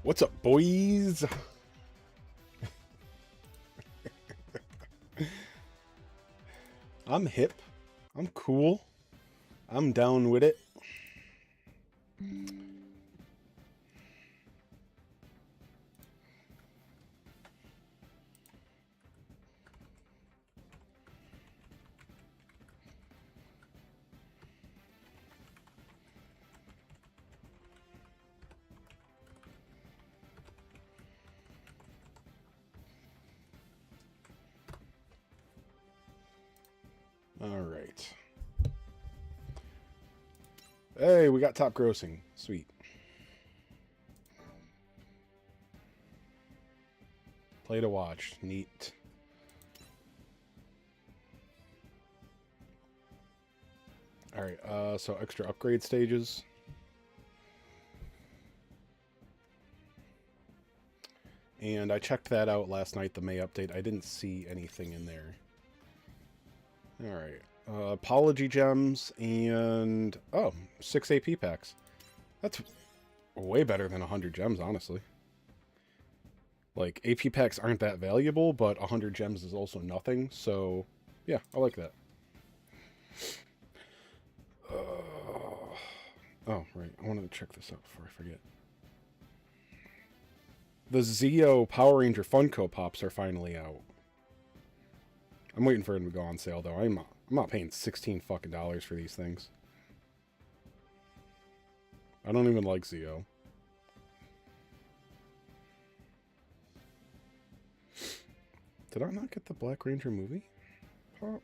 What's up, boys? I'm hip. I'm cool. I'm down with it. All right. Hey, we got top grossing. Sweet. Play to watch. Neat. All right. So extra upgrade stages. And I checked that out last night, the May update. I didn't see anything in there. All right. Apology gems and 6 AP packs. That's way better than 100 gems, honestly. Like, AP packs aren't that valuable, but 100 gems is also nothing. So, yeah, I like that. Oh, right. I wanted to check this out before I forget. The Zeo Power Ranger Funko Pops are finally out. I'm waiting for them to go on sale, though. I'm not paying $16 fucking for these things. I don't even like Zeo. Did I not get the Black Ranger movie pop?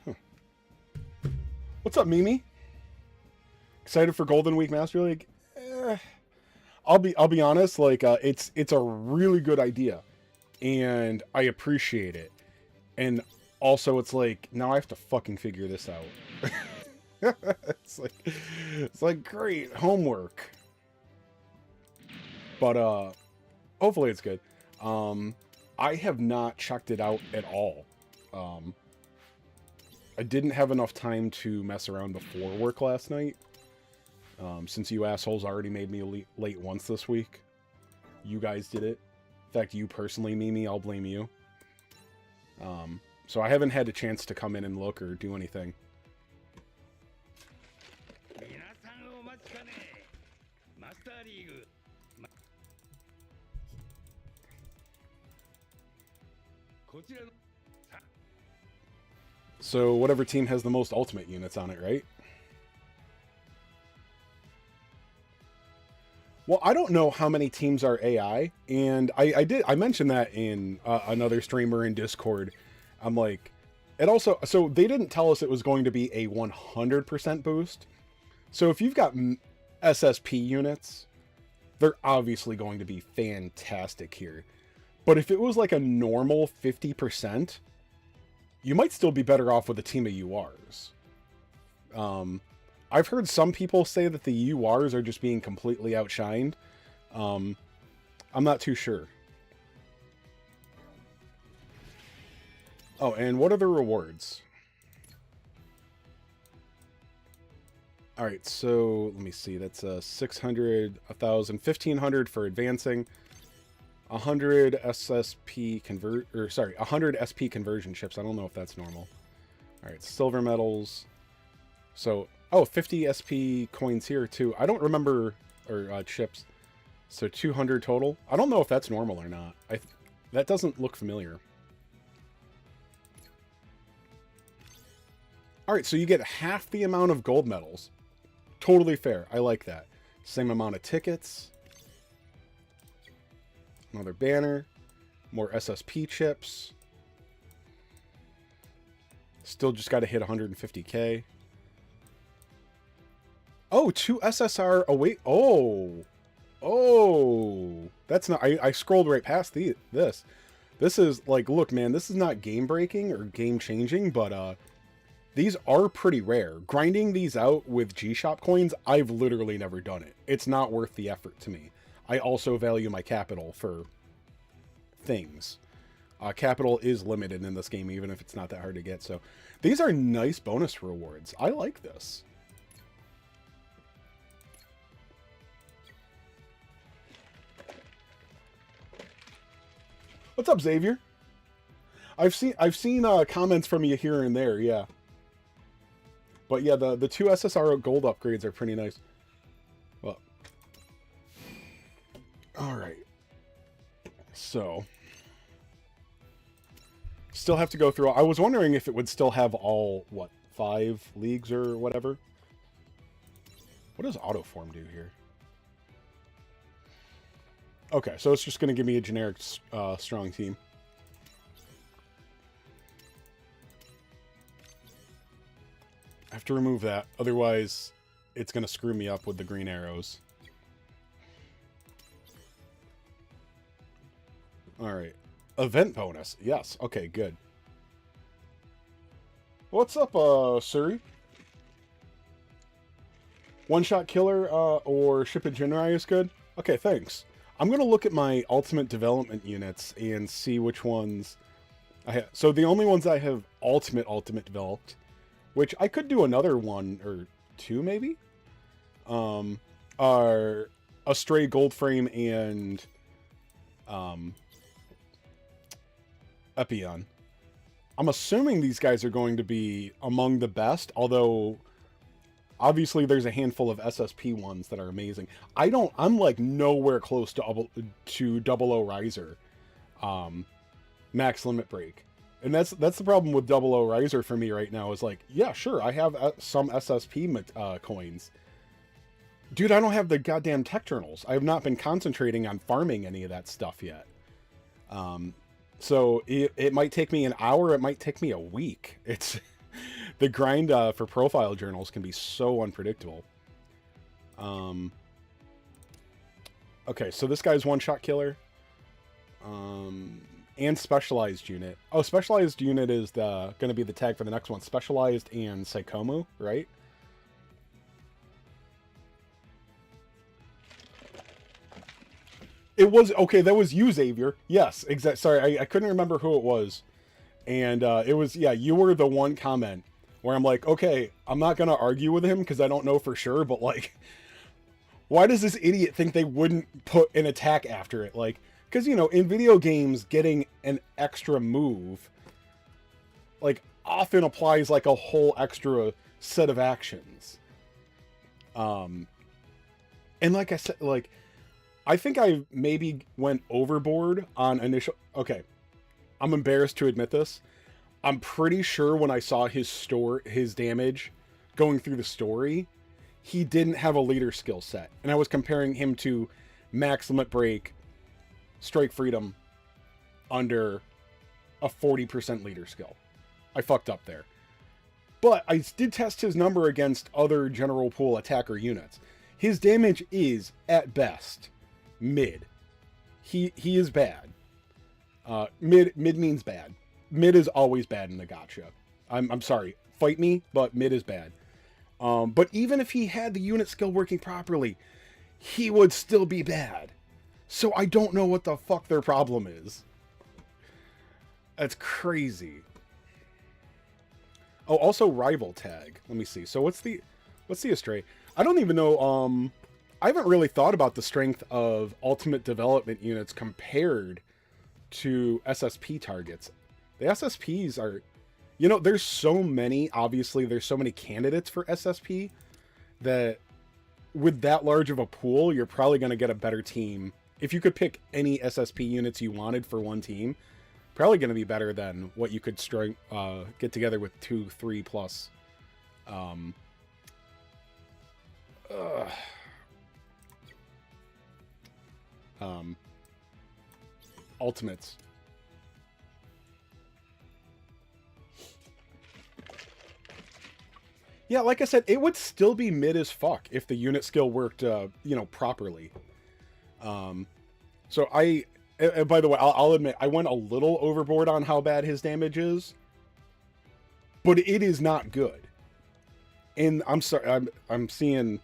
Huh. What's up, Mimi? Excited for Golden Week Master League? I'll be honest, like it's a really good idea, and I appreciate it. And also, it's like now I have to fucking figure this out. it's like great homework, but hopefully it's good. I have not checked it out at all. I didn't have enough time to mess around before work last night. Since you assholes already made me late once this week. You guys did it. In fact, you personally, Mimi, I'll blame you. So I haven't had a chance to come in and look or do anything. So whatever team has the most ultimate units on it, right? Well, I don't know how many teams are AI, and I mentioned that in another streamer in Discord. I'm like, it also, so they didn't tell us it was going to be a 100% boost. So if you've got SSP units, they're obviously going to be fantastic here. But if it was like a normal 50%, you might still be better off with a team of URs. I've heard some people say that the URs are just being completely outshined. I'm not too sure. Oh, and what are the rewards? All right, so let me see. That's 600, 1,000, 1,500 for advancing. 100 SSP 100 SP conversion chips. I don't know if that's normal. All right, silver medals. So, 50 SP coins here too. I don't remember, or chips. So 200 total. I don't know if that's normal or not. That doesn't look familiar. All right, so you get half the amount of gold medals. Totally fair. I like that. Same amount of tickets. Another banner. More SSP chips. Still just got to hit 150k. Oh, 2 SSR. Oh, wait. Oh. That's not... I scrolled right past this. This is like, look, man, this is not game breaking or game changing, but these are pretty rare. Grinding these out with G-Shop coins, I've literally never done it. It's not worth the effort to me. I also value my capital for things. Capital is limited in this game, even if it's not that hard to get. So these are nice bonus rewards. I like this. What's up, Xavier? I've seen comments from you here and there, yeah. But yeah, the 2 SSR gold upgrades are pretty nice. Well, all right. So, still have to go through. I was wondering if it would still have all, what, 5 leagues or whatever. What does autoform do here? Okay, so it's just going to give me a generic strong team. I have to remove that, otherwise it's going to screw me up with the green arrows. Alright. Event bonus. Yes. Okay, good. What's up, Suri? One-shot killer or ship a Jinrai is good? Okay, thanks. I'm going to look at my ultimate development units and see which ones I have. So the only ones I have ultimate developed, which I could do another one or two maybe, are a Stray Goldframe and Epion. I'm assuming these guys are going to be among the best, although obviously there's a handful of SSP ones that are amazing. I'm like nowhere close to Double O Riser, Max Limit Break. And that's the problem with Double O Riser for me right now is like, yeah, sure, I have some SSP coins. Dude, I don't have the goddamn tech journals. I have not been concentrating on farming any of that stuff yet. So it might take me an hour, it might take me a week. It's the grind for profile journals can be so unpredictable. Okay, so this guy's one-shot killer. And specialized unit. Oh, specialized unit is going to be the tag for the next one. Specialized and Psychomu, right? It was, okay, that was you, Xavier. Yes, exactly. Sorry, I couldn't remember who it was. And it was, yeah, you were the one comment where I'm like, okay, I'm not going to argue with him because I don't know for sure, but like, why does this idiot think they wouldn't put an attack after it? Like, because, you know, in video games, getting an extra move, like, often applies, like, a whole extra set of actions. And like I said, like, I think I maybe went overboard on initial... Okay, I'm embarrassed to admit this. I'm pretty sure when I saw his damage going through the story, he didn't have a leader skill set. And I was comparing him to Max Limit Break, Strike Freedom under a 40% leader skill. I fucked up there. But I did test his number against other general pool attacker units. His damage is, at best, mid. He is bad. Mid means bad. Mid is always bad in the gacha. I'm sorry. Fight me, but mid is bad. But even if he had the unit skill working properly, he would still be bad. So I don't know what the fuck their problem is. That's crazy. Oh, also rival tag. Let me see. So what's the Astray? I don't even know. I haven't really thought about the strength of ultimate development units compared to SSP targets. The SSPs are, you know, there's so many. Obviously, there's so many candidates for SSP that with that large of a pool, you're probably going to get a better team. If you could pick any SSP units you wanted for one team, probably going to be better than what you could get together with 2, 3 plus ultimates. Yeah, like I said, it would still be mid as fuck if the unit skill worked, you know, properly. So by the way, I'll admit, I went a little overboard on how bad his damage is, but it is not good. And I'm sorry, I'm seeing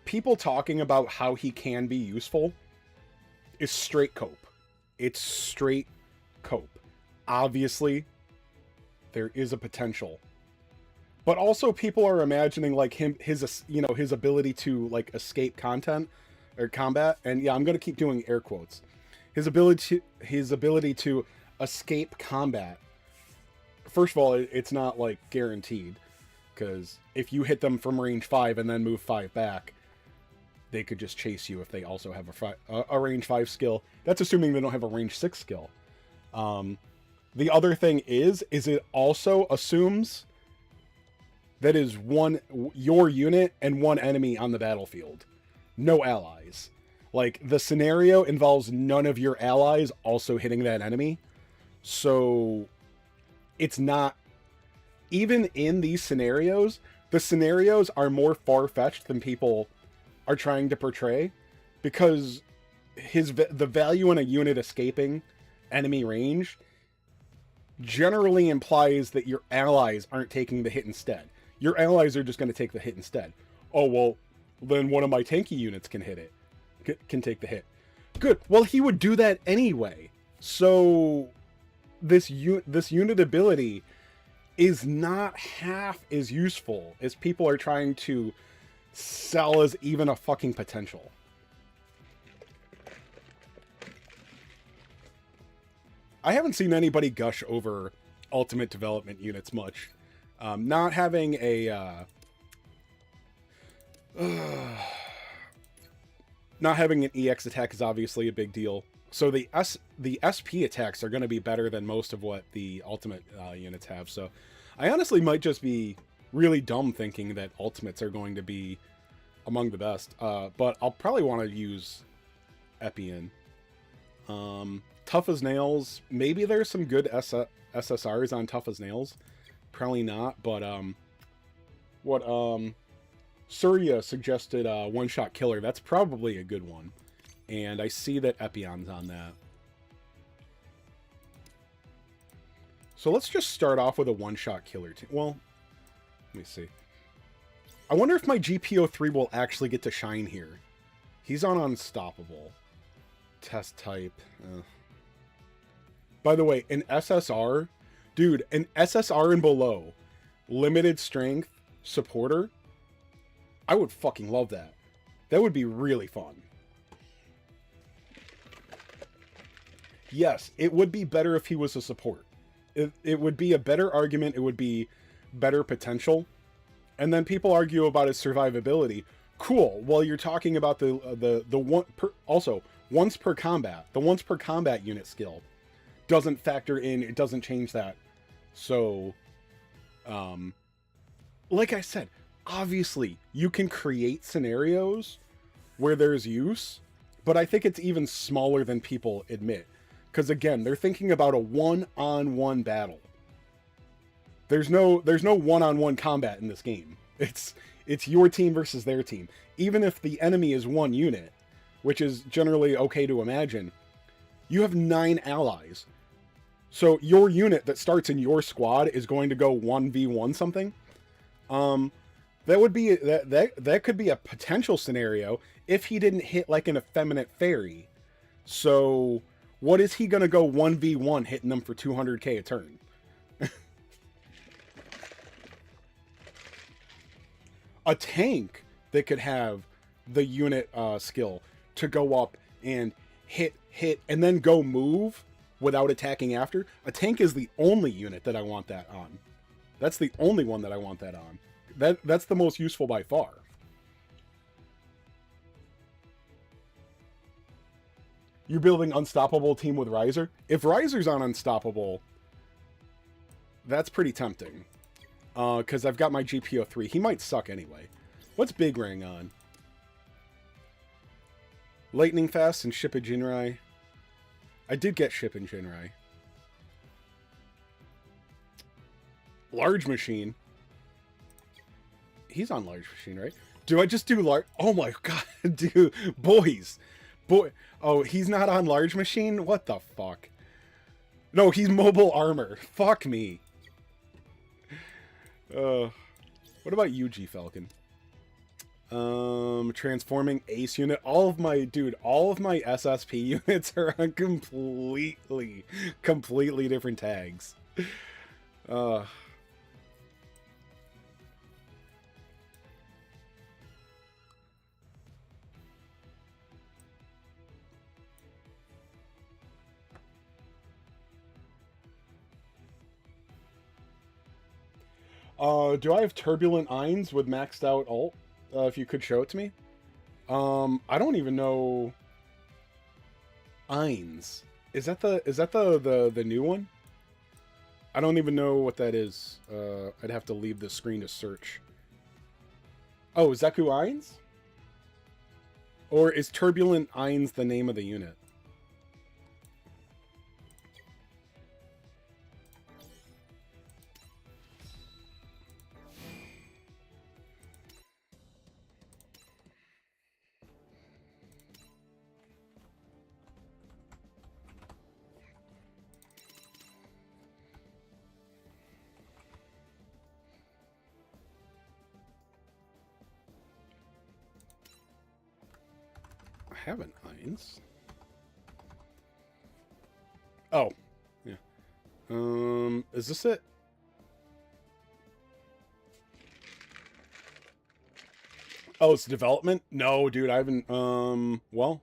people talking about how he can be useful is straight cope. It's straight cope. Obviously, there is a potential. But also people are imagining like his ability to like escape content or combat. And yeah, I'm going to keep doing air quotes. His ability to escape combat. First of all, it's not like guaranteed, because if you hit them from range 5 and then move 5 back, they could just chase you if they also have a range 5 skill. That's assuming they don't have a range 6 skill. The other thing is it also assumes that is your unit and one enemy on the battlefield. No allies. Like, the scenario involves none of your allies also hitting that enemy. So it's not, even in these scenarios, the scenarios are more far-fetched than people are trying to portray, because the value in a unit escaping enemy range generally implies that your allies aren't taking the hit instead. Your allies are just going to take the hit instead. Oh, well, then one of my tanky units can hit it. Can take the hit. Good. Well, he would do that anyway. So this unit ability is not half as useful as people are trying to sell as even a fucking potential. I haven't seen anybody gush over ultimate development units much. Not having a not having an EX attack is obviously a big deal. So the SP attacks are going to be better than most of what the ultimate units have. So I honestly might just be really dumb thinking that ultimates are going to be among the best. But I'll probably want to use Epion. Tough as Nails. Maybe there's some good SSRs on Tough as Nails. Probably not. But Surya suggested One-Shot Killer. That's probably a good one. And I see that Epion's on that. So let's just start off with a One-Shot Killer team. Well, let me see. I wonder if my GPO3 will actually get to shine here. He's on Unstoppable. Test type. By the way, an SSR... Dude, an SSR and below. Limited strength supporter. I would fucking love that. That would be really fun. Yes, it would be better if he was a support. It would be a better argument. It would be better potential. And then people argue about his survivability. Cool. Well, you're talking about the one per, also once per combat. The once per combat unit skill doesn't factor in. It doesn't change that. So, like I said, obviously you can create scenarios where there's use, but I think it's even smaller than people admit. Because again, they're thinking about a one-on-one battle. There's no one-on-one combat in this game. It's your team versus their team. Even if the enemy is one unit, which is generally okay to imagine, you have 9 allies. So your unit that starts in your squad is going to go 1v1 something. That would be that could be a potential scenario if he didn't hit like an effeminate fairy. So what is he going to go 1v1 hitting them for 200k a turn? A tank that could have the unit skill to go up and hit, and then go move without attacking after. A tank is the only unit that I want that on. That's the only one that I want that on. That's the most useful by far. You're building Unstoppable team with Riser? If Riser's on Unstoppable, that's pretty tempting. Because I've got my GPO3. He might suck anyway. What's Big Ring on? Lightning Fast and Shipping Jinrai. I did get Shipping Jinrai. Large Machine. He's on Large Machine, right? Do I just do large? Oh my god, dude. Boys. Oh, he's not on Large Machine? What the fuck? No, he's Mobile Armor. Fuck me. What about you, G Falcon? Transforming ace unit. All of my SSP units are on completely different tags. Uh, do I have Turbulent Eins with maxed out ult? If you could show it to me. I don't even know. Eins. Is that the new one? I don't even know what that is. I'd have to leave the screen to search. Oh, Zeku Eins? Or is Turbulent Eins the name of the unit? I have an Eins. Oh, yeah. Is this it? Oh, it's development? No, dude, I haven't, well.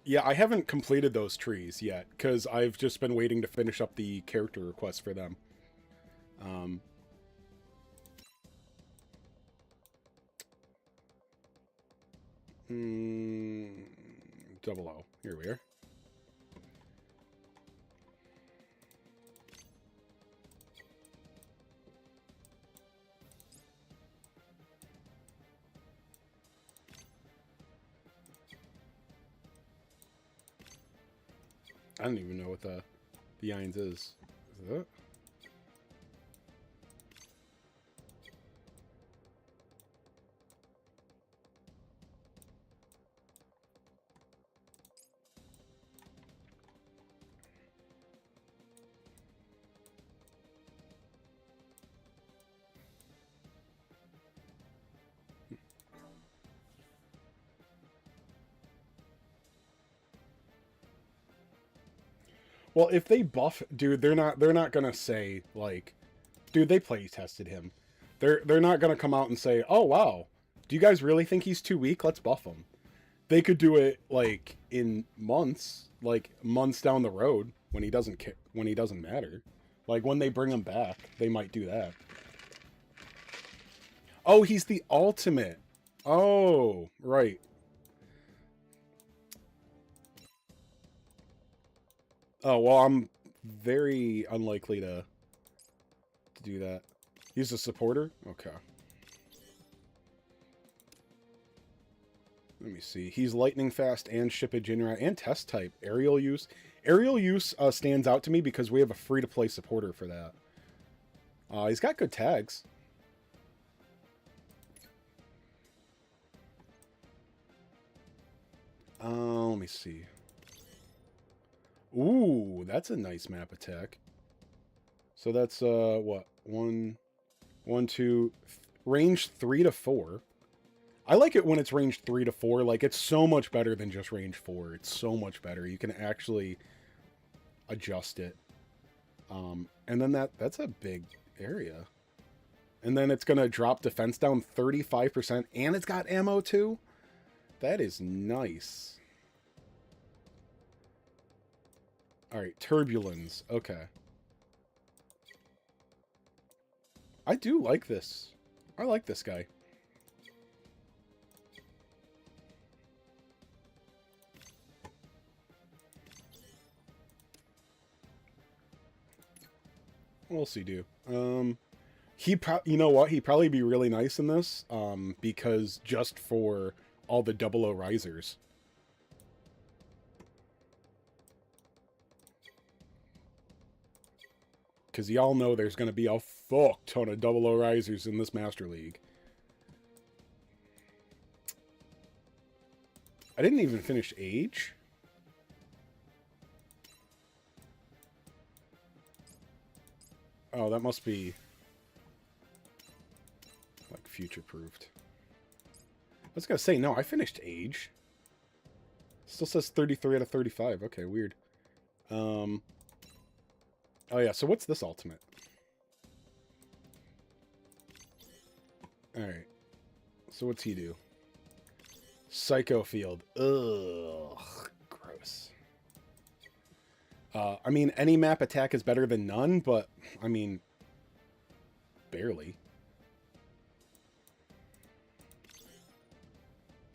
Yeah, I haven't completed those trees yet, because I've just been waiting to finish up the character requests for them. Um, Double O. Here we are. I don't even know what the Eins is. Is that? Well, if they buff, dude, they're not gonna say like, dude, they play tested him. They're not gonna come out and say, oh wow, do you guys really think he's too weak? Let's buff him. They could do it like in months, like months down the road when he doesn't matter. Like when they bring him back, they might do that. Oh, he's the ultimate. Oh, right. Oh, well, I'm very unlikely to do that. He's a supporter? Okay. Let me see. He's lightning fast and ship Genera and test type. Aerial use. Aerial use stands out to me because we have a free-to-play supporter for that. He's got good tags. Let me see. Ooh, that's a nice map attack. So that's, what? One, two, range 3 to 4. I like it when it's range 3 to 4. Like, it's so much better than just range 4. It's so much better. You can actually adjust it. And then that's a big area. And then it's going to drop defense down 35%. And it's got ammo, too. That is nice. Alright, Turbulence. Okay. I do like this. I like this guy. We'll see, do. You know what? He'd probably be really nice in this, because just for all the 00 risers. Because y'all know there's going to be a fuck ton of 00 risers in this Master League. I didn't even finish Age. Oh, that must be like future-proofed. I was going to say, no, I finished Age. Still says 33 out of 35. Okay, weird. Oh, yeah, so what's this ultimate? Alright. So what's he do? Psycho Field. Ugh. Gross. I mean, any map attack is better than none, but, I mean, barely.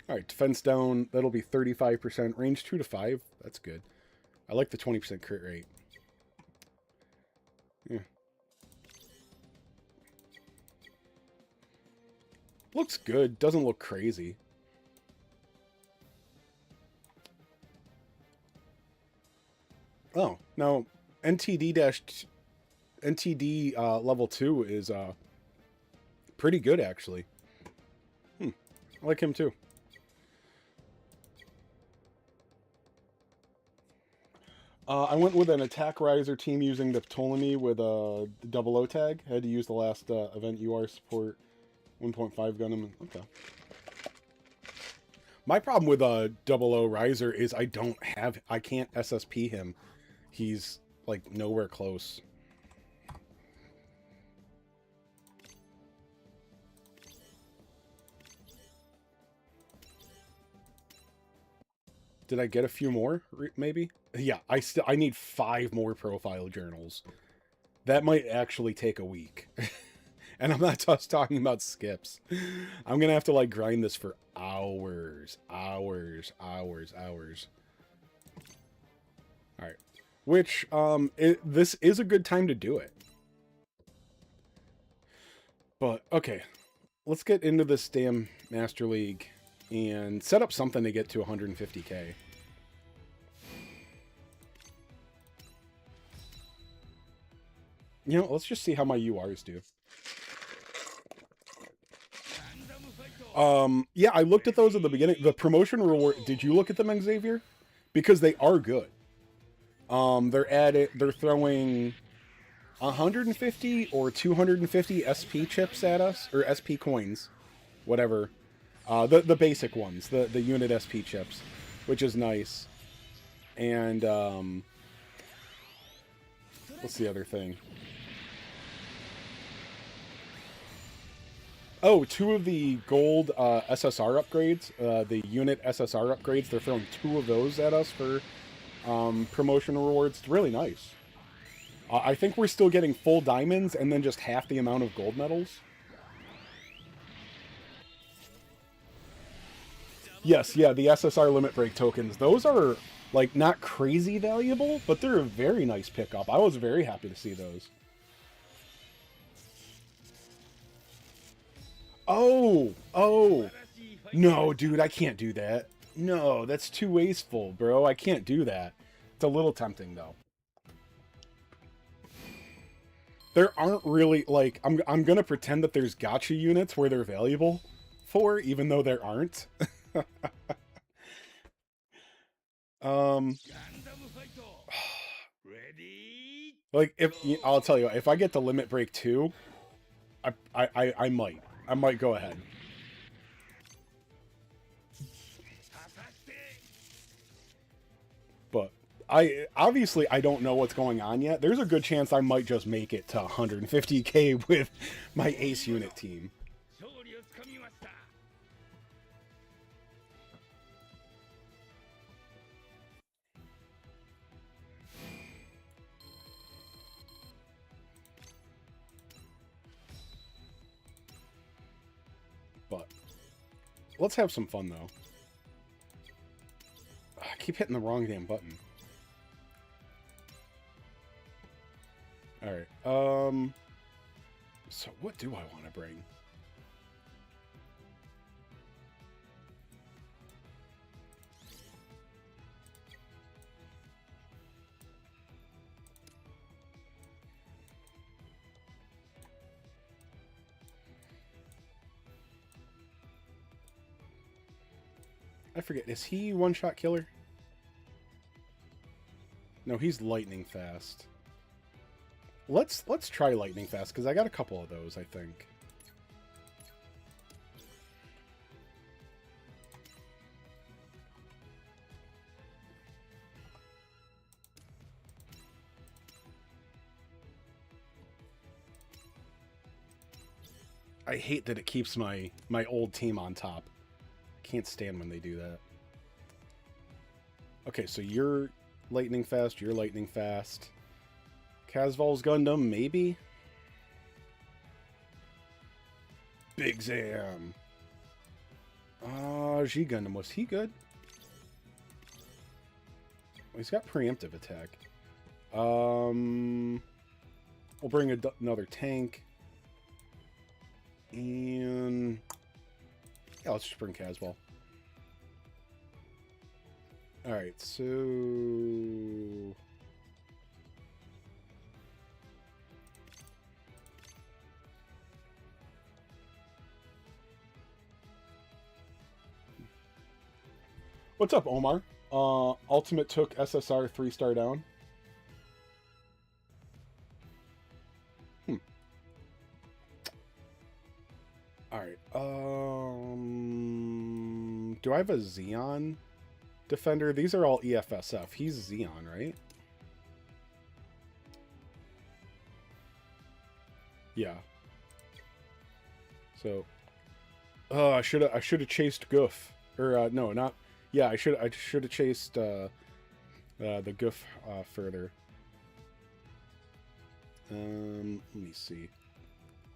Alright, defense down. That'll be 35%. Range 2 to 5. That's good. I like the 20% crit rate. Yeah. Looks good. Doesn't look crazy. Oh, no. NTD level 2 is pretty good, actually. I like him, too. I went with an attack riser team using the Ptolemy with a 00 tag. I had to use the last event UR support 1.5 Gundam. Okay. My problem with a 00 riser is I can't SSP him. He's like nowhere close. Did I get a few more, maybe? Yeah, I need 5 more profile journals. That might actually take a week. And I'm not just talking about skips. I'm going to have to, like, grind this for hours. Hours. Alright. Which, this is a good time to do it. But, okay. Let's get into this damn Master League and set up something to get to 150k. You know, let's just see how my URs do. Yeah, I looked at those at the beginning. The promotion reward, did you look at them, Xavier? Because they are good. They're throwing 150 or 250 SP chips at us, or SP coins, whatever. The basic ones, the unit SP chips, which is nice. And, what's the other thing? Oh, 2 of the gold SSR upgrades, the unit SSR upgrades, they're throwing 2 of those at us for promotion rewards. It's really nice. I think we're still getting full diamonds and then just half the amount of gold medals. Yes, yeah, the SSR limit break tokens. Those are, like, not crazy valuable, but they're a very nice pickup. I was very happy to see those. Oh! No, dude, I can't do that. No, that's too wasteful, bro. I can't do that. It's a little tempting, though. There aren't really, like, I'm gonna pretend that there's gacha units where they're valuable for, even though there aren't. Like, I'll tell you, if I get the limit break 2, I might go ahead. But obviously I don't know what's going on yet. There's a good chance I might just make it to 150k with my ace unit team. But let's have some fun, though. I keep hitting the wrong damn button. Alright, so what do I want to bring? I forget, is he one-shot killer? No, he's lightning fast. Let's try lightning fast, because I got a couple of those, I think. I hate that it keeps my old team on top. Can't stand when they do that. Okay, so you're lightning fast. You're lightning fast. Casval's Gundam, maybe? Big Zam. G Gundam, was he good? Well, he's got preemptive attack. We'll bring another tank. And yeah, let's just bring Casval. Alright, so what's up, Omar? Ultimate took SSR 3-star down. Alright, do I have a Xeon defender? These are all EFSF. He's Xeon, right? Yeah. So, I should have chased Goof, or no, not. Yeah, I should have chased the Goof further. Let me see.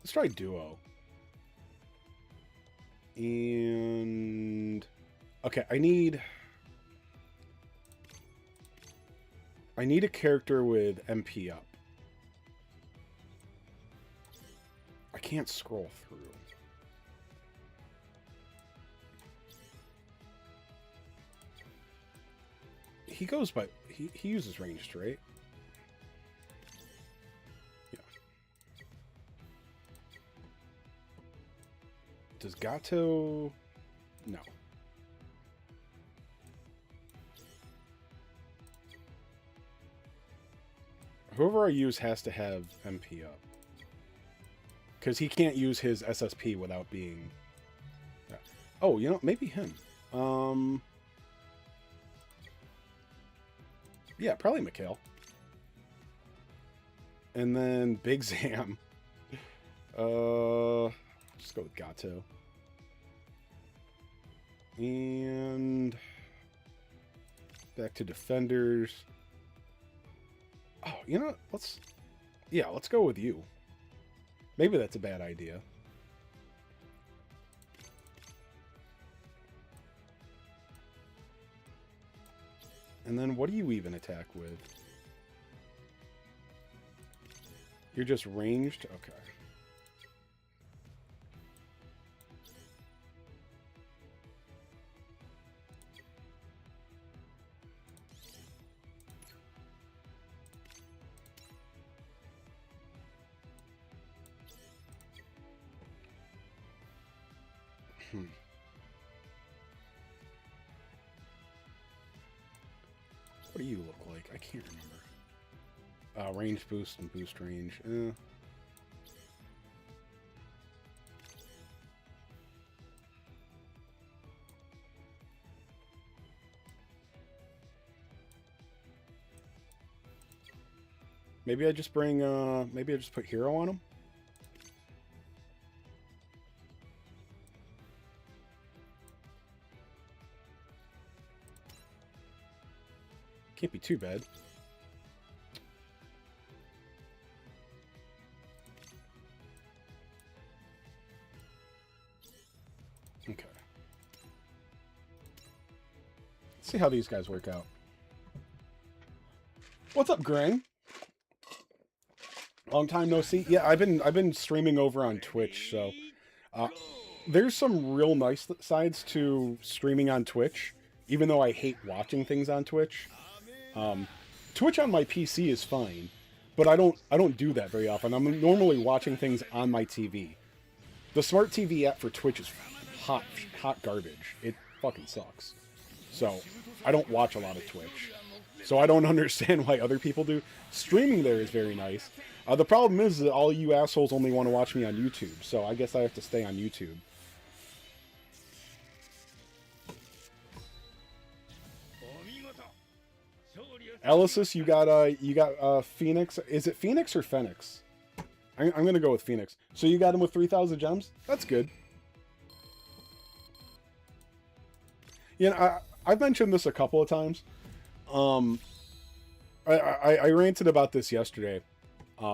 Let's try Duo. And okay, I need a character with MP up. I can't scroll through. He goes by he uses ranged, right? Yeah. Does Gato? No. Whoever I use has to have MP up. Because he can't use his SSP without being... Oh, you know, maybe him. Yeah, probably Mikhail. And then Big Zam. Just go with Gato. And... back to defenders. Oh, you know what? Let's go with you. Maybe that's a bad idea. And then what do you even attack with? You're just ranged? Okay. What do you look like? I can't remember. Range boost and boost range. Maybe I just bring, maybe I just put Hero on him? Can't be too bad. Okay. Let's see how these guys work out. What's up, Grang? Long time no see. Yeah, I've been streaming over on Twitch, so there's some real nice sides to streaming on Twitch, even though I hate watching things on Twitch. Twitch on my PC is fine, but I don't do that very often. I'm normally watching things on my TV. The smart TV app for Twitch is hot garbage. It fucking sucks. So I don't watch a lot of Twitch. So I don't understand why other people do. Streaming there is very nice. The problem is that all you assholes only want to watch me on YouTube, so I guess I have to stay on YouTube. Elysis, you got Phoenix. Is it Phoenix or Phoenix? I'm going to go with Phoenix. So you got him with 3,000 gems? That's good. You know, I've mentioned this a couple of times. I ranted about this yesterday.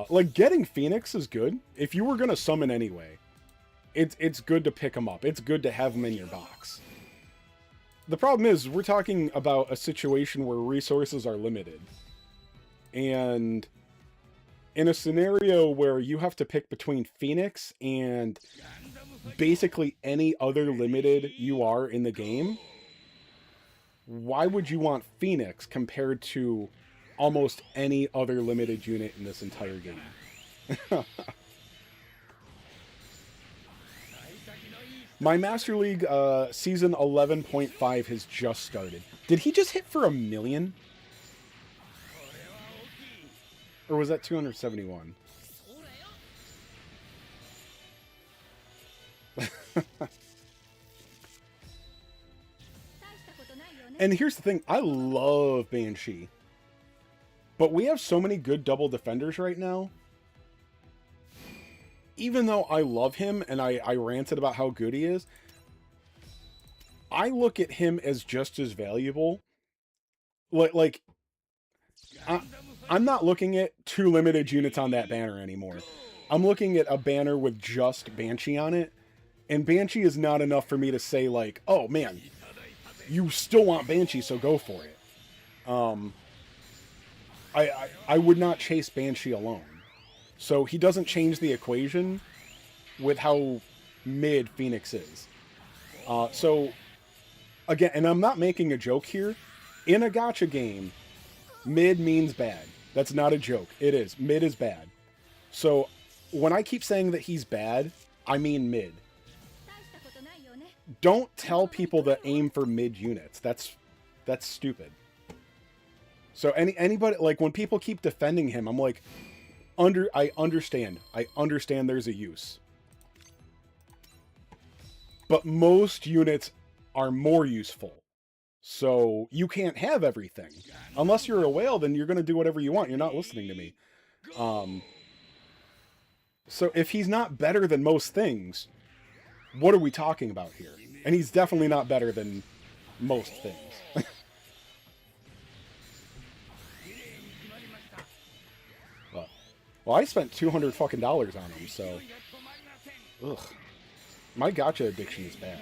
Like, getting Phoenix is good. If you were going to summon anyway, it's good to pick them up. It's good to have them in your box. The problem is, we're talking about a situation where resources are limited. And in a scenario where you have to pick between Phoenix and basically any other limited you are in the game, why would you want Phoenix compared to almost any other limited unit in this entire game? My Master League season 11.5 has just started. Did he just hit for 1 million? Or was that 271? And here's the thing, I love Banshee. But we have so many good double defenders right now. Even though I love him and I ranted about how good he is, I look at him as just as valuable. Like I'm not looking at 2 limited units on that banner anymore. I'm looking at a banner with just Banshee on it. And Banshee is not enough for me to say, like, oh man, you still want Banshee, so go for it. I would not chase Banshee alone. So he doesn't change the equation with how mid Phoenix is. So, again, and I'm not making a joke here. In a gacha game, mid means bad. That's not a joke. It is. Mid is bad. So, when I keep saying that he's bad, I mean mid. Don't tell people to aim for mid units. That's stupid. So anybody, like, when people keep defending him, I'm like, I understand there's a use. But most units are more useful. So you can't have everything. Unless you're a whale, then you're going to do whatever you want. You're not listening to me. So if he's not better than most things, what are we talking about here? And he's definitely not better than most things. Well, I spent $200 fucking on him, so... Ugh. My gacha addiction is bad.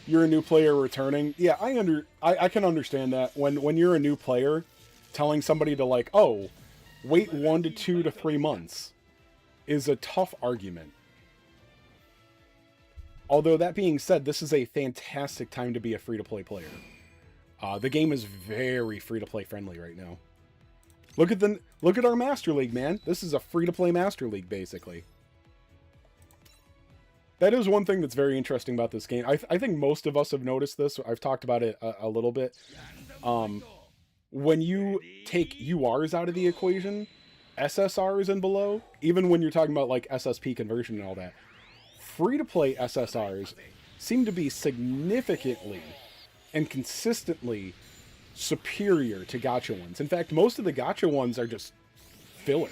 You're a new player returning. Yeah, I can understand that. When you're a new player, telling somebody to, like, oh, wait 1 to 2 to 3 months is a tough argument. Although, that being said, this is a fantastic time to be a free-to-play player. The game is very free-to-play friendly right now. Look at our Master League, man. This is a free-to-play Master League, basically. That is one thing that's very interesting about this game. I think most of us have noticed this. I've talked about it a little bit. When you take URs out of the equation, SSRs and below, even when you're talking about, like, SSP conversion and all that, free-to-play SSRs seem to be significantly and consistently superior to gacha ones. In fact, most of the gacha ones are just filler.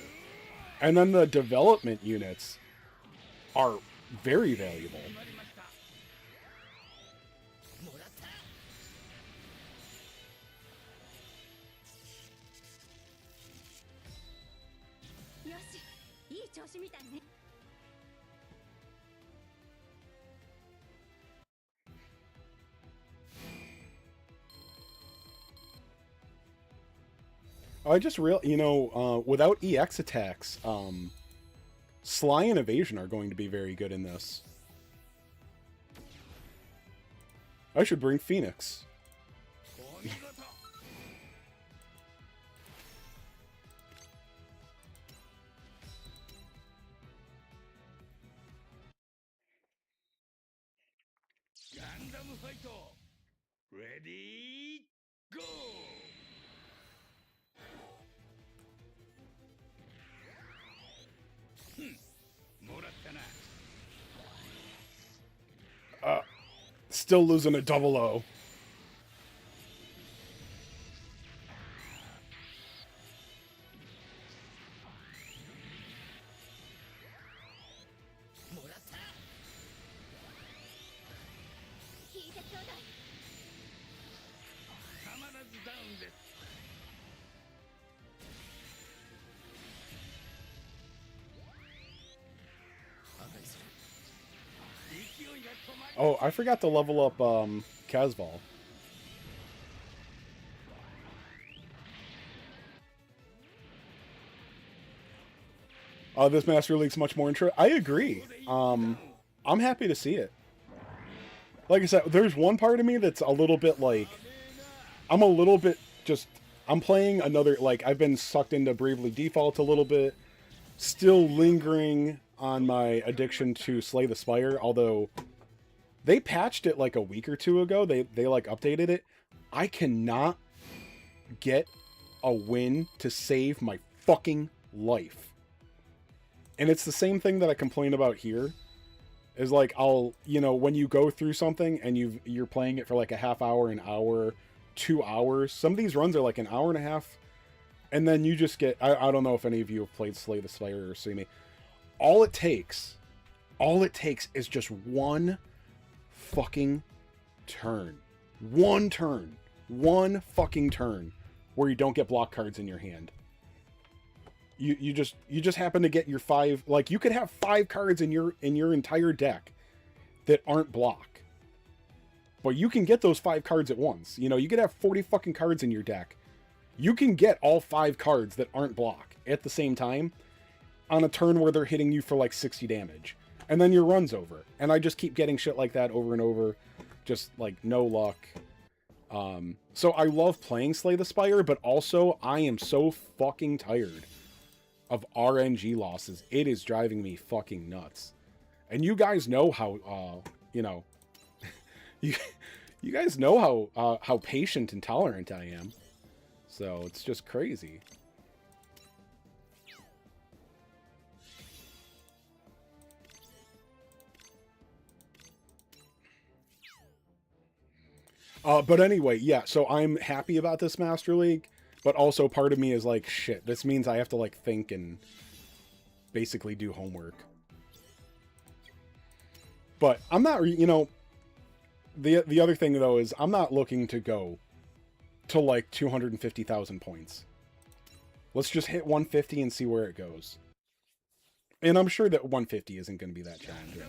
And then the development units are very valuable. I just without EX attacks, Sly and Evasion are going to be very good in this. I should bring Phoenix. Gundam fight! Ready, go! Still losing a 00. ずダウンです。破壊する。勢いが止まり。 Oh, I forgot to level up Casval. This Master League's much more interesting. I agree. I'm happy to see it. Like I said, there's one part of me that's a little bit like, I'm a little bit just, I'm playing another, like, I've been sucked into Bravely Default a little bit, still lingering on my addiction to Slay the Spire, although they patched it like a week or two ago. They like updated it. I cannot get a win to save my fucking life. And it's the same thing that I complain about here. Is like, I'll, you know, when you go through something and you're playing it for like a half hour, an hour, 2 hours. Some of these runs are like an hour and a half. And then you just get, I don't know if any of you have played Slay the Spire or see me. All it takes is just one fucking turn. One turn. One fucking turn where you don't get block cards in your hand. You just happen to get your 5, like, you could have 5 cards in your entire deck that aren't block. But you can get those 5 cards at once. You know, you could have 40 fucking cards in your deck. You can get all 5 cards that aren't block at the same time on a turn where they're hitting you for like 60 damage. And then your run's over. And I just keep getting shit like that over and over. Just like no luck. So I love playing Slay the Spire, but also I am so fucking tired of RNG losses. It is driving me fucking nuts. And you guys know how, you know, you guys know how patient and tolerant I am. So it's just crazy. But anyway, yeah, so I'm happy about this Master League, but also part of me is like, shit, this means I have to like think and basically do homework. But I'm not, you know, the other thing though is I'm not looking to go to like 250,000 points. Let's just hit 150 and see where it goes. And I'm sure that 150 isn't going to be that challenging.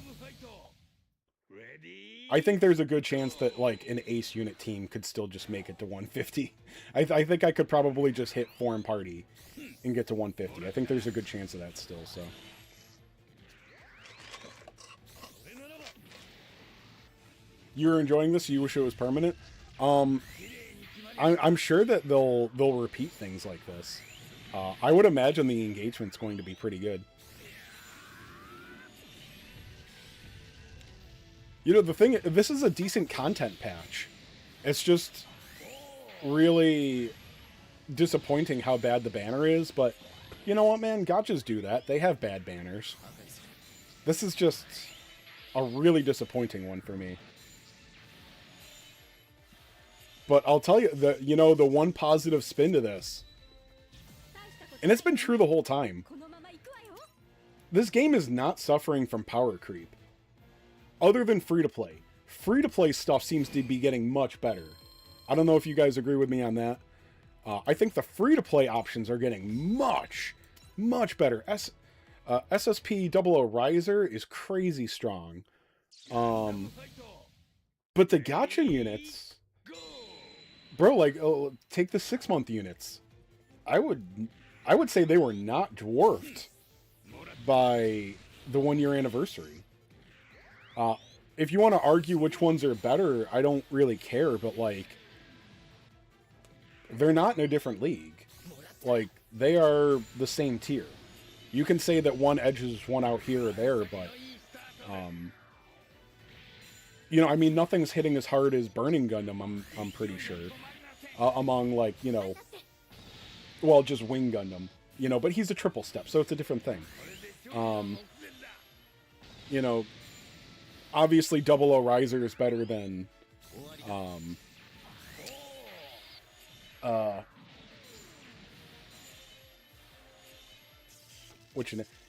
I think there's a good chance that like an ace unit team could still just make it to 150. I think I could probably just hit Foreign Party and get to 150. I think there's a good chance of that still, so. You're enjoying this? You wish it was permanent? I'm sure that they'll repeat things like this. I would imagine the engagement's going to be pretty good. You know, the thing, this is a decent content patch. It's just really disappointing how bad the banner is, but you know what, man? Gachas do that. They have bad banners. This is just a really disappointing one for me. But I'll tell you, you know, the one positive spin to this, and it's been true the whole time, this game is not suffering from power creep. Other than free-to-play. Free-to-play stuff seems to be getting much better. I don't know if you guys agree with me on that. I think the free-to-play options are getting much, much better. SSP 00 Riser is crazy strong. But the gacha units... Bro, like, take the 6-month units. I would say they were not dwarfed by the 1-year anniversary. If you want to argue which ones are better, I don't really care, but, like, they're not in a different league. Like, they are the same tier. You can say that one edges one out here or there, but, you know, I mean, nothing's hitting as hard as Burning Gundam, I'm pretty sure. Among, like, you know, well, just Wing Gundam, you know, but he's a triple step, so it's a different thing. You know, obviously 00 Riser is better than,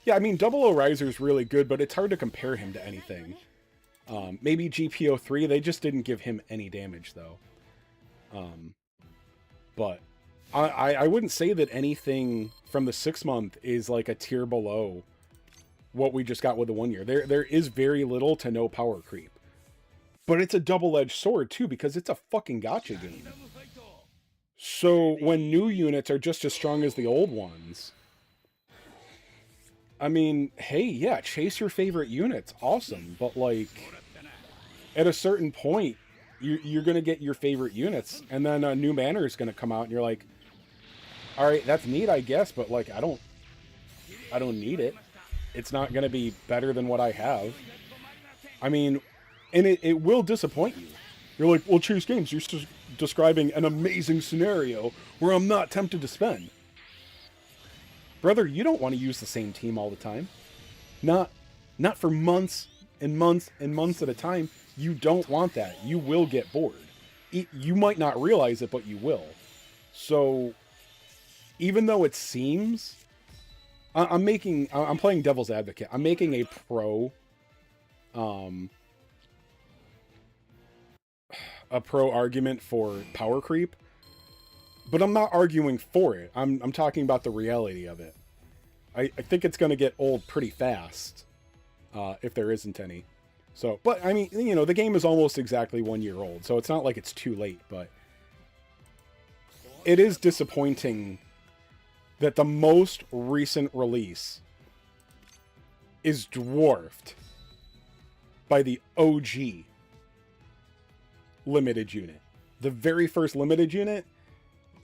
yeah, I mean, 00 Riser is really good, but it's hard to compare him to anything. Maybe GPO3, they just didn't give him any damage, though. But I wouldn't say that anything from the 6-month is like a tier below what we just got with the 1 year. There is very little to no power creep. But it's a double-edged sword, too, because it's a fucking gacha game. So when new units are just as strong as the old ones, I mean, hey, yeah, chase your favorite units. Awesome. But, like, at a certain point, you're going to get your favorite units, and then a new banner is going to come out, and you're like, all right, that's neat, I guess, but, like, I don't need it. It's not going to be better than what I have. I mean, and it will disappoint you. You're like, well, Chase Games, you're describing an amazing scenario where I'm not tempted to spend. Brother, you don't want to use the same team all the time. Not for months and months and months at a time. You don't want that. You will get bored. You might not realize it, but you will. So, even though it seems... I'm playing devil's advocate. I'm making a pro argument for power creep, but I'm not arguing for it. I'm talking about the reality of it. I think it's going to get old pretty fast, if there isn't any. So, but I mean, you know, the game is almost exactly 1 year old, so it's not like it's too late, but it is disappointing that the most recent release is dwarfed by the OG limited unit. The very first limited unit,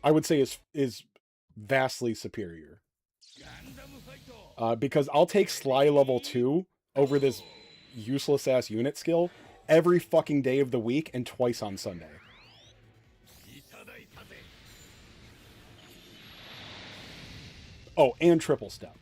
I would say, is vastly superior. Because I'll take Sly level 2 over this useless ass unit skill every fucking day of the week and twice on Sunday. Oh, and triple step.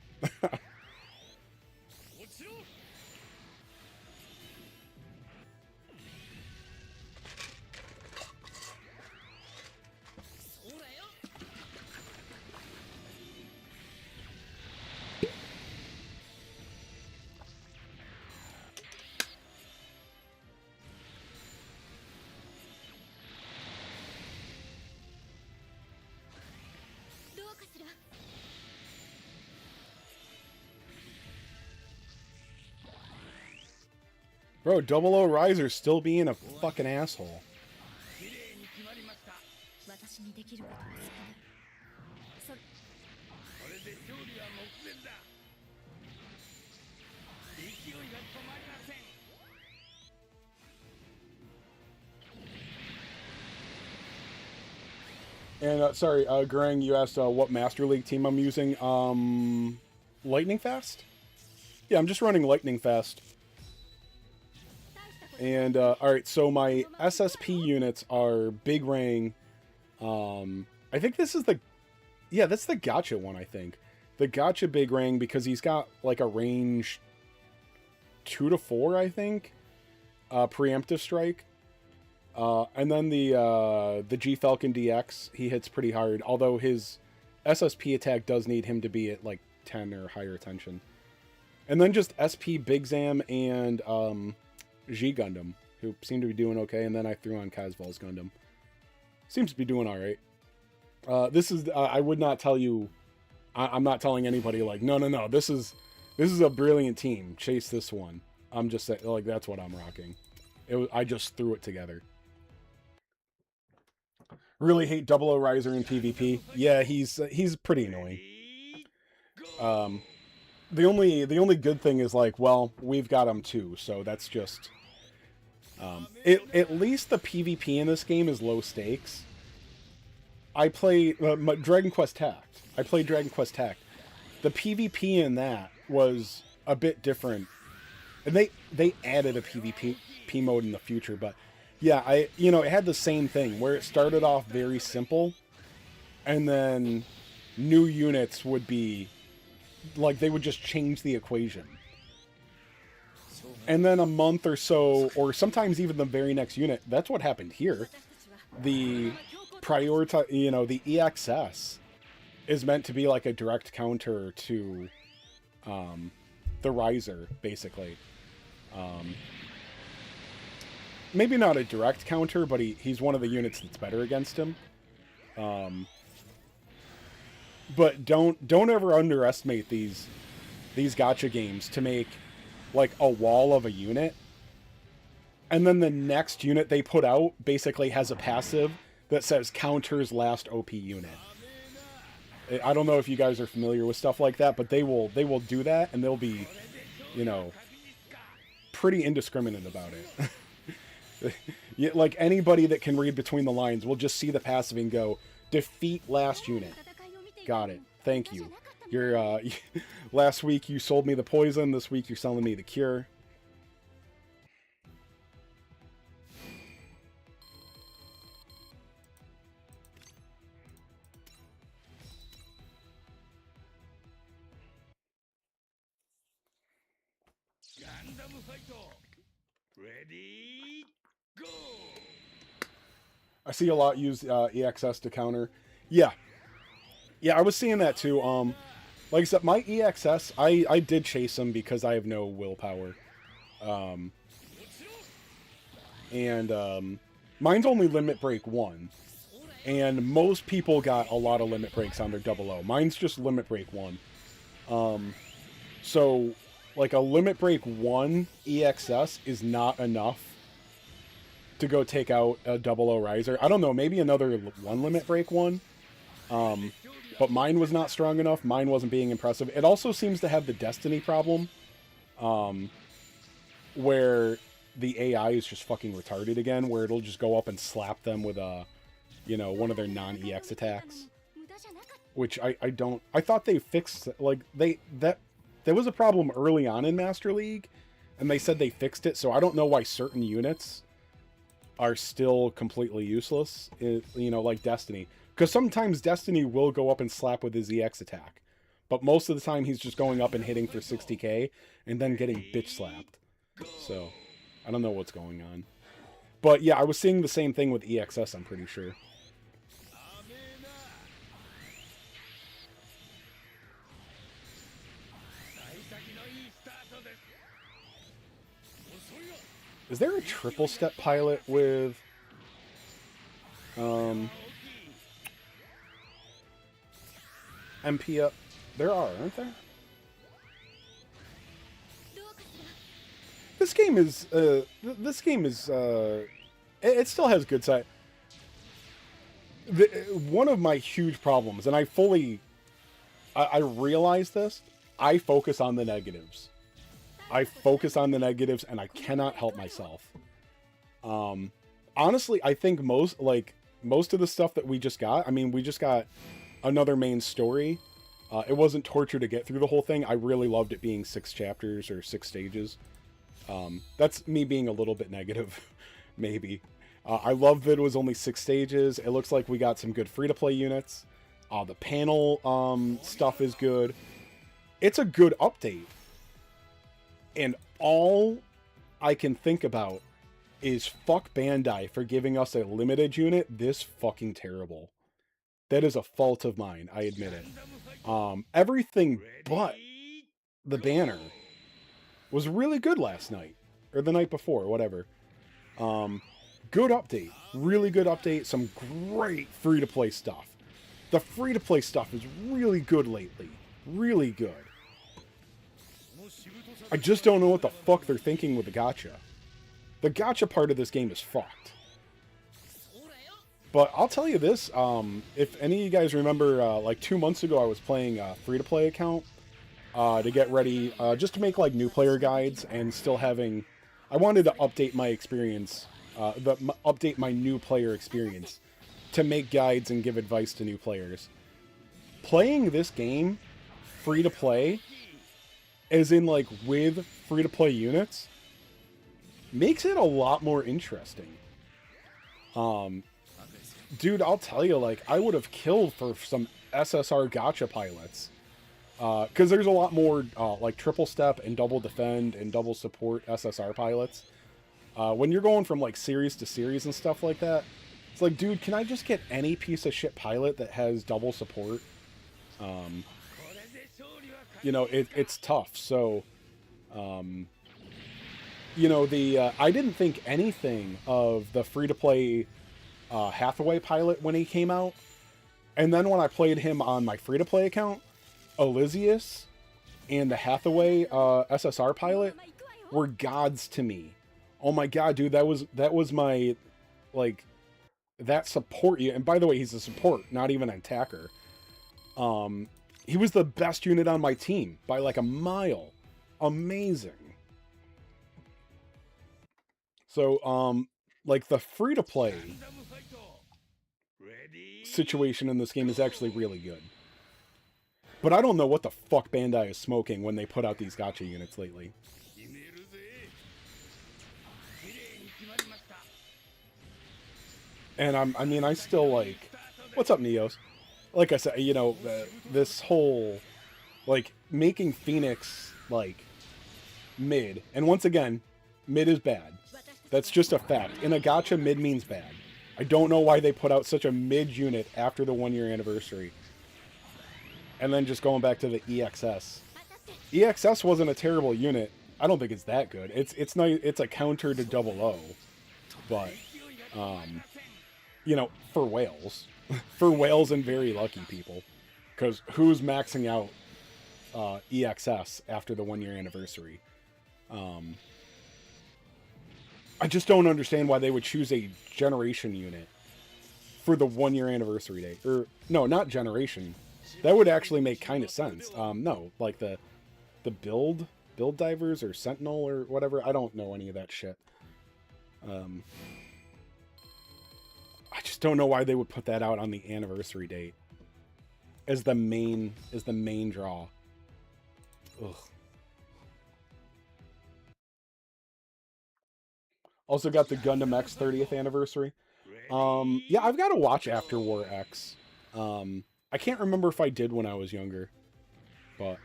Bro, Double O Riser's still being a fucking asshole. And sorry, Garang, you asked what Master League team I'm using. Lightning Fast? Yeah, I'm just running Lightning Fast. And, alright, so my SSP units are Big Rang. I think this is the... Yeah, that's the Gacha one, I think. The Gacha Big Rang, because he's got, like, a range 2 to 4, I think. Preemptive Strike. And then the G Falcon DX, he hits pretty hard. Although his SSP attack does need him to be at, like, 10 or higher attention. And then just SP Big Zam and, G Gundam, who seem to be doing okay, and then I threw on Casval's Gundam. Seems to be doing alright. This is, I would not tell you, I'm not telling anybody, like, no, this is a brilliant team, chase this one. I'm just saying, like, that's what I'm rocking. I just threw it together. Really hate Double O Riser in PvP. Yeah, he's pretty annoying. The only good thing is, like, well, we've got him too, so that's just... at least the PvP in this game is low stakes. I play Dragon Quest Tact. I played Dragon Quest Tact. The PvP in that was a bit different. And they added a PvP mode in the future, but yeah, it had the same thing where it started off very simple, and then new units would be like, they would just change the equation. And then a month or so, or sometimes even the very next unit, that's what happened here. The prioritize, the EXS is meant to be like a direct counter to the Riser, basically. maybe not a direct counter, but he's one of the units that's better against him. But don't ever underestimate these gacha games to make like a wall of a unit, and then the next unit they put out basically has a passive that says counters last OP unit. I don't know if you guys are familiar with stuff like that, but they will do that, and they'll be, you know, pretty indiscriminate about it. Like anybody that can read between the lines will just see the passive and go, defeat last unit. Got it. Thank you. You're last week you sold me the poison, this week you're selling me the cure. Ready, go! I see a lot use EXS to counter. Yeah, I was seeing that too. Like I said, my EXS, I did chase him because I have no willpower. Mine's only limit break 1. And most people got a lot of limit breaks on their 00. Mine's just limit break 1. So, like, a limit break 1 EXS is not enough to go take out a 00 riser. I don't know, maybe another 1 limit break 1. But mine was not strong enough. Mine wasn't being impressive. It also seems to have the Destiny problem, where the AI is just fucking retarded again, where it'll just go up and slap them with a, you know, one of their non-EX attacks. Which I thought they fixed, like, there was a problem early on in Master League, and they said they fixed it, so I don't know why certain units are still completely useless, you know, like Destiny. Because sometimes Destiny will go up and slap with his EX attack. But most of the time he's just going up and hitting for 60k and then getting bitch slapped. So, I don't know what's going on. But yeah, I was seeing the same thing with EXS, I'm pretty sure. Is there a triple step pilot with... MP up? There are, aren't there? This game is, it still has good side. One of my huge problems, and I realize this, I focus on the negatives. I focus on the negatives, and I cannot help myself. Honestly, I think most of the stuff that we just got, I mean, we just got another main story. It wasn't torture to get through the whole thing. I really loved it being 6 chapters or 6 stages. That's me being a little bit negative, maybe. I love that it was only 6 stages. It looks like we got some good free-to-play units. The panel stuff is good. It's a good update. And all I can think about is fuck Bandai for giving us a limited unit this fucking terrible. That is a fault of mine, I admit it. Everything but the banner was really good last night. Or the night before, whatever. Good update. Really good update. Some great free-to-play stuff. The free-to-play stuff is really good lately. Really good. I just don't know what the fuck they're thinking with the gacha. The gacha part of this game is fucked. But I'll tell you this, if any of you guys remember, like 2 months ago I was playing a free-to-play account to get ready, just to make like new player guides and still having... I wanted to update my experience, update my new player experience to make guides and give advice to new players. Playing this game free-to-play, as in like with free-to-play units, makes it a lot more interesting. Dude, I'll tell you, like, I would have killed for some SSR gacha pilots. Because there's a lot more, like, triple step and double defend and double support SSR pilots. When you're going from, like, series to series and stuff like that, it's like, dude, can I just get any piece of shit pilot that has double support? You know, it's tough, so... you know, the I didn't think anything of the free-to-play Hathaway pilot when he came out. And then when I played him on my free-to-play account, Elysius and the Hathaway SSR pilot were gods to me. Oh my god, dude, that was my, like, that support. And by the way, he's a support, not even an attacker. He was the best unit on my team by like a mile. Amazing. So, like, the free-to-play situation in this game is actually really good. But I don't know what the fuck Bandai is smoking when they put out these gacha units lately. And I mean, I still like... What's up, Neos? Like I said, you know, this whole, like, making Phoenix, like, mid. And once again, mid is bad. That's just a fact. In a gacha, mid means bad. I don't know why they put out such a mid unit after the 1 year anniversary. And then just going back to the EXS. EXS wasn't a terrible unit. I don't think it's that good. It's not, it's a counter to Double O. But, you know, for whales. For whales and very lucky people. Because who's maxing out EXS after the 1 year anniversary? I just don't understand why they would choose a generation unit for the 1 year anniversary date. Or, no, not generation. That would actually make kind of sense. No, like the build divers or sentinel or whatever. I don't know any of that shit. I just don't know why they would put that out on the anniversary date as the main draw. Ugh. Also got the Gundam X 30th anniversary. Yeah, I've got to watch After War X. I can't remember if I did when I was younger, but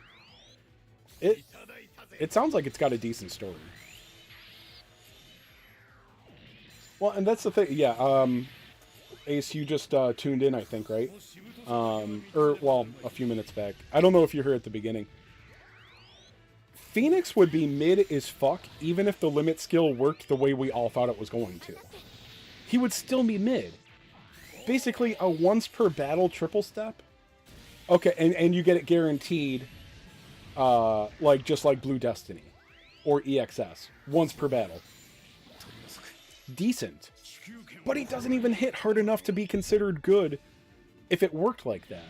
it sounds like it's got a decent story. Well, and that's the thing. Yeah, Ace, you just tuned in, I think, right? Or, well, a few minutes back. I don't know if you heard at the beginning. Phoenix would be mid as fuck, even if the limit skill worked the way we all thought it was going to. He would still be mid. Basically, a once per battle triple step. Okay, and you get it guaranteed, like just like Blue Destiny or EXS, once per battle. Decent. But he doesn't even hit hard enough to be considered good if it worked like that.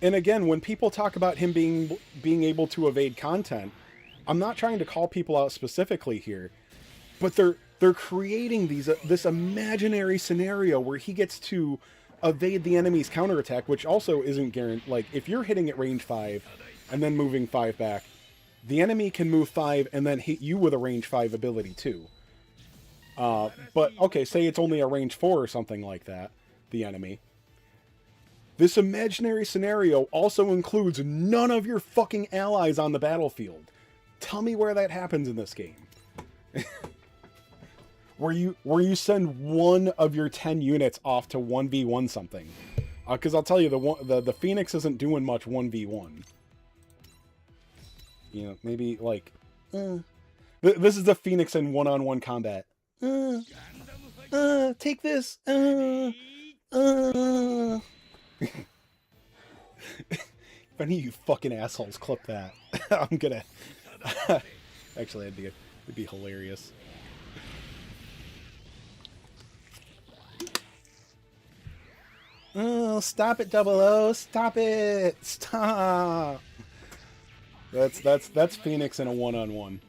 And again, when people talk about him being able to evade content, I'm not trying to call people out specifically here, but they're creating this imaginary scenario where he gets to evade the enemy's counterattack, which also isn't guaranteed. Like, if you're hitting at range 5 and then moving 5 back, the enemy can move 5 and then hit you with a range 5 ability too. But, okay, say it's only a range 4 or something like that, the enemy. This imaginary scenario also includes none of your fucking allies on the battlefield. Tell me where that happens in this game. where you send one of your 10 units off to 1v1 something. Because I'll tell you, the Phoenix isn't doing much 1v1. You know, maybe like... This is the Phoenix in one-on-one combat. Take this. If any of you fucking assholes clip that, I'm gonna... Actually, it'd be hilarious. Oh, stop it, Double O! Stop it! Stop! That's Phoenix in a one-on-one.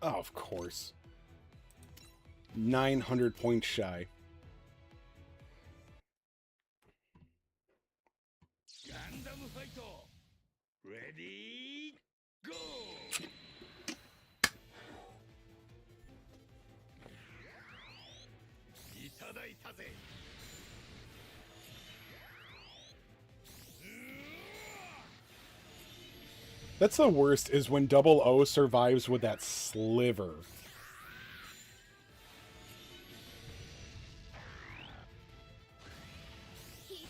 Oh, of course. 900 points shy. Gundam fight. Ready, go. Itadaitaze. That's the worst, is when Double O survives with that sliver.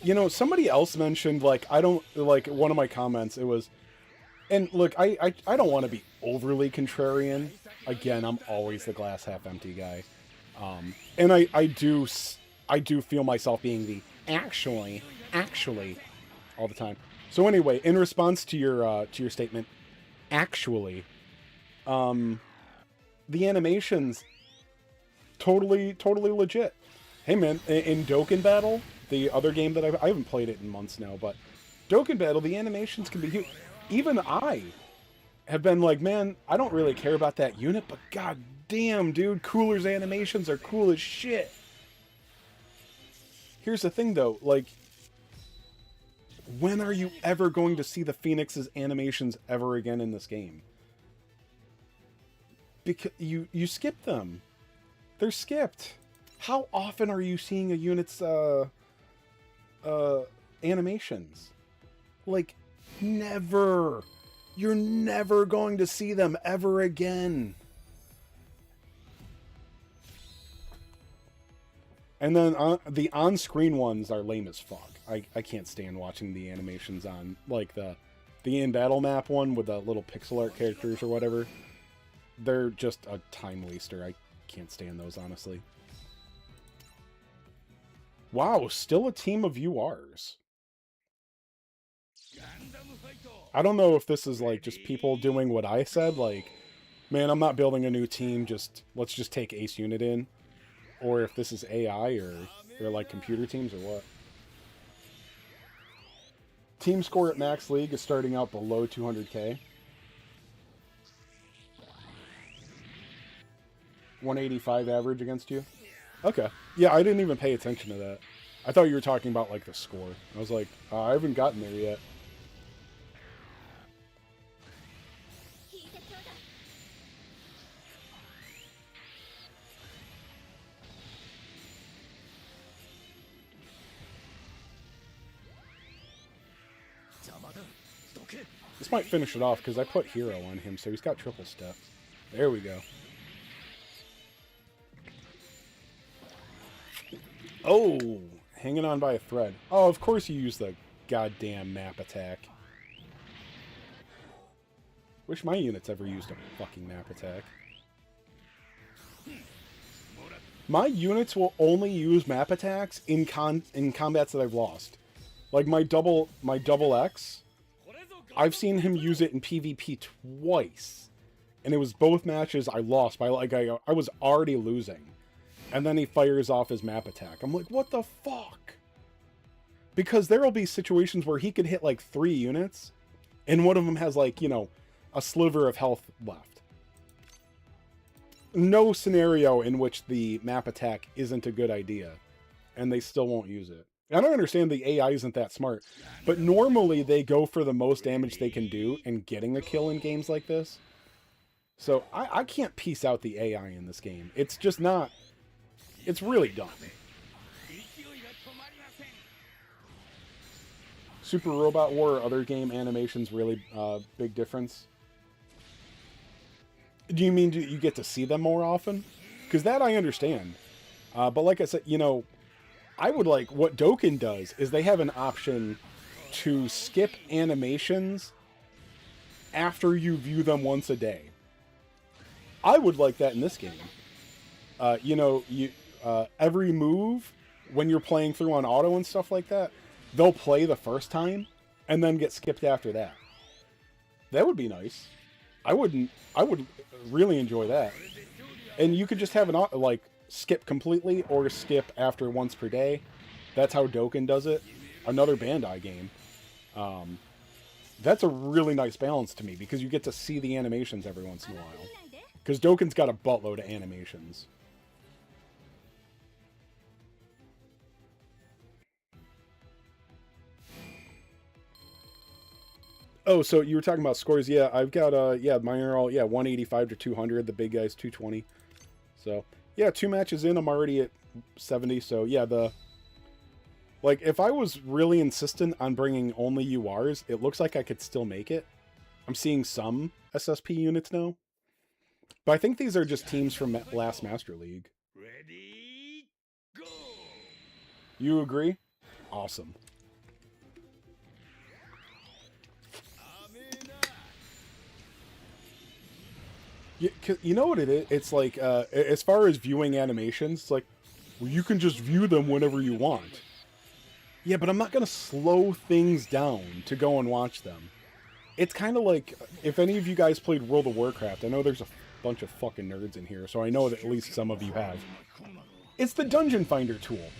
You know, somebody else mentioned, like, I don't, like, one of my comments, it was, and look, I don't want to be overly contrarian. Again, I'm always the glass half empty guy. And I do feel myself being the actually all the time. So anyway, in response to your statement, actually, the animations totally legit. Hey man, in Dokkan Battle, the other game that I haven't played it in months now, but Dokkan Battle, the animations can be huge. Even I have been like, man, I don't really care about that unit, but god damn, dude, Cooler's animations are cool as shit. Here's the thing though, like, when are you ever going to see the Phoenix's animations ever again in this game? Because you skip them. They're skipped. How often are you seeing a unit's animations? Like, never. You're never going to see them ever again. And then the on-screen ones are lame as fuck. I can't stand watching the animations on, like, the in-battle map one with the little pixel art characters or whatever. They're just a time waster. I can't stand those, honestly. Wow, still a team of URs. I don't know if this is, like, just people doing what I said, like, man, I'm not building a new team, let's just take Ace Unit in. Or if this is AI, or they're like computer teams, or what. Team score at Max League is starting out below 200k. 185 average against you? Okay. Yeah, I didn't even pay attention to that. I thought you were talking about, like, the score. I was like, I haven't gotten there yet. This might finish it off, because I put Hero on him, so he's got triple step. There we go. Oh, hanging on by a thread. Oh, of course you use the goddamn map attack. Wish my units ever used a fucking map attack. My units will only use map attacks in combats that I've lost. Like my double X, I've seen him use it in PvP twice. And it was both matches I lost by, like, I was already losing. And then he fires off his map attack. I'm like, what the fuck? Because there will be situations where he could hit like 3 units, and one of them has, like, you know, a sliver of health left. No scenario in which the map attack isn't a good idea, and they still won't use it. I don't understand the AI isn't that smart, but normally they go for the most damage they can do and getting a kill in games like this. So I can't piece out the AI in this game. It's just not... It's really dumb. Super Robot War, other game animations, really big difference. Do you mean you get to see them more often? Because that I understand. But like I said, you know, I would like... What Dokkan does is they have an option to skip animations after you view them once a day. I would like that in this game. You know, every move, when you're playing through on auto and stuff like that, they'll play the first time and then get skipped after that. That would be nice. I would really enjoy that. And you could just have an, like, skip completely or skip after once per day. That's how Dokkan does it. Another Bandai game. That's a really nice balance to me because you get to see the animations every once in a while. Because Dokkan's got a buttload of animations. Oh, so you were talking about scores. Yeah, I've got, mine are all, 185 to 200. The big guy's 220. So, yeah, 2 matches in, I'm already at 70. So, yeah, like, if I was really insistent on bringing only URs, it looks like I could still make it. I'm seeing some SSP units now. But I think these are just teams from last Master League. Ready, go! You agree? Awesome. You know what it is? It's like, as far as viewing animations, it's like, well, you can just view them whenever you want. Yeah, but I'm not going to slow things down to go and watch them. It's kind of like, if any of you guys played World of Warcraft, I know there's a bunch of fucking nerds in here, so I know that at least some of you have. It's the Dungeon Finder tool.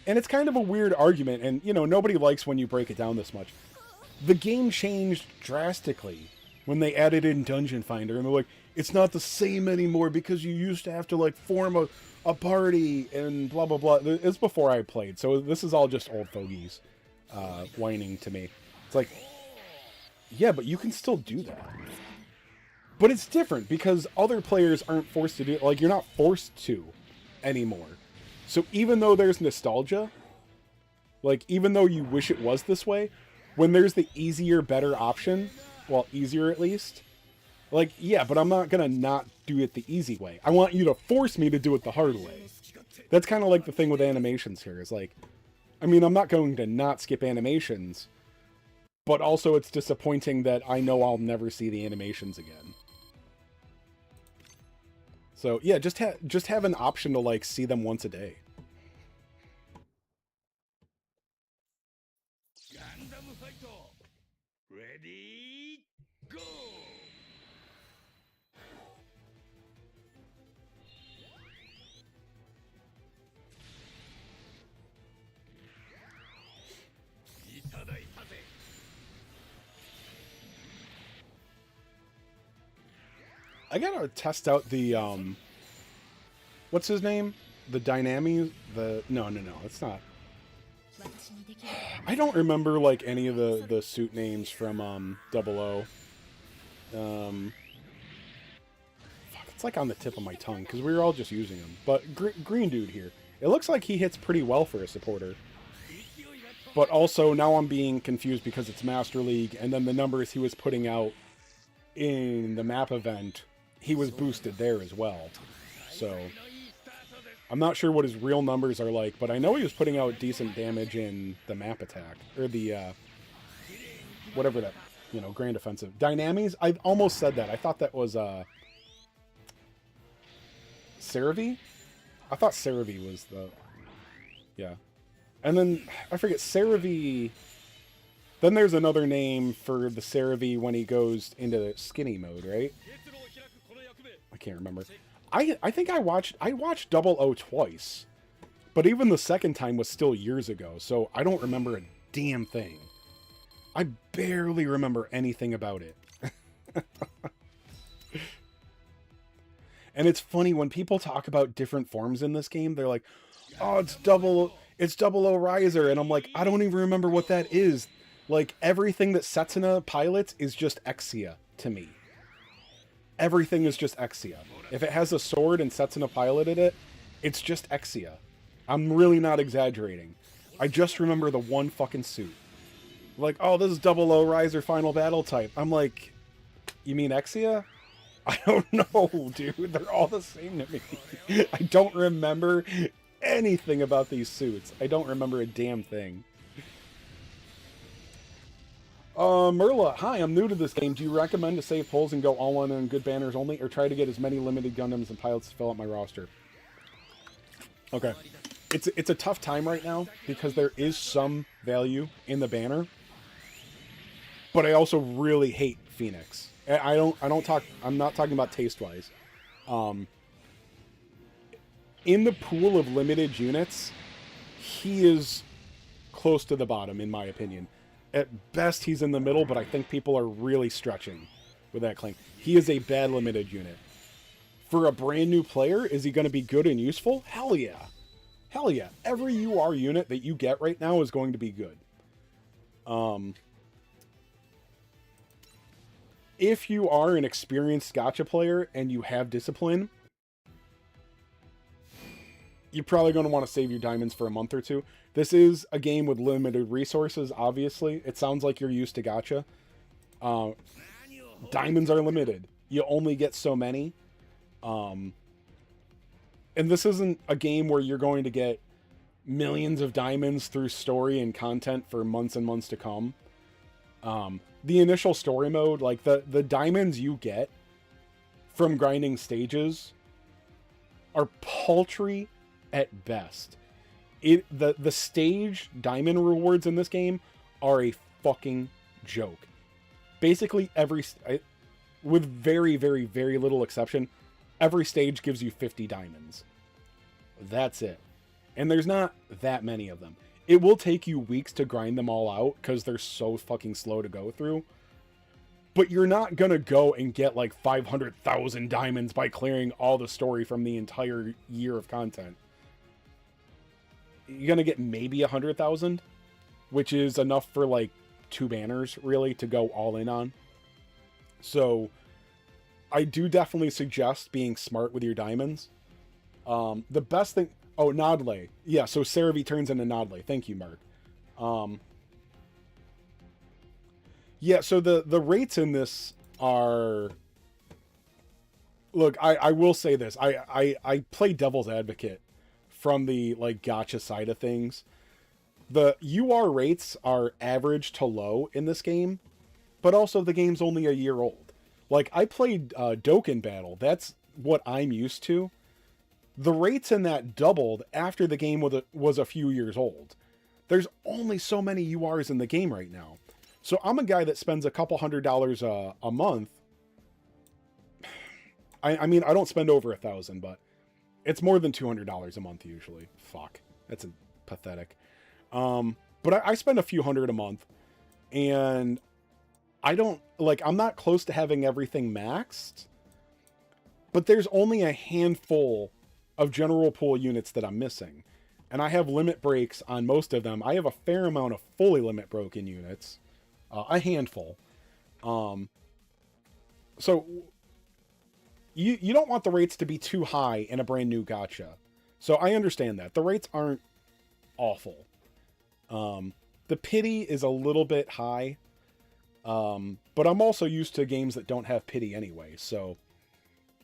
And it's kind of a weird argument, and, you know, nobody likes when you break it down this much. The game changed drastically when they added in Dungeon Finder, and they're like, it's not the same anymore because you used to have to, like, form a party and blah, blah, blah. It's before I played, so this is all just old fogies whining to me. It's like, yeah, but you can still do that. But it's different because other players aren't forced to do it. Like, you're not forced to anymore. So even though there's nostalgia, like, even though you wish it was this way, when there's the easier, better option, well, easier at least, like, yeah, but I'm not gonna not do it the easy way. I want you to force me to do it the hard way. That's kind of like the thing with animations here. Is like, I mean, I'm not going to not skip animations, but also it's disappointing that I know I'll never see the animations again. So yeah, just have an option to, like, see them once a day. Gundam fight! Ready, go! I gotta test out the what's his name? The Dynami? No, it's not. I don't remember, like, any of the suit names from 00. Fuck, it's like on the tip of my tongue because we were all just using them. But green dude here, it looks like he hits pretty well for a supporter. But also now I'm being confused because it's Master League, and then the numbers he was putting out in the map event, he was boosted there as well. So I'm not sure what his real numbers are like, but I know he was putting out decent damage in the map attack, or the whatever that, you know, Grand Offensive. Dynamis? I almost said that. I thought that was Cerevi? I thought Cerevi was the... Yeah. And then, I forget, Cerevi... Then there's another name for the Cerevi when he goes into skinny mode, right? I can't remember. I think I watched 00 twice. But even the second time was still years ago, so I don't remember a damn thing. I barely remember anything about it. And it's funny, when people talk about different forms in this game, they're like, oh, it's 00 Riser, and I'm like, I don't even remember what that is. Like, everything that Setsuna pilots is just Exia to me. Everything is just Exia. If it has a sword and Setsuna piloted it, it's just Exia. I'm really not exaggerating. I just remember the one fucking suit. Like, oh, this is 00 Riser Final Battle type. I'm like, you mean Exia? I don't know, dude. They're all the same to me. I don't remember anything about these suits. I don't remember a damn thing. Merla, hi, I'm new to this game. Do you recommend to save polls and go all in on good banners only, or try to get as many limited Gundams and pilots to fill out my roster? Okay. It's a tough time right now, because there is some value in the banner, but I also really hate Phoenix. I'm not talking about taste-wise. in the pool of limited units, he is close to the bottom, in my opinion. At best, he's in the middle, but I think people are really stretching with that claim. He is a bad limited unit. For a brand new player, is he going to be good and useful? Hell yeah. Hell yeah. Every UR unit that you get right now is going to be good. If you are an experienced gacha player and you have discipline, you're probably going to want to save your diamonds for a month or two. This is a game with limited resources, obviously. It sounds like you're used to gacha. Diamonds are limited. You only get so many. And this isn't a game where you're going to get millions of diamonds through story and content for months and months to come. The initial story mode, like the diamonds you get from grinding stages are paltry at best. The stage diamond rewards in this game are a fucking joke. Basically with very, very, very little exception, every stage gives you 50 diamonds. That's it. And there's not that many of them. It will take you weeks to grind them all out because they're so fucking slow to go through. But you're not going to go and get like 500,000 diamonds by clearing all the story from the entire year of content. You're going to get maybe 100,000, which is enough for like 2 banners, really, to go all in on. So I do definitely suggest being smart with your diamonds. The best thing... Oh, Nodley. Yeah, so Cerevi turns into Nodley. Thank you, Mark. Yeah, so the rates in this are... Look, I will say this. I play devil's advocate from the like gacha side of things. The UR rates are average to low in this game, but also the game's only a year old. Like, I played Dokkan Battle. That's what I'm used to. The rates in that doubled after the game was a few years old. There's only so many URs in the game right now. So I'm a guy that spends a couple $100 a month. I mean, I don't spend over 1,000, but it's more than $200 a month usually. Fuck, that's pathetic. But I spend a few hundred a month, and I don't like. I'm not close to having everything maxed, but there's only a handful of general pool units that I'm missing, and I have limit breaks on most of them. I have a fair amount of fully limit broken units, a handful. So you don't want the rates to be too high in a brand new gacha. So I understand that the rates aren't awful. The pity is a little bit high, but I'm also used to games that don't have pity anyway, so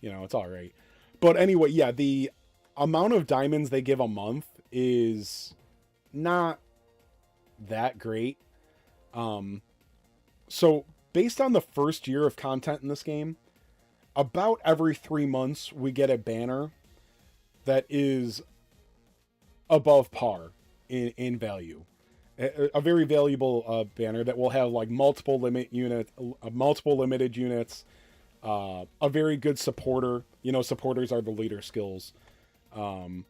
you know, it's all right. But anyway, yeah, the amount of diamonds they give a month is not that great. So based on the first year of content in this game, about every 3 months we get a banner that is above par in value. A very valuable banner that will have like multiple limited units, a very good supporter. You know, supporters are the leader skills. And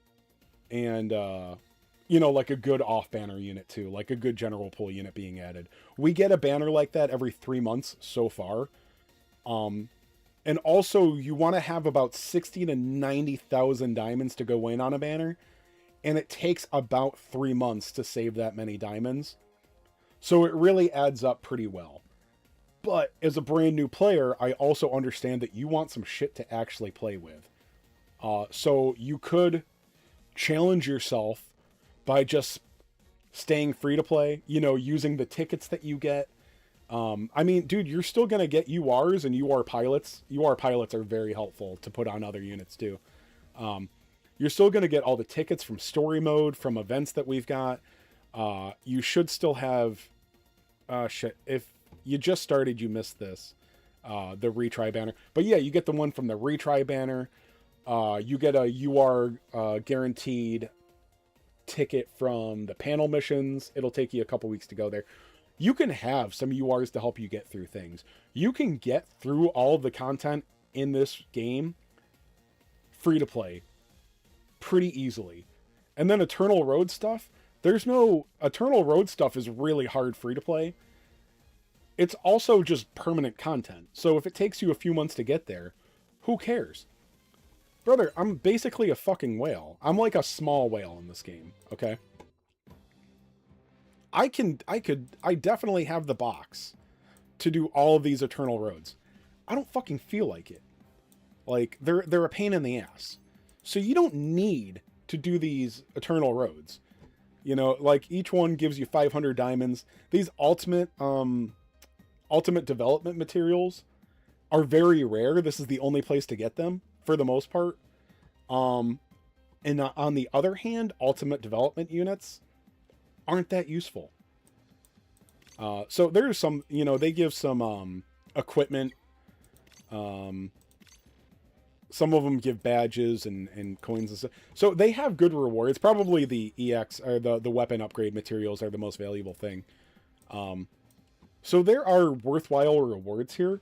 you know, like a good off banner unit too, like a good general pool unit being added. We get a banner like that every 3 months so far. And also you want to have about 60 to 90,000 diamonds to go in on a banner. And it takes about 3 months to save that many diamonds. So it really adds up pretty well. But as a brand new player, I also understand that you want some shit to actually play with. So you could challenge yourself by just staying free to play, you know, using the tickets that you get. I mean, dude, you're still going to get URs and UR pilots. UR pilots are very helpful to put on other units too. You're still going to get all the tickets from story mode, from events that we've got. You should still have... shit, if you just started, you missed this. The retry banner. But yeah, you get the one from the retry banner. You get a UR guaranteed ticket from the panel missions. It'll take you a couple weeks to go there. You can have some URs to help you get through things. You can get through all the content in this game free to play pretty easily. And then Eternal Road stuff, there's no... Eternal Road stuff is really hard free to play. It's also just permanent content. So if it takes you a few months to get there, who cares? Brother, I'm basically a fucking whale. I'm like a small whale in this game, okay? I definitely have the box to do all of these Eternal Roads. I don't fucking feel like it. Like, they're a pain in the ass. So you don't need to do these Eternal Roads. You know, like, each one gives you 500 diamonds. These ultimate development materials are very rare. This is the only place to get them, for the most part. And on the other hand, ultimate development units aren't that useful. So there's some, you know, they give some equipment. Some of them give badges and coins and stuff. So they have good rewards. Probably the EX or the weapon upgrade materials are the most valuable thing. So there are worthwhile rewards here.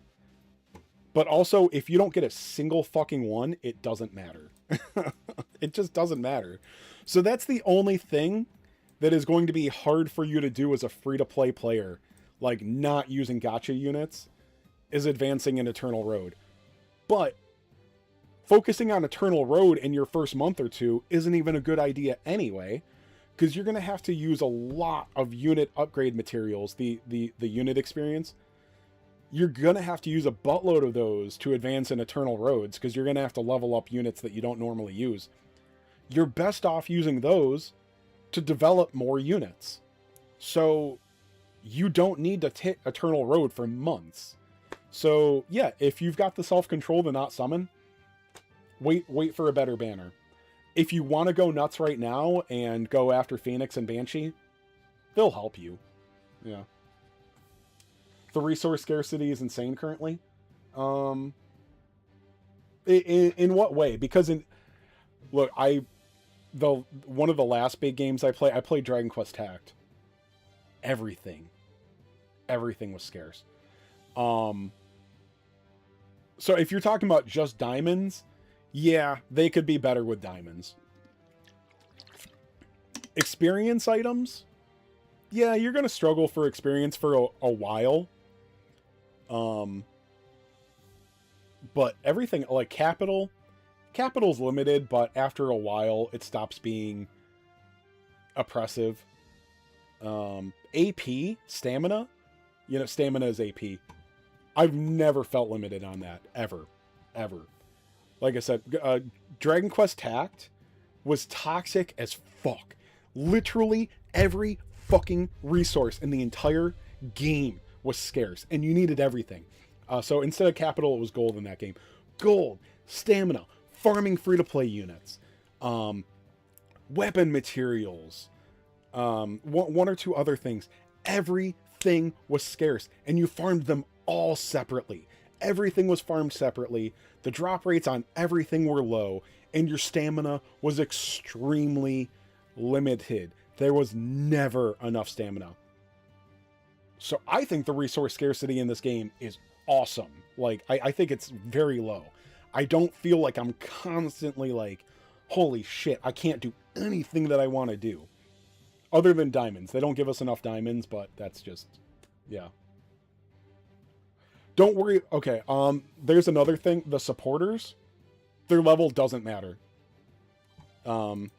But also, if you don't get a single fucking one, it doesn't matter. It just doesn't matter. So that's the only thing that is going to be hard for you to do as a free-to-play player, like not using gacha units, is advancing in Eternal Road. But focusing on Eternal Road in your first month or two isn't even a good idea anyway, because you're going to have to use a lot of unit upgrade materials, the unit experience. You're going to have to use a buttload of those to advance in Eternal Roads, because you're going to have to level up units that you don't normally use. You're best off using those to develop more units. So you don't need to hit Eternal Road for months. So yeah, if you've got the self-control to not summon, wait for a better banner. If you want to go nuts right now and go after Phoenix and Banshee, they'll help you. Yeah. The resource scarcity is insane currently. In what way? Because look, one of the last big games I played Dragon Quest Tact. Everything was scarce. So if you're talking about just diamonds, yeah, they could be better with diamonds. Experience items, yeah, you're gonna struggle for experience for a while. But everything like capital's limited, but after a while it stops being oppressive. AP, stamina, you know, stamina is AP. I've never felt limited on that, ever. Like I said, Dragon Quest Tact was toxic as fuck. Literally every fucking resource in the entire game was scarce, and you needed everything. So instead of capital, it was gold in that game. Gold, stamina, farming free-to-play units, weapon materials, one or two other things. Everything was scarce, and you farmed them all separately. Everything was farmed separately. The drop rates on everything were low, and your stamina was extremely limited. There was never enough stamina. So I think the resource scarcity in this game is awesome. Like, I think it's very low. I don't feel like I'm constantly like, holy shit, I can't do anything that I want to do. Other than diamonds. They don't give us enough diamonds, but that's just, yeah. Don't worry. Okay, there's another thing. The supporters, their level doesn't matter. And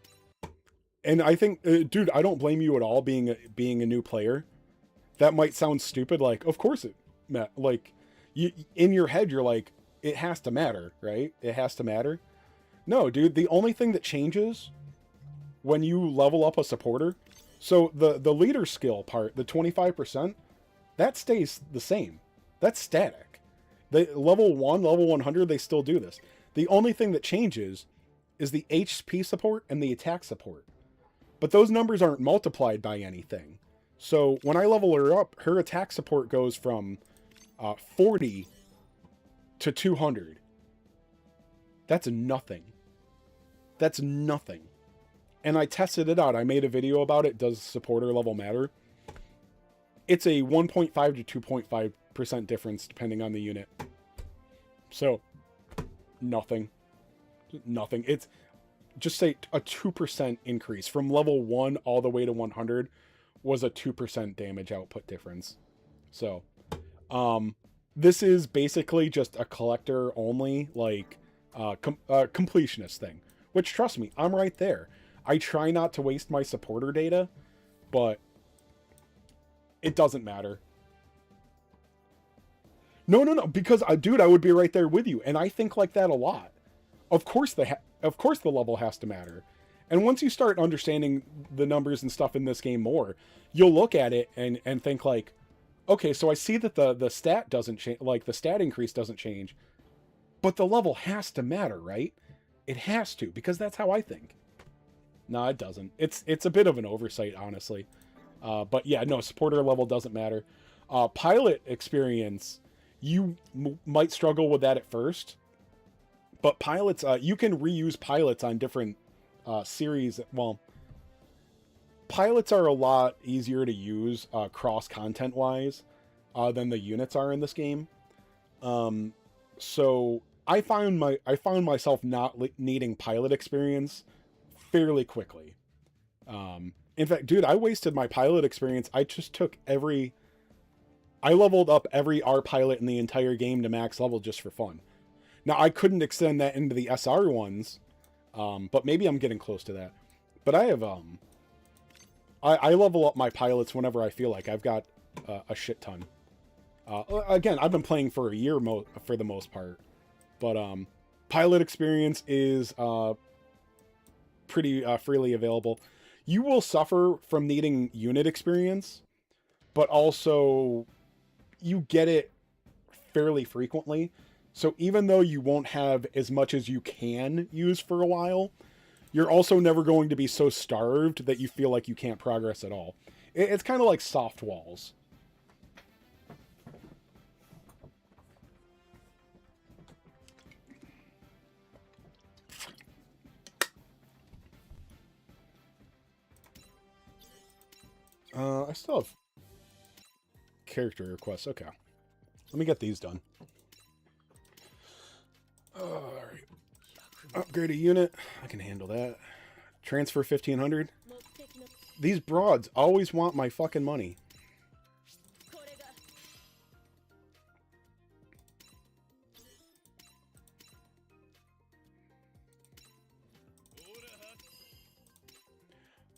I think, dude, I don't blame you at all being a new player. That might sound stupid, like, of course it, like, you, in your head, you're like, it has to matter, right? It has to matter. No, dude, the only thing that changes when you level up a supporter, so the leader skill part, the 25%, that stays the same. That's static. They level 100, they still do this. The only thing that changes is the HP support and the attack support. But those numbers aren't multiplied by anything. So when I level her up, her attack support goes from 40 to 200. That's nothing. That's nothing. And I tested it out. I made a video about it. Does supporter level matter? It's a 1.5 to 2.5% difference depending on the unit. So, nothing. Nothing. just say a 2% increase from level 1 all the way to 100 was a 2% damage output difference. So, this is basically just a collector only, like, completionist thing. Which, trust me, I'm right there. I try not to waste my supporter data, but it doesn't matter. No, because, dude, I would be right there with you, and I think like that a lot. Of course the level has to matter. And once you start understanding the numbers and stuff in this game more, you'll look at it and think like, okay, so I see that the stat doesn't change, like the stat increase doesn't change, but the level has to matter, right? It has to, because that's how I think. No, it doesn't. It's a bit of an oversight, honestly. But yeah, no, supporter level doesn't matter. Pilot experience, you might struggle with that at first, but pilots, you can reuse pilots on different series. Well, pilots are a lot easier to use cross content wise than the units are in this game. So I found myself not needing pilot experience fairly quickly. In fact, dude, I wasted my pilot experience. I leveled up every R pilot in the entire game to max level just for fun. Now, I couldn't extend that into the SR ones, but maybe I'm getting close to that. But I have, I level up my pilots whenever I feel like. I've got a shit ton. Again, I've been playing for a year for the most part. But pilot experience is pretty freely available. You will suffer from needing unit experience, but also you get it fairly frequently. So even though you won't have as much as you can use for a while, you're also never going to be so starved that you feel like you can't progress at all. It's kind of like soft walls. I still have character requests. Okay. Let me get these done. Alright. Upgrade a unit. I can handle that. Transfer 1,500. These broads always want my fucking money.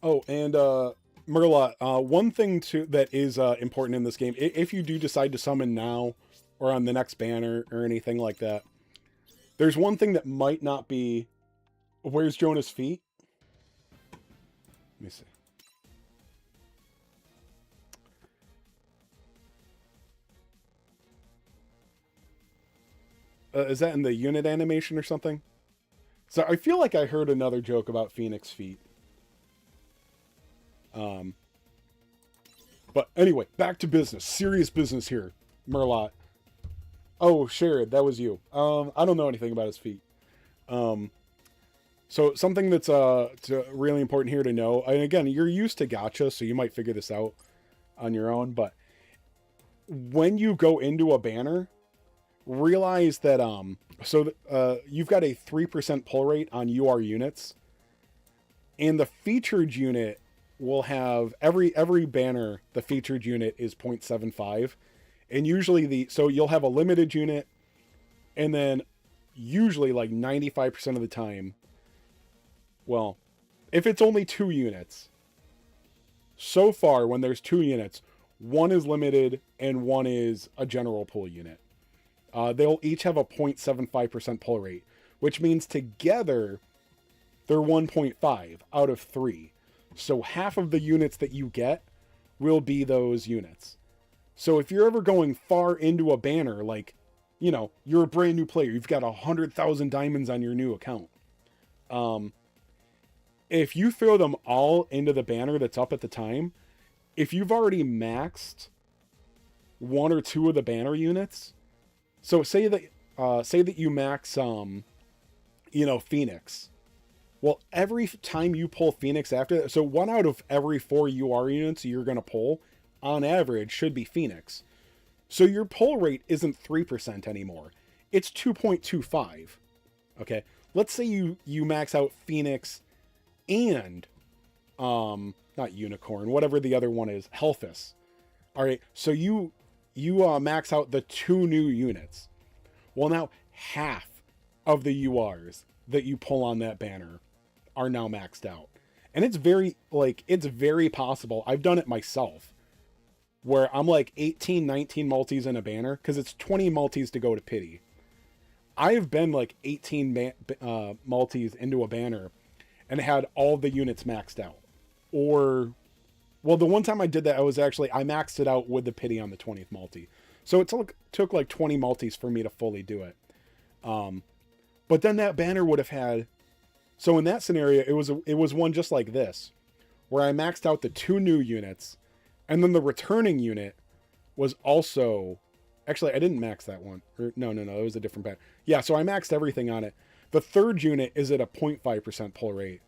Oh, and Merlot, one thing that is important in this game, if you do decide to summon now or on the next banner or anything like that, there's one thing that might not be... Where's Jonah's feet? Let me see. Is that in the unit animation or something? So I feel like I heard another joke about Phoenix feet. But anyway, back to business. Serious business here, Merlot. Oh, Sherrod, that was you. I don't know anything about his feet. So something that's really important here to know, and again, you're used to gacha, so you might figure this out on your own, but when you go into a banner, realize that you've got a 3% pull rate on UR units, and the featured unit will have every banner, the featured unit is 0.75, and usually so you'll have a limited unit, and then usually like 95% of the time, well, if it's only 2 units, so far when there's 2 units, one is limited and one is a general pull unit. They'll each have a 0.75% pull rate, which means together they're 1.5 out of 3. So half of the units that you get will be those units. So if you're ever going far into a banner, like, you know, you're a brand new player, you've got 100,000 diamonds on your new account. If you throw them all into the banner that's up at the time, if you've already maxed 1 or 2 of the banner units, so say that you max, Phoenix. Well, every time you pull Phoenix after that, so 1 out of every 4 UR units you're going to pull, on average, should be Phoenix. So your pull rate isn't 3% anymore. It's 2.25. Okay. Let's say you max out Phoenix and not Unicorn, whatever the other one is, Hellfus. All right. So you max out the 2 new units. Well, now half of the URs that you pull on that banner are now maxed out. And it's very possible. I've done it myself where I'm like 18, 19 multis in a banner because it's 20 multis to go to pity. I've been like 18 multis into a banner and had all the units maxed out. Or, well, the one time I did that, I maxed it out with the pity on the 20th multi. So it took like 20 multis for me to fully do it. But then that banner would have had, so in that scenario, it was one just like this, where I maxed out the 2 new units, and then the returning unit was also, actually, I didn't max that one. No, it was a different banner. Yeah, so I maxed everything on it. The 3rd unit is at a 0.5% pull rate.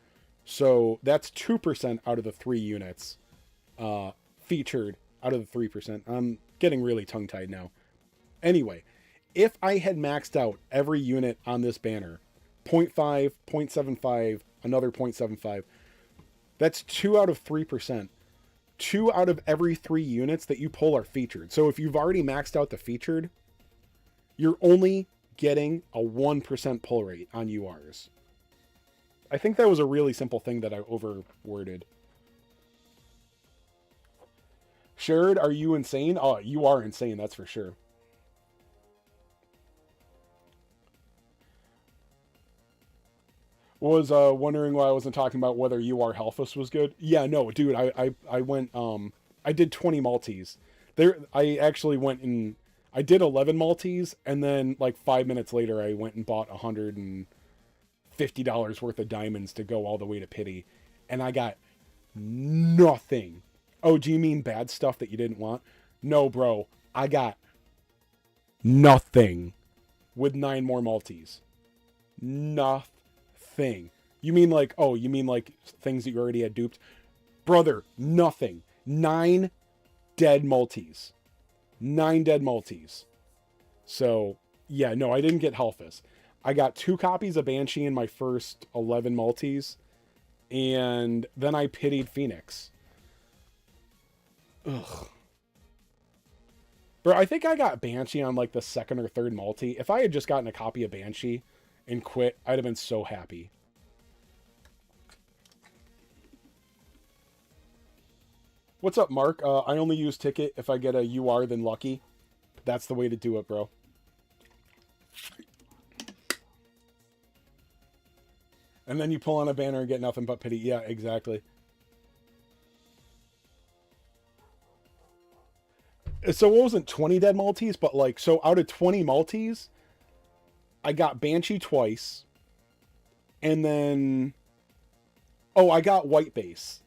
So that's 2% out of the 3 units featured out of the 3%. I'm getting really tongue-tied now. Anyway, if I had maxed out every unit on this banner, 0.5, 0.75, another 0.75, that's 2 out of 3%. 2 out of every 3 units that you pull are featured. So if you've already maxed out the featured, you're only getting a 1% pull rate on URs. I think that was a really simple thing that I overworded. Sherrod, are you insane? Oh, you are insane, that's for sure. Was wondering why I wasn't talking about whether UR Hellfus was good. Yeah, no, dude, I went, I did 20 multis. I actually went and, I did 11 multis, and then like 5 minutes later, I went and bought $150 worth of diamonds to go all the way to pity, and I got nothing. Oh, do you mean bad stuff that you didn't want? No, bro, I got nothing with 9 more multis. Nothing. You mean like things that you already had duped? Brother, nothing. 9 dead multis. 9 dead multis. So, yeah, no, I didn't get Hellfus. I got 2 copies of Banshee in my first 11 multis, and then I pitied Phoenix. Ugh. Bro, I think I got Banshee on like the 2nd or 3rd multi. If I had just gotten a copy of Banshee and quit, I'd have been so happy. What's up, Mark? I only use ticket if I get a UR then lucky. That's the way to do it, bro. And then you pull on a banner and get nothing but pity. Yeah, exactly. So it wasn't 20 dead multis, but like, so out of 20 multis, I got Banshee twice. And then, oh, I got White Base.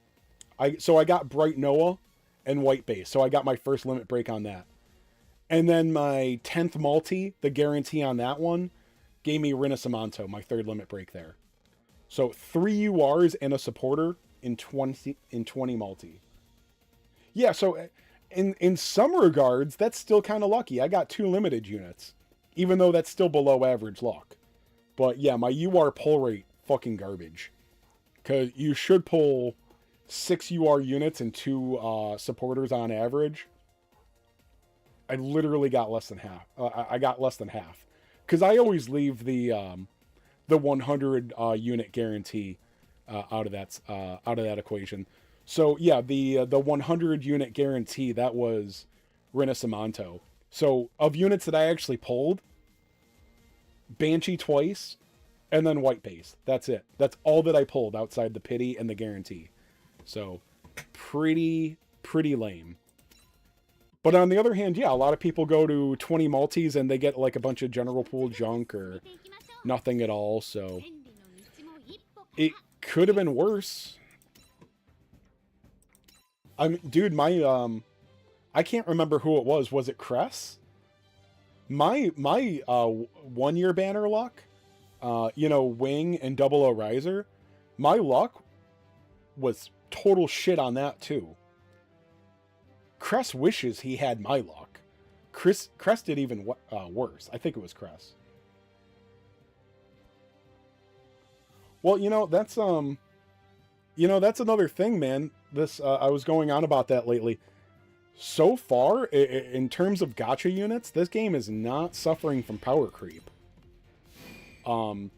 So I got Bright Noah and White Base. So I got my first limit break on that. And then my 10th multi, the guarantee on that one, gave me Rinnesamanto, my 3rd limit break there. So 3 URs and a supporter in 20 multi. Yeah, so in some regards, that's still kind of lucky. I got 2 limited units, even though that's still below average luck. But yeah, my UR pull rate, fucking garbage. Because you should pull 6 UR units and 2 supporters on average. I literally got less than half. I got less than half. Because I always leave the 100 unit guarantee out of that equation. So yeah, the 100 unit guarantee, that was Rinnesamanto. So of units that I actually pulled, Banshee twice, and then White Base. That's it. That's all that I pulled outside the pity and the guarantee. So pretty lame. But on the other hand, yeah, a lot of people go to 20 multis and they get like a bunch of general pool junk or nothing at all. So it could have been worse. I mean, dude, my I can't remember who it was. Was it Cress? My 1 year banner luck, Wing and Double O Riser, my luck was total shit on that too. Cress wishes he had my luck. Cress did even worse. I think it was Cress. Well, that's another thing, man. This I was going on about that lately. So far, in terms of gacha units, this game is not suffering from power creep. I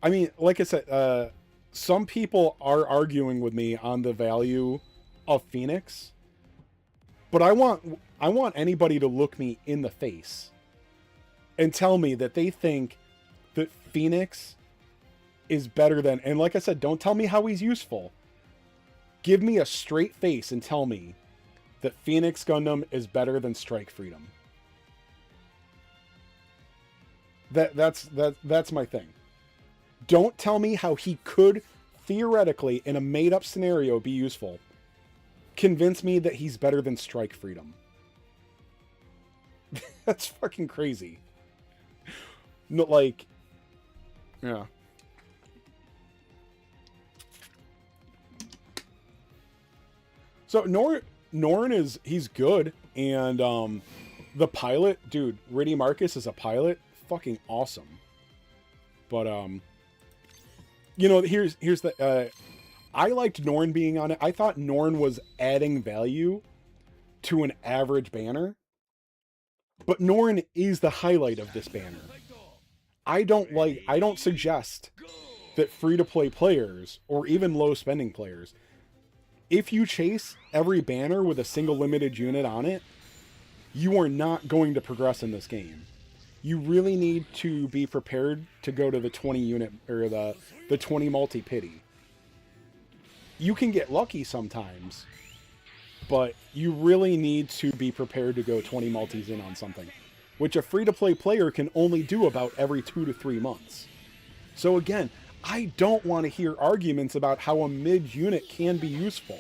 mean, like I said, some people are arguing with me on the value of Phoenix, but I want anybody to look me in the face and tell me that they think that Phoenix is better than, and like I said, don't tell me how he's useful. Give me a straight face and tell me that Phoenix Gundam is better than Strike Freedom. That's my thing. Don't tell me how he could theoretically in a made-up scenario be useful. Convince me that he's better than Strike Freedom. That's fucking crazy. No, like, yeah. So Norn he's good, and the pilot, dude, Riddy Marcus is a pilot, fucking awesome. But here's the I liked Norn being on it. I thought Norn was adding value to an average banner, but Norn is the highlight of this banner. I don't suggest that free-to-play players or even low-spending players, if you chase every banner with a single limited unit on it, you are not going to progress in this game. You really need to be prepared to go to the 20 unit or the 20 multi pity. You can get lucky sometimes, but you really need to be prepared to go 20 multis in on something, which a free-to-play player can only do about every 2 to 3 months. So again, I don't want to hear arguments about how a mid unit can be useful.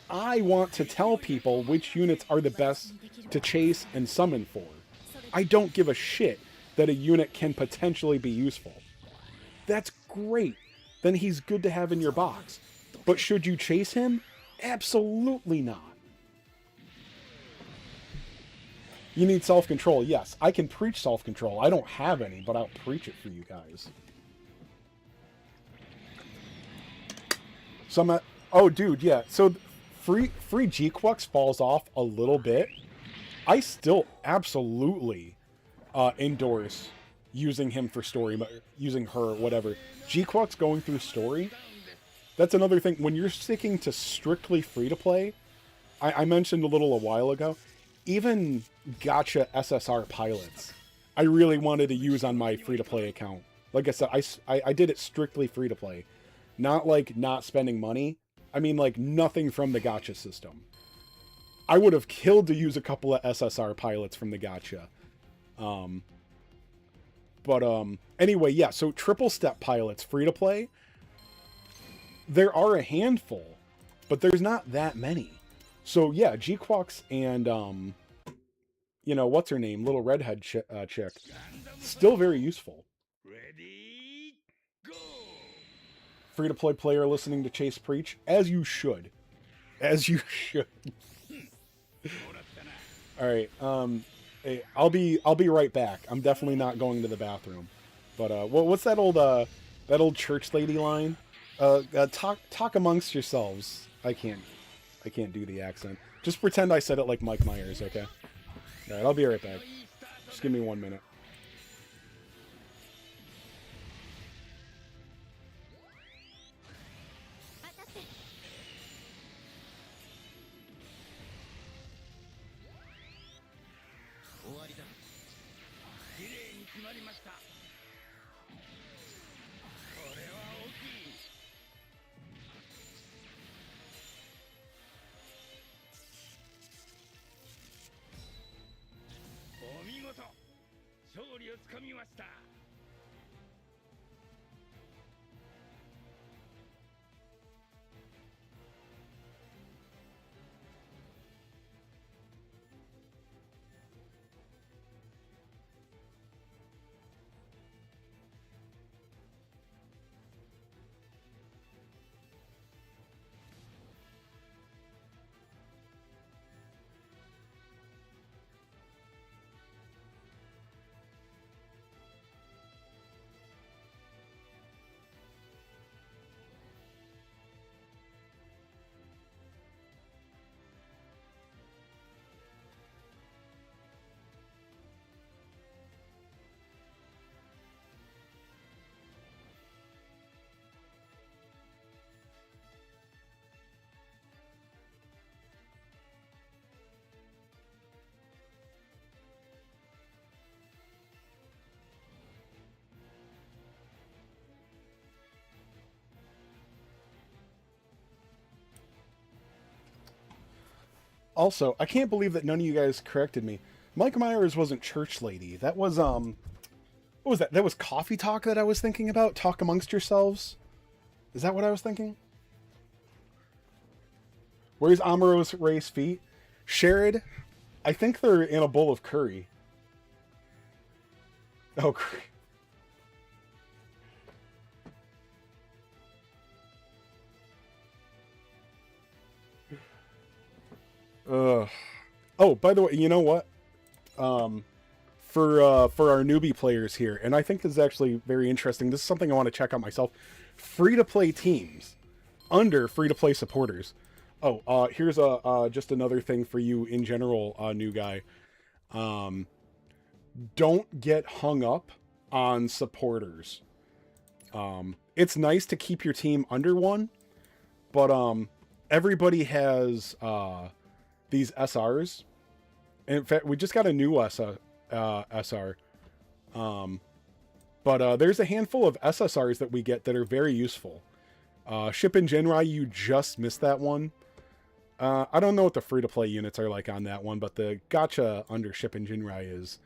I want to tell people which units are the best to chase and summon for. I don't give a shit that a unit can potentially be useful. That's great. Then he's good to have in your box. But should you chase him? Absolutely not. You need self-control. Yes, I can preach self-control. I don't have any, but I'll preach it for you guys. Oh, dude, yeah. So free G-Quux falls off a little bit. I still absolutely endorse using him for story, using her, whatever. G-Quux going through story, that's another thing. When you're sticking to strictly free-to-play, I mentioned a while ago, even gacha SSR pilots, I really wanted to use on my free-to-play account. Like I said, I did it strictly free-to-play. Not like not spending money. I mean like nothing from the gacha system. I would have killed to use a couple of SSR pilots from the gacha. Anyway, yeah, so triple step pilots free to play. There are a handful, but there's not that many. So yeah, G-Quux and what's her name? Little redhead chick. Still very useful. Ready, go! Free-to-play player listening to Chase preach, as you should. As you should. All right. Hey, I'll be right back. I'm definitely not going to the bathroom. But what's that old church lady line? Talk amongst yourselves. I can't do the accent. Just pretend I said it like Mike Myers, okay? All right, I'll be right back. Just give me 1 minute. Also, I can't believe that none of you guys corrected me. Mike Myers wasn't Church Lady. That was, what was that? That was Coffee Talk that I was thinking about? Talk amongst yourselves? Is that what I was thinking? Where's Amuro's Ray's feet? Sherrod, I think they're in a bowl of curry. Oh, oh, by the way, you know what? For our newbie players here, and I think this is actually very interesting. This is something I want to check out myself. Free-to-play teams under free-to-play supporters. Oh, here's just another thing for you in general, new guy. Don't get hung up on supporters. It's nice to keep your team under one, but everybody has these SRs. And in fact, we just got a new SR. But there's a handful of SSRs that we get that are very useful. Shippin' Genrai, you just missed that one. I don't know what the free-to-play units are like on that one, but the gacha under Shippin' Genrai is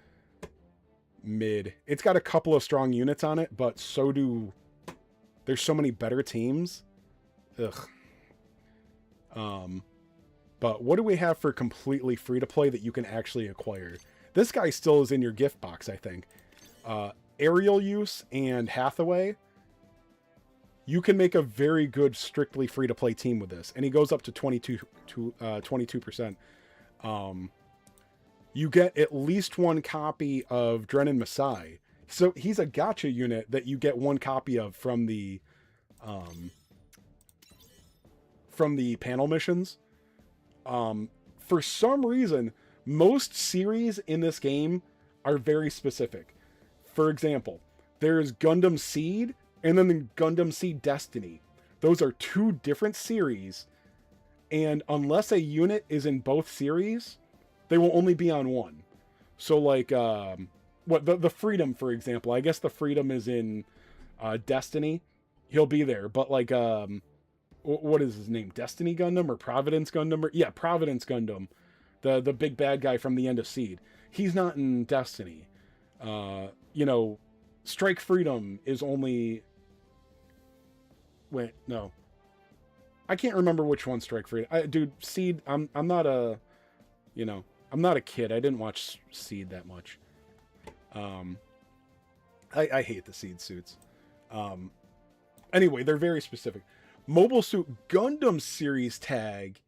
mid. It's got a couple of strong units on it, but so do... There's so many better teams. Ugh. But what do we have for completely free-to-play that you can actually acquire? This guy still is in your gift box, I think. Aerial Use and Hathaway. You can make a very good strictly free-to-play team with this. And he goes up to 22%. You get at least one copy of Drennan Masai. So he's a gacha unit that you get one copy of from the panel missions. For some reason, most series in this game are very specific. For example, there's Gundam Seed and then the Gundam Seed Destiny. Those are two different series, and unless a unit is in both series, they will only be on one. So like, the Freedom, for example, I guess the Freedom is in Destiny. He'll be there, but like, what is his name? Destiny Gundam or Providence Gundam? Yeah, Providence Gundam. The big bad guy from the end of Seed. He's not in Destiny. Strike Freedom is only... Wait, no. I can't remember which one Strike Freedom. Dude, Seed, I'm not a... I'm not a kid. I didn't watch Seed that much. I hate the Seed suits. Anyway, they're very specific. Mobile Suit Gundam series tag,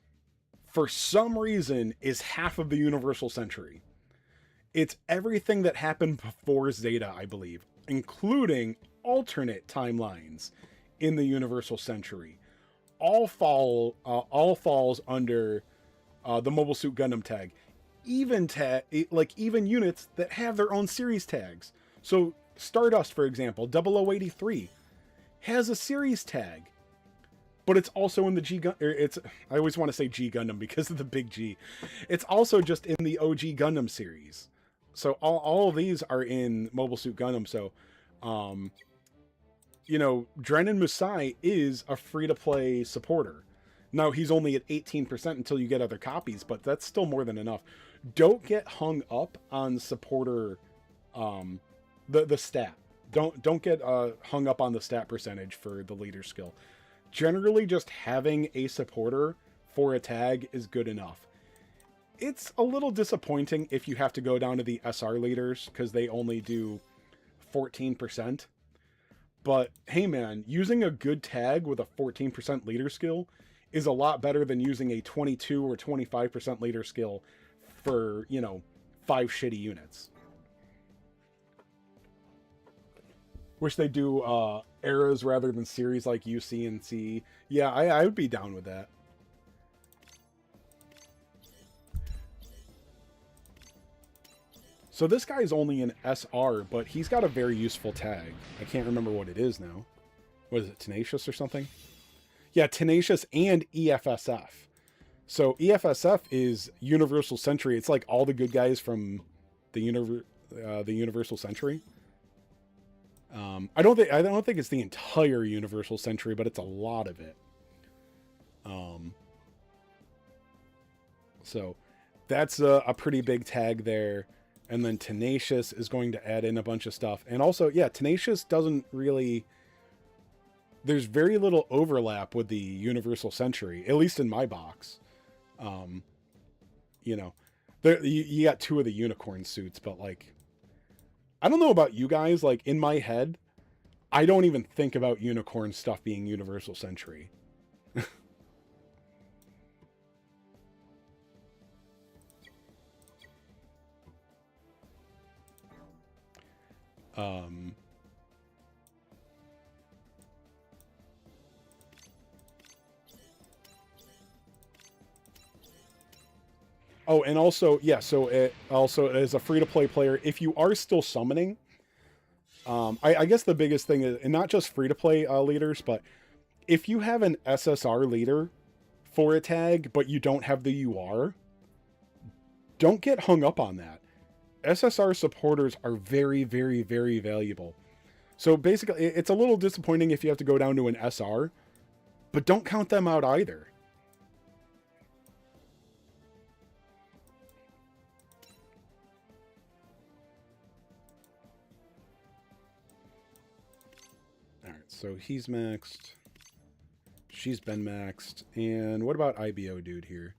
for some reason, is half of the Universal Century. It's everything that happened before Zeta, I believe, including alternate timelines in the Universal Century. All falls under the Mobile Suit Gundam tag. Even units that have their own series tags. So Stardust, for example, 0083, has a series tag. But it's also in the G Gundam. I always want to say G Gundam because of the big G. It's also just in the OG Gundam series. So all of these are in Mobile Suit Gundam. So, Drennan Musai is a free-to-play supporter. Now, he's only at 18% until you get other copies, but that's still more than enough. Don't get hung up on supporter, the stat. Don't get hung up on the stat percentage for the leader skill. Generally, just having a supporter for a tag is good enough. It's a little disappointing if you have to go down to the SR leaders because they only do 14%. But hey man, using a good tag with a 14% leader skill is a lot better than using a 22 or 25% leader skill for, 5 shitty units. Wish they do eras rather than series like UC and C. Yeah, I would be down with that. So this guy's only an SR, but he's got a very useful tag. I can't remember what it is now. What is it, Tenacious or something? Yeah, Tenacious and EFSF. So EFSF is Universal Century. It's like all the good guys from the Universal Century. I don't think it's the entire Universal Century, but it's a lot of it. So that's a pretty big tag there. And then Tenacious is going to add in a bunch of stuff. And also, yeah, Tenacious doesn't really... There's very little overlap with the Universal Century, at least in my box. You know, you got 2 of the unicorn suits, but like, I don't know about you guys. Like, in my head, I don't even think about unicorn stuff being Universal Century. Oh, and also, yeah, so it also, as a free-to-play player, if you are still summoning, I guess the biggest thing is, and not just free-to-play leaders, but if you have an SSR leader for a tag, but you don't have the UR, don't get hung up on that. SSR supporters are very, very, very valuable. So basically, it's a little disappointing if you have to go down to an SR, but don't count them out either. Alright, so he's maxed. She's been maxed. And what about IBO dude here?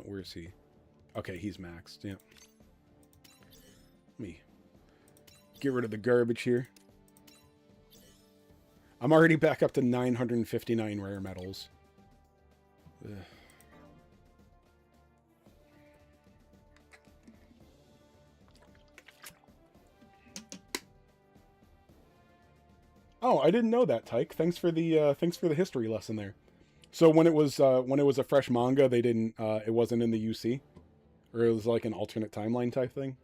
Where is he? Okay, he's maxed, yeah. Let me get rid of the garbage here. I'm already back up to 959 rare metals. Ugh. Oh, I didn't know that, Tyke. Thanks for the history lesson there. So when it was a fresh manga, they didn't it wasn't in the UC, or it was like an alternate timeline type thing.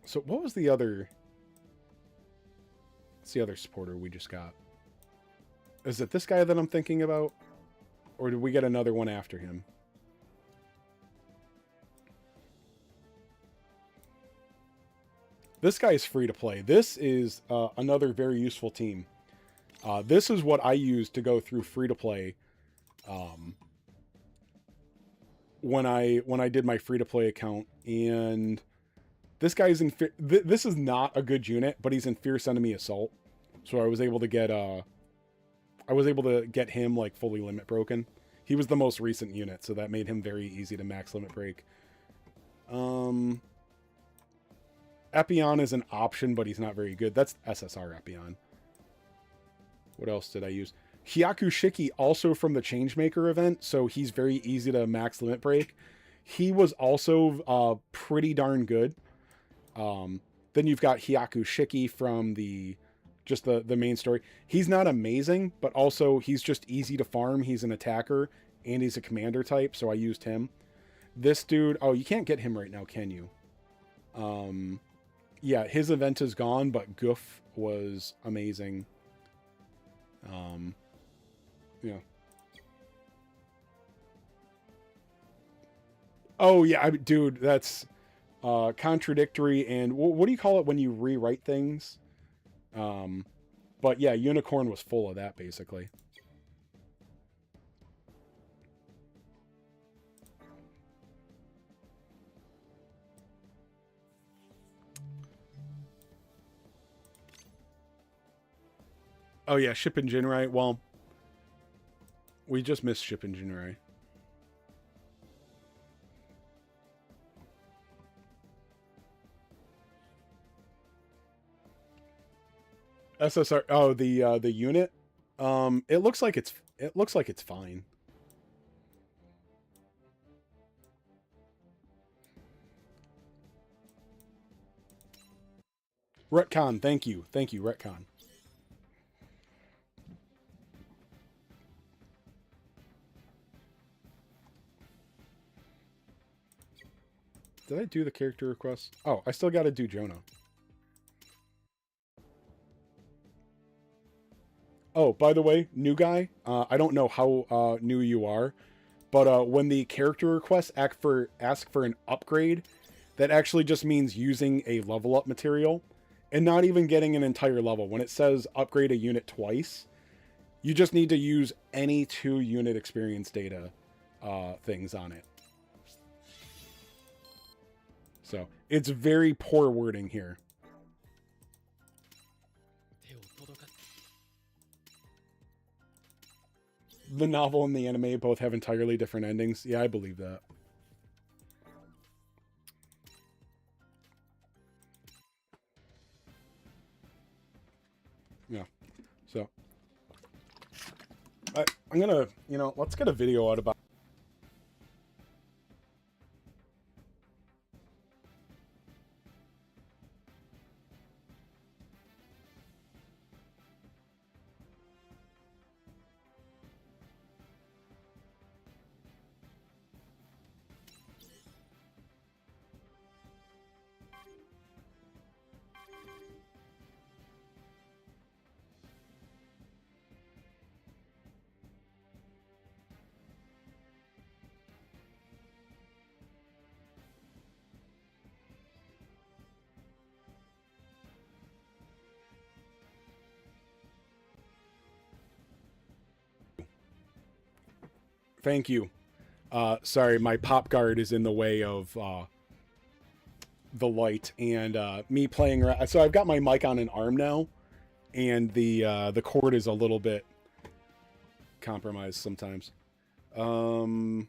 So what was the other? What's the other supporter we just got? Is it this guy that I'm thinking about, or did we get another one after him? This guy is free to play. This is another very useful team. This is what I use to go through free to play. When I did my free to play account, and this guy's in. This is not a good unit, but he's in Fierce Enemy Assault, so I was able to get him like fully limit broken. He was the most recent unit, so that made him very easy to max limit break. Epion is an option, but he's not very good. That's SSR Epion. What else did I use? Hyaku Shiki, also from the Changemaker event, so he's very easy to max limit break. He was also pretty darn good. Then you've got Hyaku Shiki from the main story. He's not amazing, but also he's just easy to farm. He's an attacker, and he's a commander type, so I used him. This dude, oh, you can't get him right now, can you? Yeah, his event is gone, but Goof was amazing. Yeah. Oh, yeah, dude, that's contradictory, and what do you call it when you rewrite things? But yeah, Unicorn was full of that, basically. Oh yeah, Shippin' Jinrai. Well, we just missed Shippin' Jinrai. SSR. Oh, the unit. It looks like it's fine. Retcon. Thank you, Retcon. Did I do the character request? Oh, I still got to do Jonah. Oh, by the way, new guy, I don't know how new you are, but when the character requests ask for an upgrade, that actually just means using a level up material. and not even getting an entire level. When it says upgrade a unit twice, you just need to use any 2 unit experience data things on it. So it's very poor wording here. 手を届か The novel and the anime both have entirely different endings. Yeah, I believe that. Yeah. So I'm gonna, let's get a video out about. Thank you. Sorry, my pop guard is in the way of the light and me playing around. So I've got my mic on an arm now, and the cord is a little bit compromised sometimes. Okay.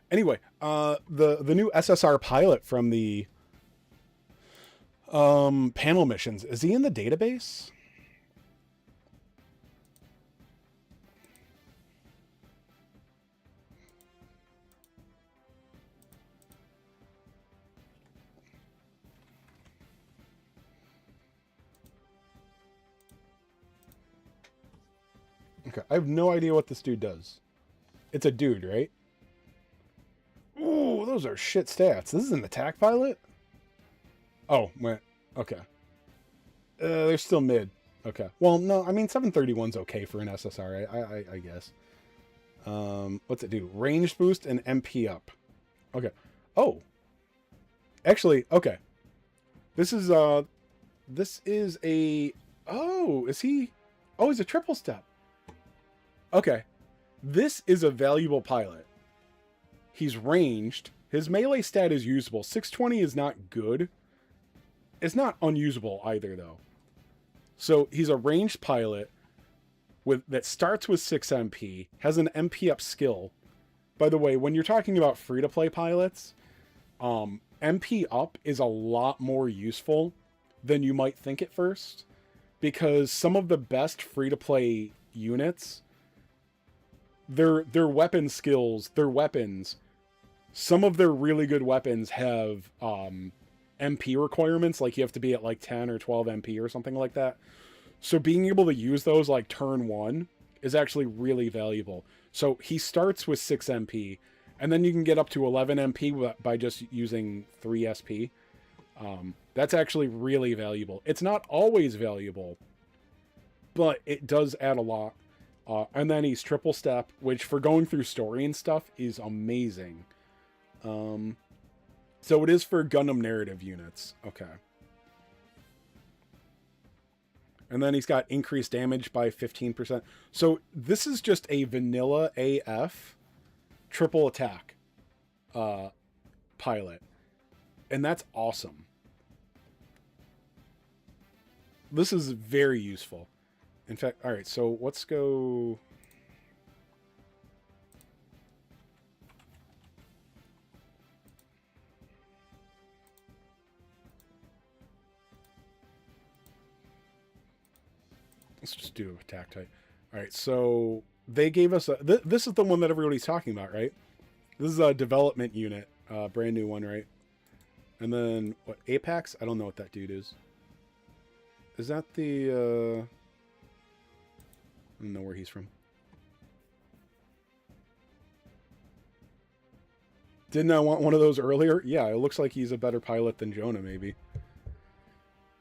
Anyway, the new SSR pilot from the panel missions, is he in the database? Okay, I have no idea what this dude does. It's a dude, right? Ooh, those are shit stats. This is an attack pilot? Oh, wait. Okay. They're still mid. Okay. Well, no, I mean, 731's okay for an SSR, I guess. What's it do? Range boost and MP up. Okay. Oh. Actually, okay. This is a... Oh, is he... Oh, he's a triple step. Okay. This is a valuable pilot. He's ranged. His melee stat is usable. 620 is not good. It's not unusable either, though. So he's a ranged pilot that starts with 6 MP, has an MP up skill. By the way, when you're talking about free-to-play pilots, MP up is a lot more useful than you might think at first, because some of the best free-to-play units, their weapon skills, their weapons, some of their really good weapons have MP requirements, like you have to be at like 10 or 12 MP or something like that. So being able to use those like turn 1 is actually really valuable. So he starts with 6 MP, and then you can get up to 11 MP by just using 3 SP. That's actually really valuable. It's not always valuable, but it does add a lot. And then he's triple step, which for going through story and stuff is amazing. So it is for Gundam narrative units. Okay. And then he's got increased damage by 15%. So this is just a vanilla AF triple attack pilot. And that's awesome. This is very useful. In fact, all right, so let's go... Let's just do attack type. All right, so they gave us a... this is the one that everybody's talking about, right? This is a development unit, brand new one, right? And then, what, Apex? I don't know what that dude is. Is that the... I don't know where he's from. Didn't I want one of those earlier? Yeah, it looks like he's a better pilot than Jonah, maybe.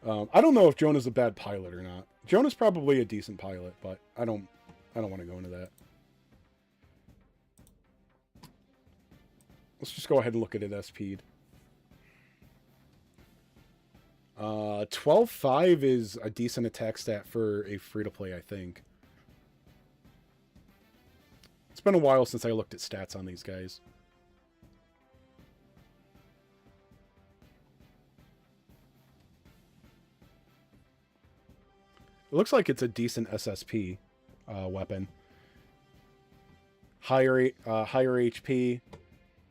I don't know if Jonah's a bad pilot or not. Jonah's probably a decent pilot, but I don't want to go into that. Let's just go ahead and look at it SP'd. 12.5 is a decent attack stat for a free-to-play, I think. It's been a while since I looked at stats on these guys. It looks like it's a decent SSP weapon. Higher HP,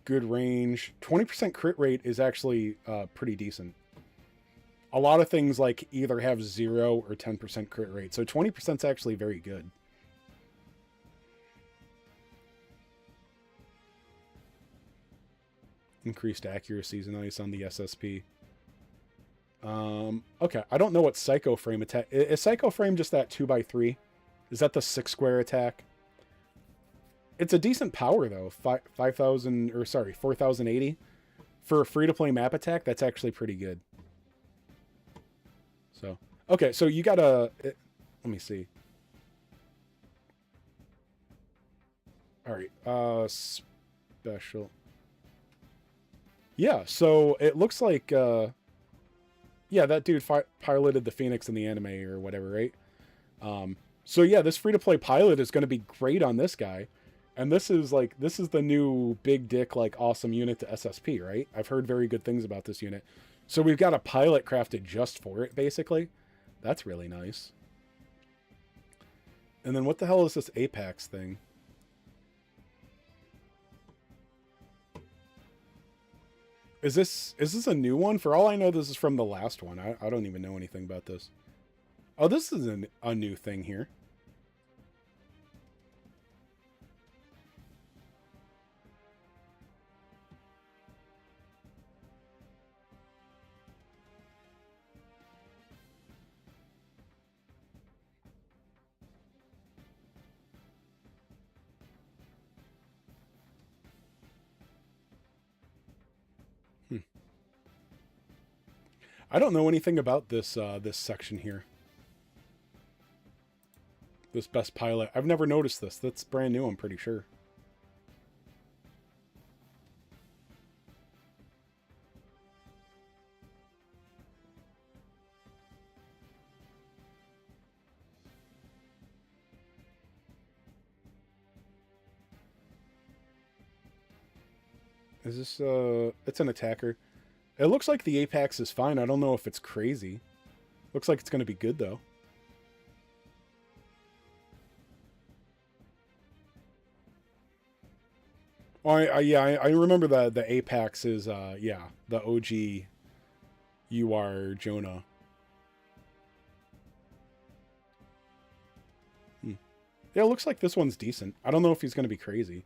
good range. 20% crit rate is actually pretty decent. A lot of things like either have 0 or 10% crit rate, so 20% is actually very good. Increased accuracy is nice on the SSP. Okay, I don't know what Psycho Frame attack... Is Psycho Frame just that 2x3? Is that the 6 square attack? It's a decent power, though. 5,000... Or, sorry, 4,080. For a free-to-play map attack, that's actually pretty good. So, okay, so you gotta... Let me see. Alright, special... Yeah, so it looks like... yeah, that dude piloted the Phoenix in the anime or whatever, right? So yeah, this free-to-play pilot is going to be great on this guy. And this is the new big dick, like, awesome unit to SSP, right? I've heard very good things about this unit. So we've got a pilot crafted just for it, basically. That's really nice. And then what the hell is this Apex thing? Is this a new one? For all I know, this is from the last one. I don't even know anything about this. Oh, this is a new thing here. I don't know anything about this this section here. This best pilot. I've never noticed this. That's brand new, I'm pretty sure. Is this it's an attacker. It looks like the Apex is fine. I don't know if it's crazy. Looks like it's going to be good, though. Oh, I remember the Apex is, yeah, the OG UR Jonah. Yeah, it looks like this one's decent. I don't know if he's going to be crazy.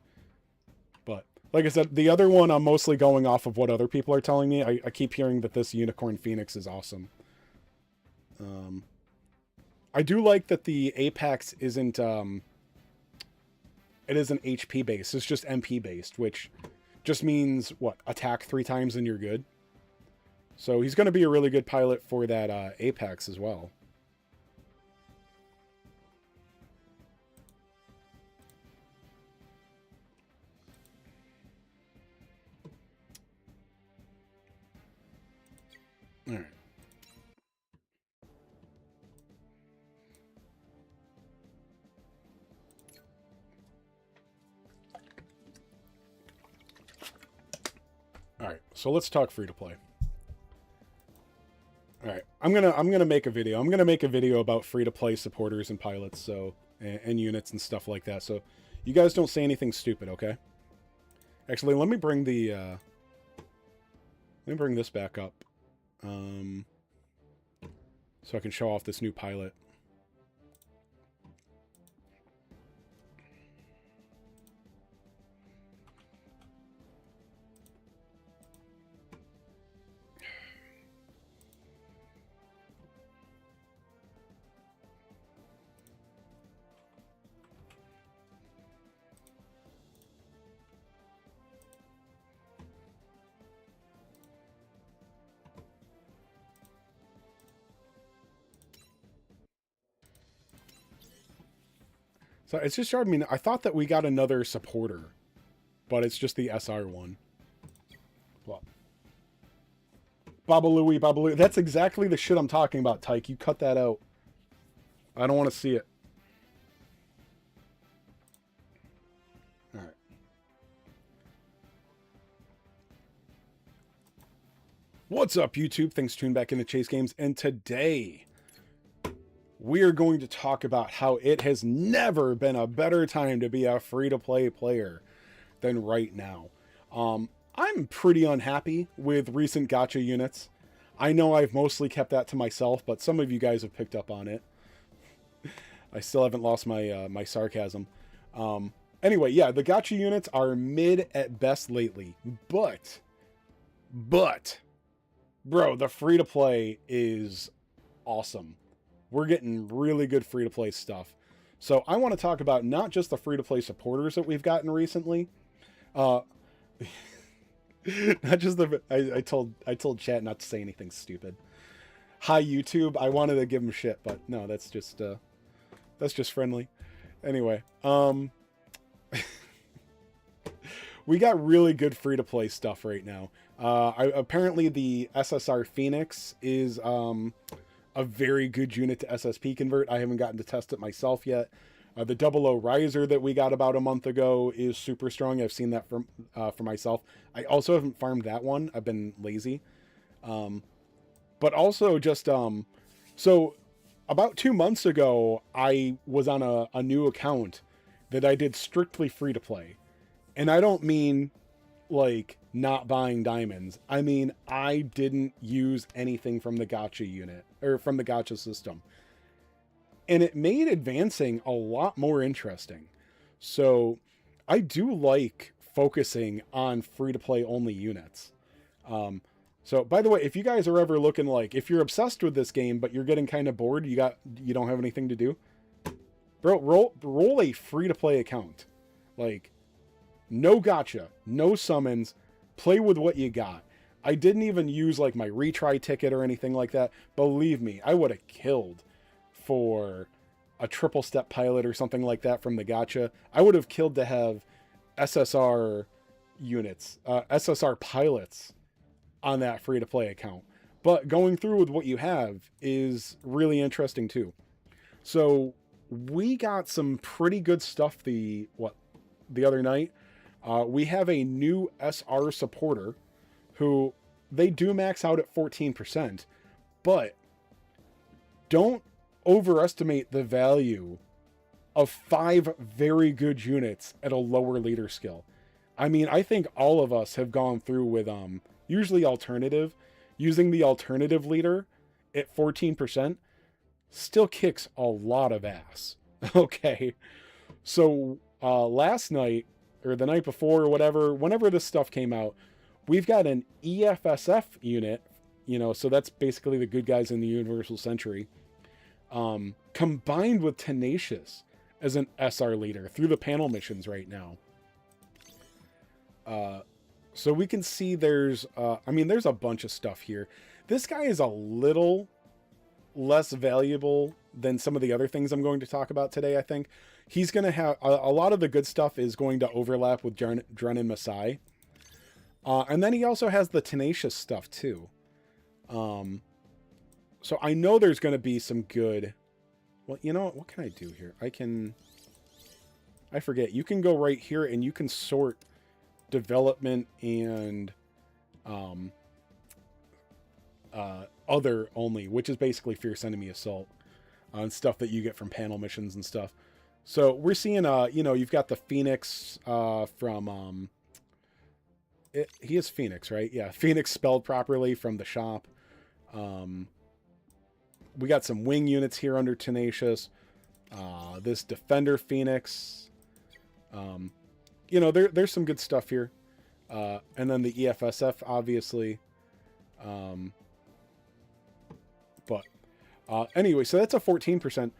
But, like I said, the other one, I'm mostly going off of what other people are telling me. I keep hearing that this Unicorn Phoenix is awesome. I do like that the Apex isn't, it isn't HP based. It's just MP based, which just means, what, attack 3 times and you're good? So he's going to be a really good pilot for that Apex as well. All right. All right. So let's talk free to play. All right. I'm gonna make a video. I'm gonna make a video about free to play supporters and pilots, so and units and stuff like that. So you guys don't say anything stupid, okay? Actually, let me bring this back up. So I can show off this new pilot. So it's just showing me. I thought that we got another supporter, but it's just the SR one. Well, Babalooey, Babalooey. That's exactly the shit I'm talking about, Tyke. You cut that out. I don't want to see it. All right. What's up, YouTube? Thanks for tuning back into Chase Games. And today, we are going to talk about how it has never been a better time to be a free-to-play player than right now. I'm pretty unhappy with recent gacha units. I know I've mostly kept that to myself, but some of you guys have picked up on it. I still haven't lost my my sarcasm. Anyway, yeah, the gacha units are mid at best lately, but, bro, the free-to-play is awesome. We're getting really good free-to-play stuff. So I want to talk about not just the free-to-play supporters that we've gotten recently. Not just the... I told chat not to say anything stupid. Hi, YouTube. I wanted to give them shit, but no, that's just friendly. Anyway, we got really good free-to-play stuff right now. Apparently the SSR Phoenix is a very good unit to SSP convert. I haven't gotten to test it myself yet. The 00 Riser that we got about a month ago is super strong. I've seen that for myself. I also haven't farmed that one. I've been lazy. But also just, so about 2 months ago, I was on a new account that I did strictly free to play. And I don't mean like not buying diamonds. I mean, I didn't use anything from the gacha unit or from the gacha system. And it made advancing a lot more interesting. So I do like focusing on free-to-play only units. So by the way, if you guys are ever looking like, if you're obsessed with this game, but you're getting kind of bored, you don't have anything to do, bro, roll a free-to-play account. Like, no gacha, no summons, play with what you got. I didn't even use like my retry ticket or anything like that. Believe me, I would have killed for a triple step pilot or something like that from the gacha. I would have killed to have SSR units, SSR pilots on that free to play account. But going through with what you have is really interesting too. So we got some pretty good stuff the other night. We have a new SR supporter who they do max out at 14%, but don't overestimate the value of 5 very good units at a lower leader skill. I mean, I think all of us have gone through with usually alternative. Using the alternative leader at 14% still kicks a lot of ass. Okay. So last night or the night before or whatever, whenever this stuff came out, we've got an EFSF unit, so that's basically the good guys in the Universal Century, combined with Tenacious as an SR leader through the panel missions right now. So we can see there's a bunch of stuff here. This guy is a little less valuable than some of the other things I'm going to talk about today, I think. He's going to have a lot of the good stuff is going to overlap with Dren and Masai. And then he also has the Tenacious stuff too. So I know there's going to be some good... Well, you know what can I do here? I forget. You can go right here and you can sort development and other only, which is basically fierce enemy assault and stuff that you get from panel missions and stuff. So we're seeing, you've got the Phoenix from... he is Phoenix, right? Yeah, Phoenix spelled properly from the shop. We got some wing units here under Tenacious. This Defender Phoenix. There's some good stuff here. And then the EFSF, obviously. Anyway, so that's a 14%.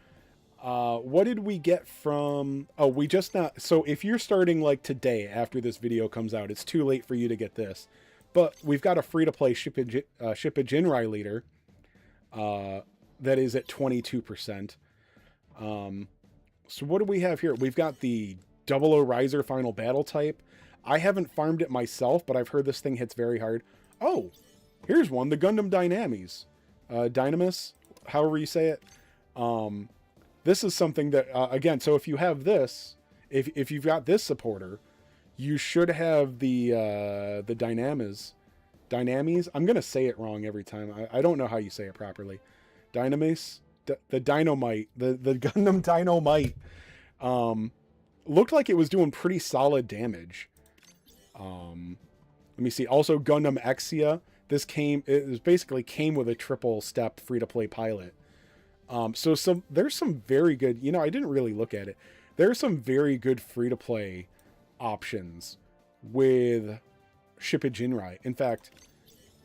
What did we get from... Oh, we just not... So if you're starting like today after this video comes out, it's too late for you to get this. But we've got a free-to-play Shippage Jinrai leader that is at 22%. So what do we have here? We've got the 00 Riser Final Battle type. I haven't farmed it myself, but I've heard this thing hits very hard. Oh, Here's one, the Gundam Dynamis. Dynamis, however you say it. This is something that, again, so if you have this, if you've got this supporter, you should have the Dynamis. Dynamis? I'm going to say it wrong every time. I don't know how you say it properly. Dynamis? The Dynamite. The Gundam Dynamite. Looked like it was doing pretty solid damage. Let me see. Also, Gundam Exia. It basically came with a triple step free-to-play pilot. So there's some very good, I didn't really look at it. There's some very good free-to-play options with Ship It Jinrai. In fact,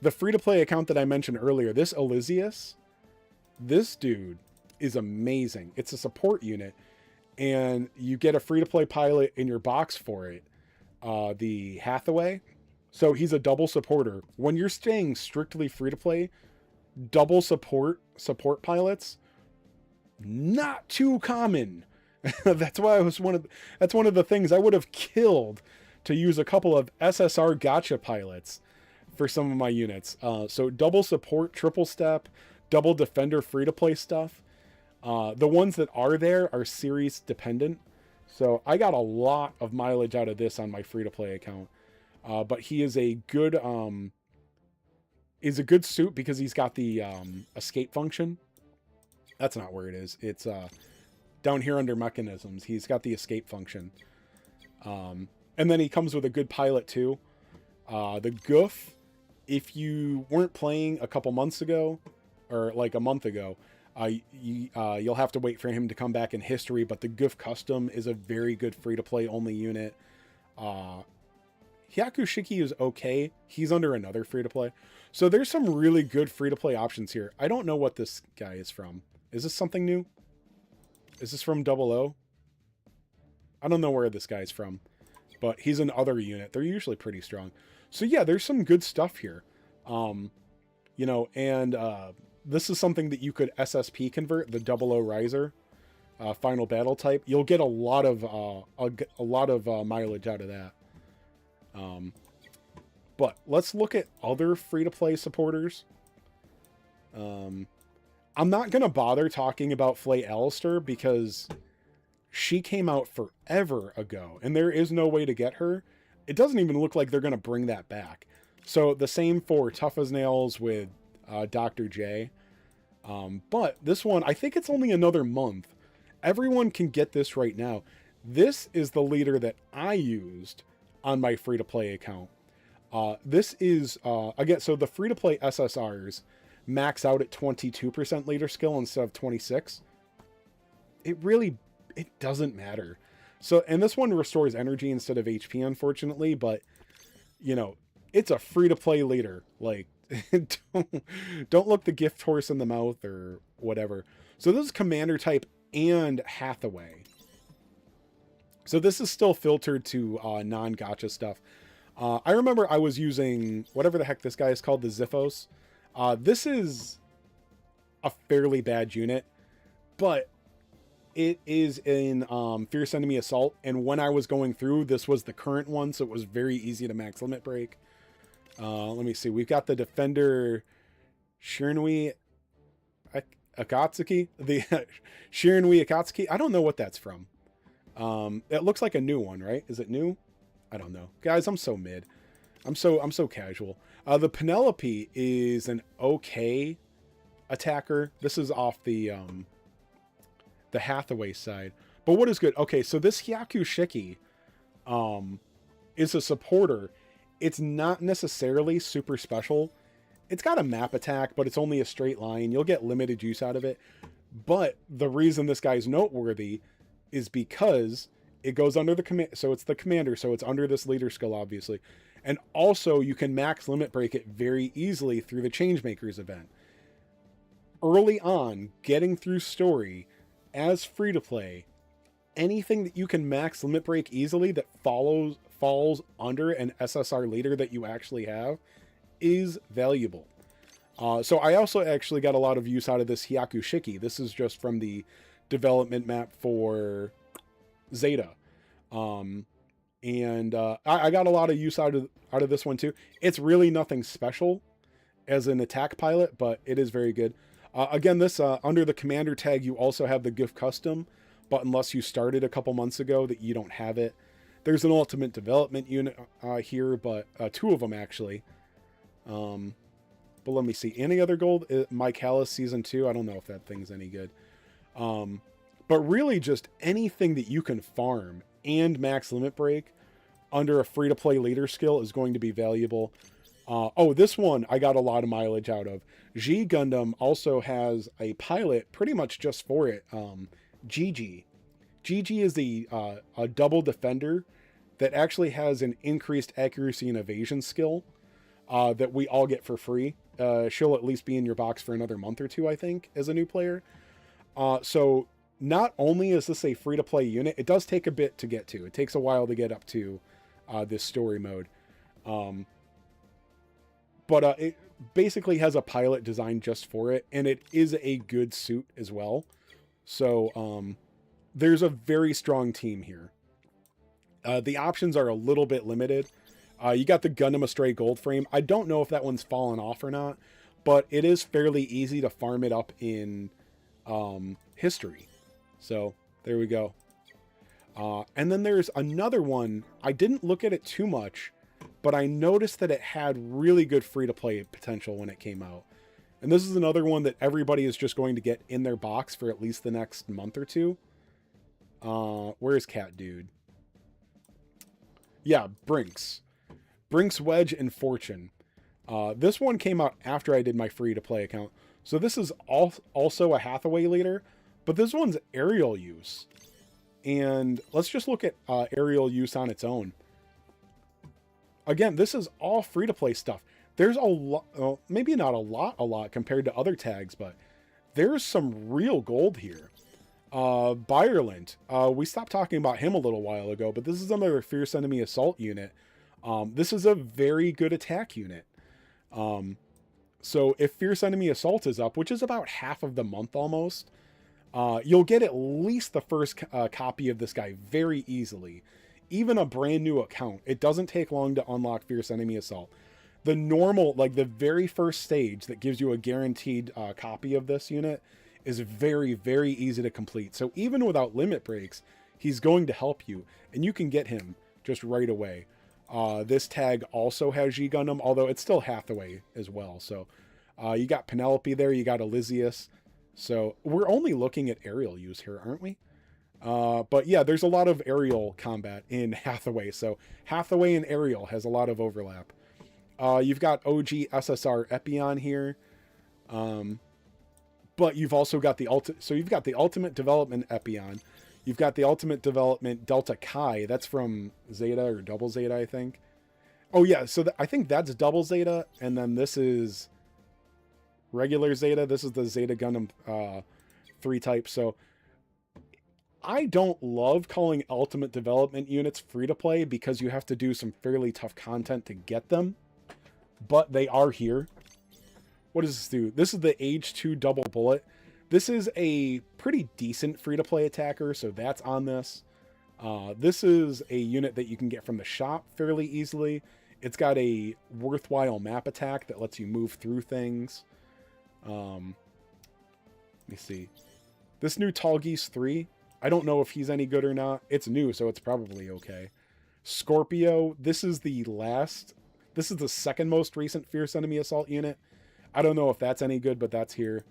the free-to-play account that I mentioned earlier, this Elysius, this dude is amazing. It's a support unit, and you get a free-to-play pilot in your box for it, the Hathaway. So he's a double supporter. When you're staying strictly free-to-play, double support pilots, not too common. That's one of the things I would have killed to use a couple of SSR gotcha pilots for some of my units. So double support, triple step, double defender free-to-play stuff. The ones that are there are series dependent. So I got a lot of mileage out of this on my free-to-play account. But he is a good suit because he's got the escape function. That's not where it is. It's down here under mechanisms. He's got the escape function. And then he comes with a good pilot too. The Goof, if you weren't playing a couple months ago, or like a month ago, you'll have to wait for him to come back in history, but the Goof Custom is a very good free-to-play only unit. Hyakushiki is okay. He's under another free-to-play. So there's some really good free-to-play options here. I don't know what this guy is from. Is this something new? Is this from 00? I don't know where this guy's from, but he's an other unit. They're usually pretty strong. So yeah, there's some good stuff here. This is something that you could SSP convert, the 00 Riser, final battle type. You'll get a lot of mileage out of that. But let's look at other free-to-play supporters. I'm not going to bother talking about Flay Alistair because she came out forever ago and there is no way to get her. It doesn't even look like they're going to bring that back. So the same for Tough as Nails with Dr. J. But this one, I think it's only another month. Everyone can get this right now. This is the leader that I used on my free-to-play account. This is, again, so the free-to-play SSRs max out at 22% leader skill instead of 26. It doesn't matter. So, and this one restores energy instead of HP, unfortunately, but, it's a free-to-play leader. Like, don't look the gift horse in the mouth or whatever. So this is Commander type and Hathaway. So this is still filtered to non-gacha stuff. I remember I was using whatever the heck this guy is called, the Ziphos. This is a fairly bad unit, but it is in Fierce Enemy Assault, and when I was going through, this was the current one, so it was very easy to max limit break. Let me see. We've got the Defender Shiranui Akatsuki. The Shiranui Akatsuki. I don't know what that's from. It looks like a new one, right? Is it new? I don't know. Guys, I'm so mid. I'm so casual. The Penelope is an okay attacker. This is off the Hathaway side. But what is good? Okay, so this Hyakushiki is a supporter. It's not necessarily super special. It's got a map attack, but it's only a straight line. You'll get limited use out of it. But the reason this guy's noteworthy is because it goes under the command. So it's the commander. So it's under this leader skill, obviously. And also you can max limit break it very easily through the Changemakers event. Early on, getting through story as free to play, anything that you can max limit break easily that falls under an SSR leader that you actually have is valuable. So I also actually got a lot of use out of this Hyakushiki. This is just from the development map for Zeta. I got a lot of use out of this one too. It's really nothing special. as an attack pilot, but it is very good. Again, this under the commander tag, you also have the gift custom, but unless you started a couple months ago, that you don't have it. There's an ultimate development unit here, but two of them actually. But let me see. Any other gold? Mike Hallis Season 2. I don't know if that thing's any good. But really just anything that you can farm and max limit break under a free-to-play leader skill is going to be valuable. Oh, this one I got a lot of mileage out of. G Gundam also has a pilot pretty much just for it. GG. GG is a double defender that actually has an increased accuracy and evasion skill that we all get for free. She'll at least be in your box for another month or two, I think, as a new player. So not only is this a free-to-play unit, it does take a bit to get to. It takes a while to get up to this story mode. But it basically has a pilot designed just for it, and it is a good suit as well. So there's a very strong team here. The options are a little bit limited. You got the Gundam Astray Gold Frame. I don't know if that one's fallen off or not, but it is fairly easy to farm it up in history. So there we go. And then there's another one. I didn't look at it too much, but I noticed that it had really good free-to-play potential when it came out. And this is another one that everybody is just going to get in their box for at least the next month or two. Where's Cat Dude? Yeah, Brinks. Brinks, Wedge, and Fortune. This one came out after I did my free-to-play account. So this is also a Hathaway leader, but this one's aerial use. And let's just look at aerial use on its own. Again, this is all free-to-play stuff. There's a lot, well, maybe not a lot compared to other tags, but there's some real gold here. Byerland. We stopped talking about him a little while ago, but this is another Fierce Enemy Assault unit. This is a very good attack unit. So if Fierce Enemy Assault is up, which is about half of the month almost, you'll get at least the first copy of this guy very easily. Even a brand new account, it doesn't take long to unlock Fierce Enemy Assault. The normal, like the very first stage that gives you a guaranteed copy of this unit is very, very easy to complete. So even without limit breaks, he's going to help you, and you can get him just right away. This tag also has G Gundam, although it's still Hathaway as well. So you got Penelope there, you got Elysius. So we're only looking at aerial use here, aren't we? But yeah, there's a lot of aerial combat in Hathaway. So Hathaway and aerial has a lot of overlap. You've got OG SSR Epion here. But you've also got the you've got the Ultimate Development Epion. You've got the Ultimate Development Delta Chi. That's from Zeta or Double Zeta, I think. Oh yeah, so I think that's Double Zeta, and then this is regular Zeta. This is the Zeta Gundam 3 type. So I don't love calling Ultimate Development units free to play because you have to do some fairly tough content to get them, but they are here. What does this do? This is the Age 2 Double Bullet. This is a pretty decent free-to-play attacker, so that's on this. This is a unit that you can get from the shop fairly easily. It's got a worthwhile map attack that lets you move through things. Let me see. This new Tall Geese 3, I don't know if he's any good or not. It's new, so it's probably okay. Scorpio, this is the second most recent Fierce Enemy Assault unit. I don't know if that's any good, but that's here.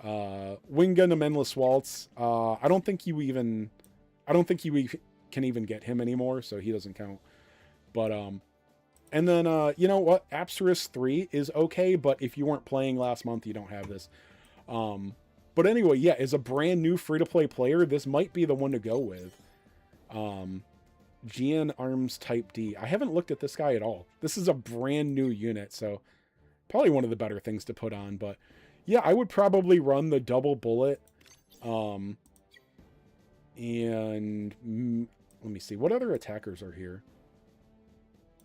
Wing Gundam Endless Waltz. I don't think you can even get him anymore, so he doesn't count. But and then you know what? Apsaris 3 is okay, but if you weren't playing last month, you don't have this. But anyway, yeah, as a brand new free-to-play player, this might be the one to go with. GN Arms Type D. I haven't looked at this guy at all. This is a brand new unit, so probably one of the better things to put on. But yeah, I would probably run the Double Bullet. And let me see. What other attackers are here?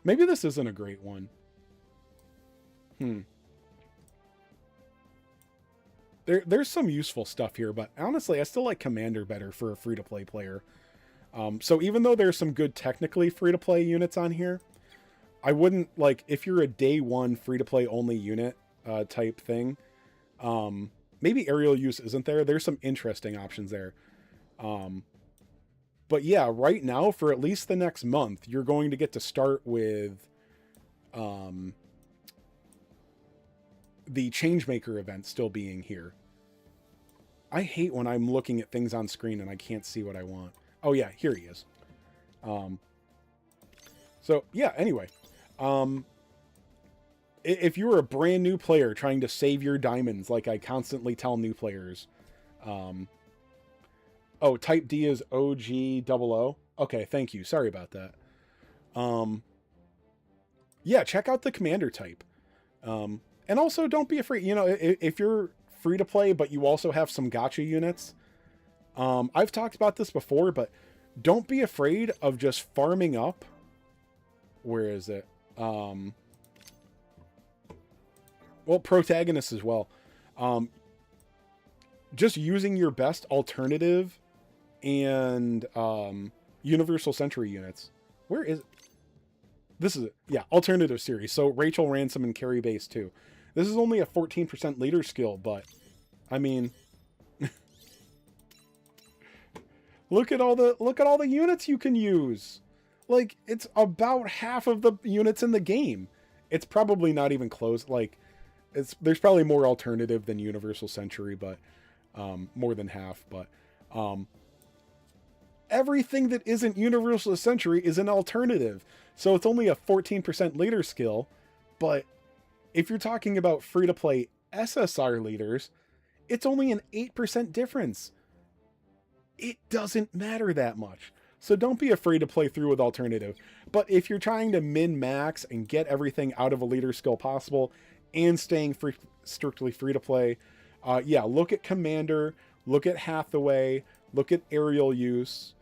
Maybe this isn't a great one. There's some useful stuff here, but honestly, I still like Commander better for a free-to-play player. So even though there's some good technically free-to-play units on here, I wouldn't, like, if you're a day one free-to-play only unit, type thing. Maybe aerial use isn't there. There's some interesting options there. But yeah, right now, for at least the next month, you're going to get to start with the Changemaker event still being here. I hate when I'm looking at things on screen and I can't see what I want. Oh yeah, here he is. So yeah, anyway. If you're a brand new player trying to save your diamonds, like I constantly tell new players, oh, type D is OG00. Okay, thank you. Sorry about that. Yeah, check out the commander type. And also don't be afraid, you know, if you're free to play, but you also have some gacha units. I've talked about this before, but don't be afraid of just farming up. Where is it? Well, protagonists as well. Just using your best alternative and Universal Century units. Where is it? This is it. Yeah, alternative series. So Rachel, Ransom, and Carrie Base too. This is only a 14% leader skill, but I mean, look at all the units you can use. Like, it's about half of the units in the game. It's probably not even close. Like, there's probably more alternative than Universal Century, but more than half. But everything that isn't Universal Century is an alternative. So it's only a 14% leader skill, but if you're talking about free-to-play SSR leaders, it's only an 8% difference. It doesn't matter that much. So don't be afraid to play through with alternative. But if you're trying to min-max and get everything out of a leader skill possible and staying strictly free-to-play, yeah, look at Commander, look at Hathaway, look at aerial use,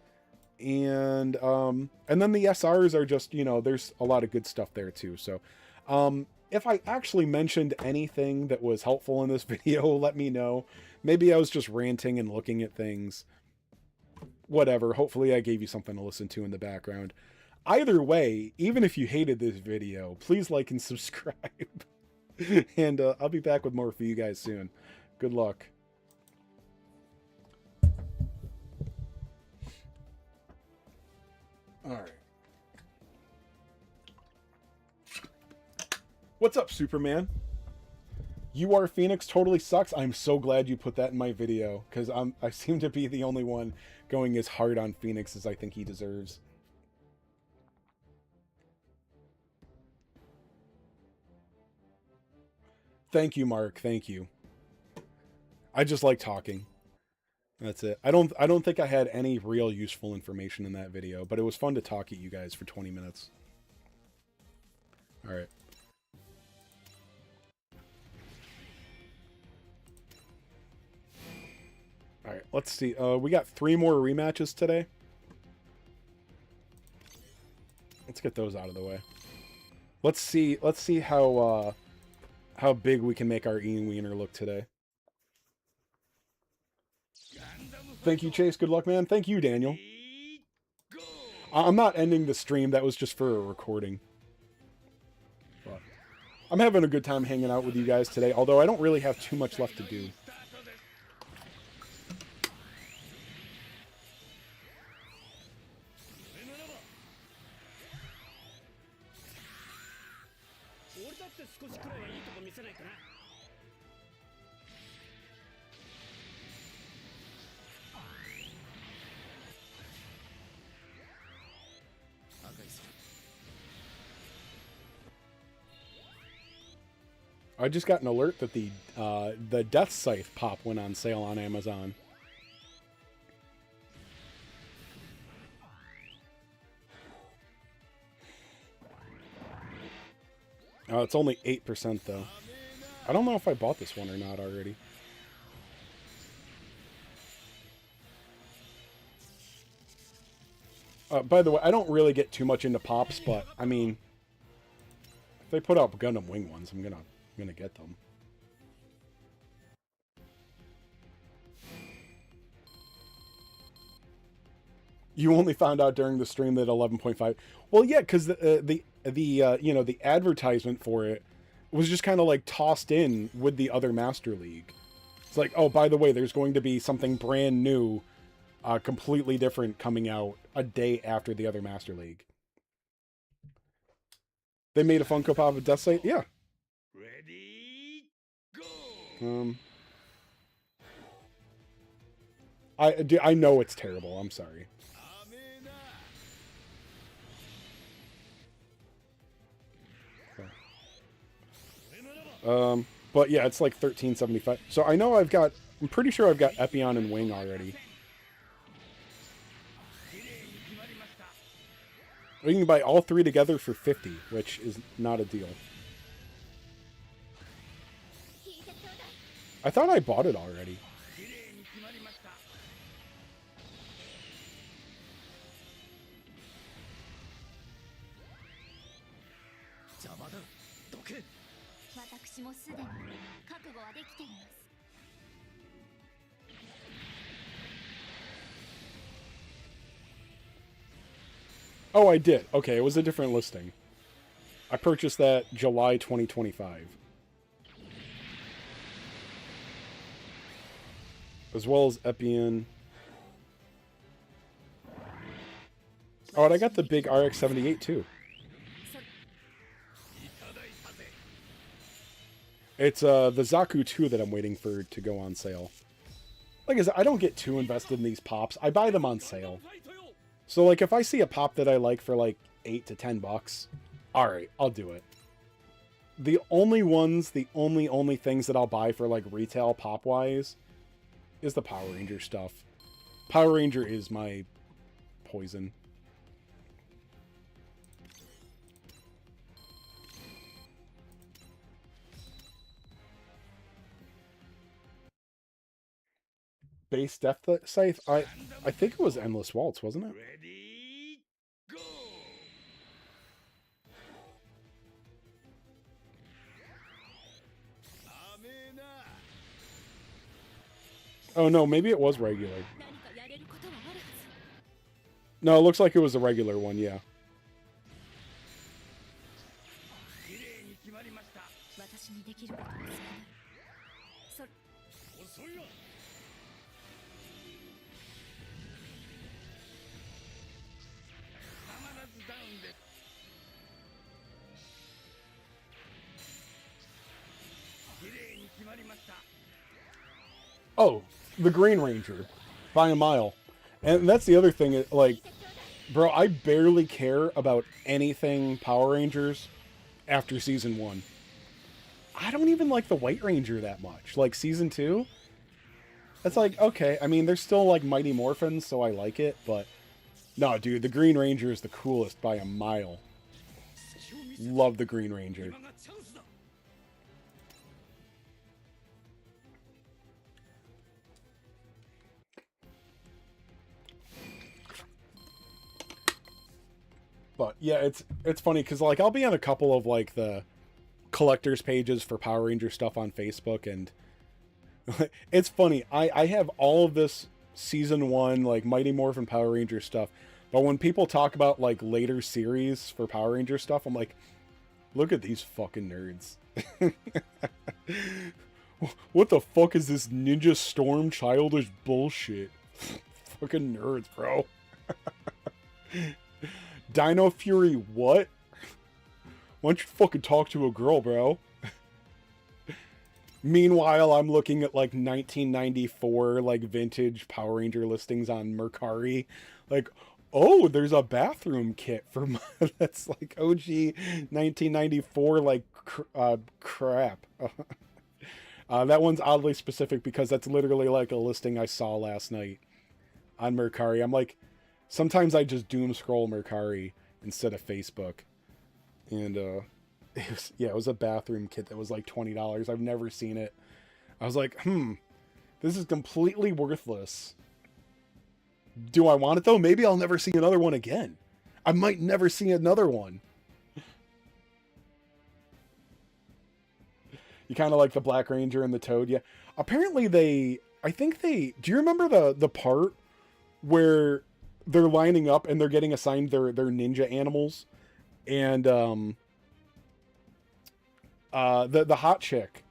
and then the SRs are just, you know, there's a lot of good stuff there too. So if I actually mentioned anything that was helpful in this video, let me know. Maybe I was just ranting and looking at things. Whatever, hopefully I gave you something to listen to in the background. Either way, even if you hated this video, please like and subscribe. And I'll be back with more for you guys soon. Good luck. Alright. What's up, Superman? You Are Phoenix totally sucks. I'm so glad you put that in my video, because I seem to be the only one going as hard on Phoenix as I think he deserves. Thank you, Mark. Thank you. I just like talking. That's it. I don't think I had any real useful information in that video, but it was fun to talk at you guys for 20 minutes. All right. All right, let's see. We got 3 more rematches today. Let's get those out of the way. Let's see how big we can make our Ian Wiener look today. Thank you, Chase. Good luck, man. Thank you, Daniel. I'm not ending the stream. That was just for a recording. But I'm having a good time hanging out with you guys today, although I don't really have too much left to do. I just got an alert that the Death Scythe pop went on sale on Amazon. Oh, it's only 8% though. I don't know if I bought this one or not already. By the way, I don't really get too much into pops, but I mean, if they put out Gundam Wing ones, I'm gonna get them. You only found out during the stream that 11.5. Well, yeah, because the you know, the advertisement for it was just kind of like tossed in with the other Master League. It's like, oh, by the way, there's going to be something brand new, completely different coming out a day after the other Master League. They made a Funko Pop of Death Sight? Yeah. Ready, go. I know it's terrible. I'm sorry. But yeah, it's like 1375. So I know I'm pretty sure I've got Epion and Wing already. You can buy all three together for 50, which is not a deal. I thought I bought it already. Oh, I did. Okay, it was a different listing. I purchased that July 2025. As well as Epion. Oh, and I got the big RX-78 too. It's the Zaku 2 that I'm waiting for to go on sale. Like I said, I don't get too invested in these pops. I buy them on sale. So like if I see a pop that I like for like $8 to $10, alright, I'll do it. The only things that I'll buy for like retail pop-wise is the Power Ranger stuff. Power Ranger is my poison. Base Death Scythe? I think it was Endless Waltz, wasn't it? Ready, go. Oh no, maybe it was regular. No, it looks like it was a regular one, yeah. Oh, the Green Ranger. By a mile. And that's the other thing, like, bro, I barely care about anything Power Rangers after Season 1. I don't even like the White Ranger that much. Like, Season 2? That's like, okay, I mean, they're still, like, Mighty Morphins, so I like it, but... No, dude, the Green Ranger is the coolest by a mile. Love the Green Ranger. But yeah, it's funny because like I'll be on a couple of like the collectors pages for Power Ranger stuff on Facebook, and it's funny. I have all of this Season 1 like Mighty Morphin Power Ranger stuff, but when people talk about like later series for Power Ranger stuff, I'm like, look at these fucking nerds. What the fuck is this Ninja Storm childish bullshit? Fucking nerds, bro. Dino Fury, what? Why don't you fucking talk to a girl, bro? Meanwhile, I'm looking at like 1994 like vintage Power Ranger listings on Mercari. Like, oh, there's a bathroom kit for my, that's like OG 1994 like crap. That one's oddly specific because that's literally like a listing I saw last night on Mercari. I'm like, sometimes I just doom scroll Mercari instead of Facebook. And it was a bathroom kit that was like $20. I've never seen it. I was like, this is completely worthless. Do I want it though? Maybe I'll never see another one again. I might never see another one. You kind of like the Black Ranger and the Toad, yeah. Apparently do you remember the part where they're lining up and they're getting assigned their ninja animals, and The hot chick.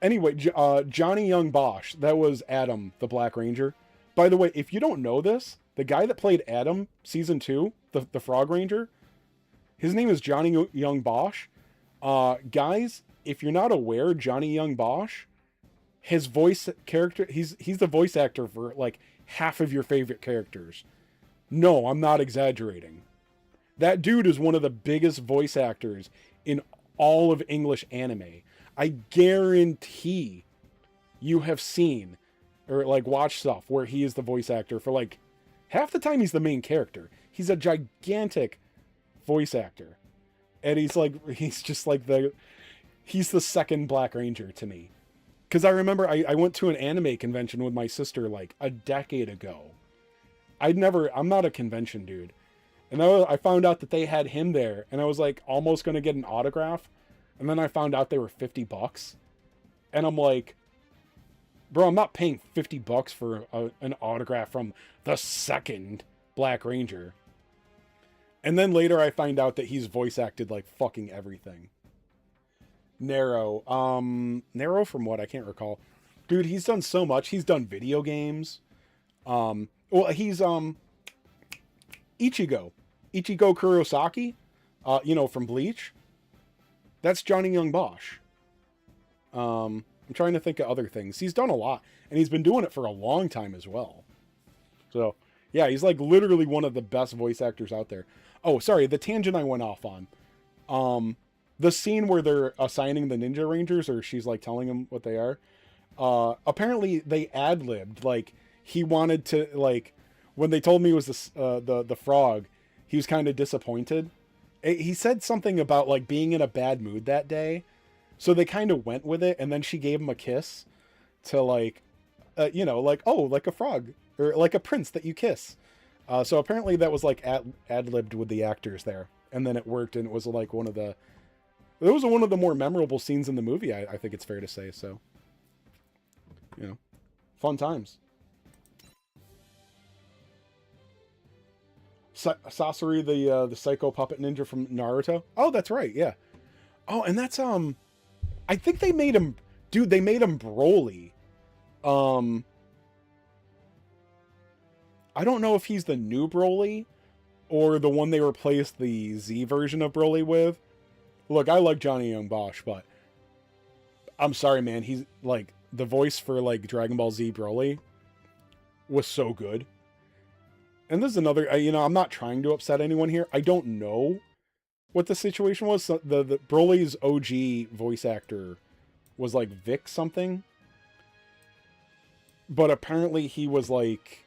Anyway, Johnny Young Bosch. That was Adam, the Black Ranger. By the way, if you don't know this, the guy that played Adam, season 2, the Frog Ranger, his name is Johnny Young Bosch. Guys, if you're not aware, Johnny Young Bosch, his voice character, he's the voice actor for like half of your favorite characters. No, I'm not exaggerating. That dude is one of the biggest voice actors in all of English anime. I guarantee you have seen or like watched stuff where he is the voice actor for like half the time he's the main character. He's a gigantic voice actor. And he's just like he's the second Black Ranger to me. Because I remember I went to an anime convention with my sister like a decade ago. I'm not a convention dude. And I found out that they had him there, and I was like almost going to get an autograph. And then I found out they were $50. And I'm like, bro, I'm not paying $50 for an autograph from the second Black Ranger. And then later I find out that he's voice acted like fucking everything. Narrow. Narrow from what? I can't recall. Dude, he's done so much. He's done video games. Well, he's Ichigo Kurosaki, from Bleach. That's Johnny Young Bosch. I'm trying to think of other things. He's done a lot, and he's been doing it for a long time as well. So, yeah, he's like literally one of the best voice actors out there. Oh, sorry, the tangent I went off on. The scene where they're assigning the Ninja Rangers, or she's like telling them what they are. Apparently they ad-libbed. Like, he wanted to, like, when they told me it was the frog, he was kind of disappointed. He said something about like being in a bad mood that day, so they kind of went with it. And then she gave him a kiss to like, like, oh, like a frog or like a prince that you kiss. So apparently that was like ad-libbed with the actors there, and then it worked, and it was like one of the more memorable scenes in the movie. I think it's fair to say. So, fun times. Sasori, the psycho puppet ninja from Naruto. Oh, that's right. Yeah. Oh, and that's I think they made him, dude. They made him Broly. I don't know if he's the new Broly or the one they replaced the Z version of Broly with. Look, I like Johnny Young Bosch, but I'm sorry, man. He's like the voice for like Dragon Ball Z Broly was so good. And this is another, I'm not trying to upset anyone here. I don't know what the situation was. So the Broly's OG voice actor was like Vic something. But apparently he was like,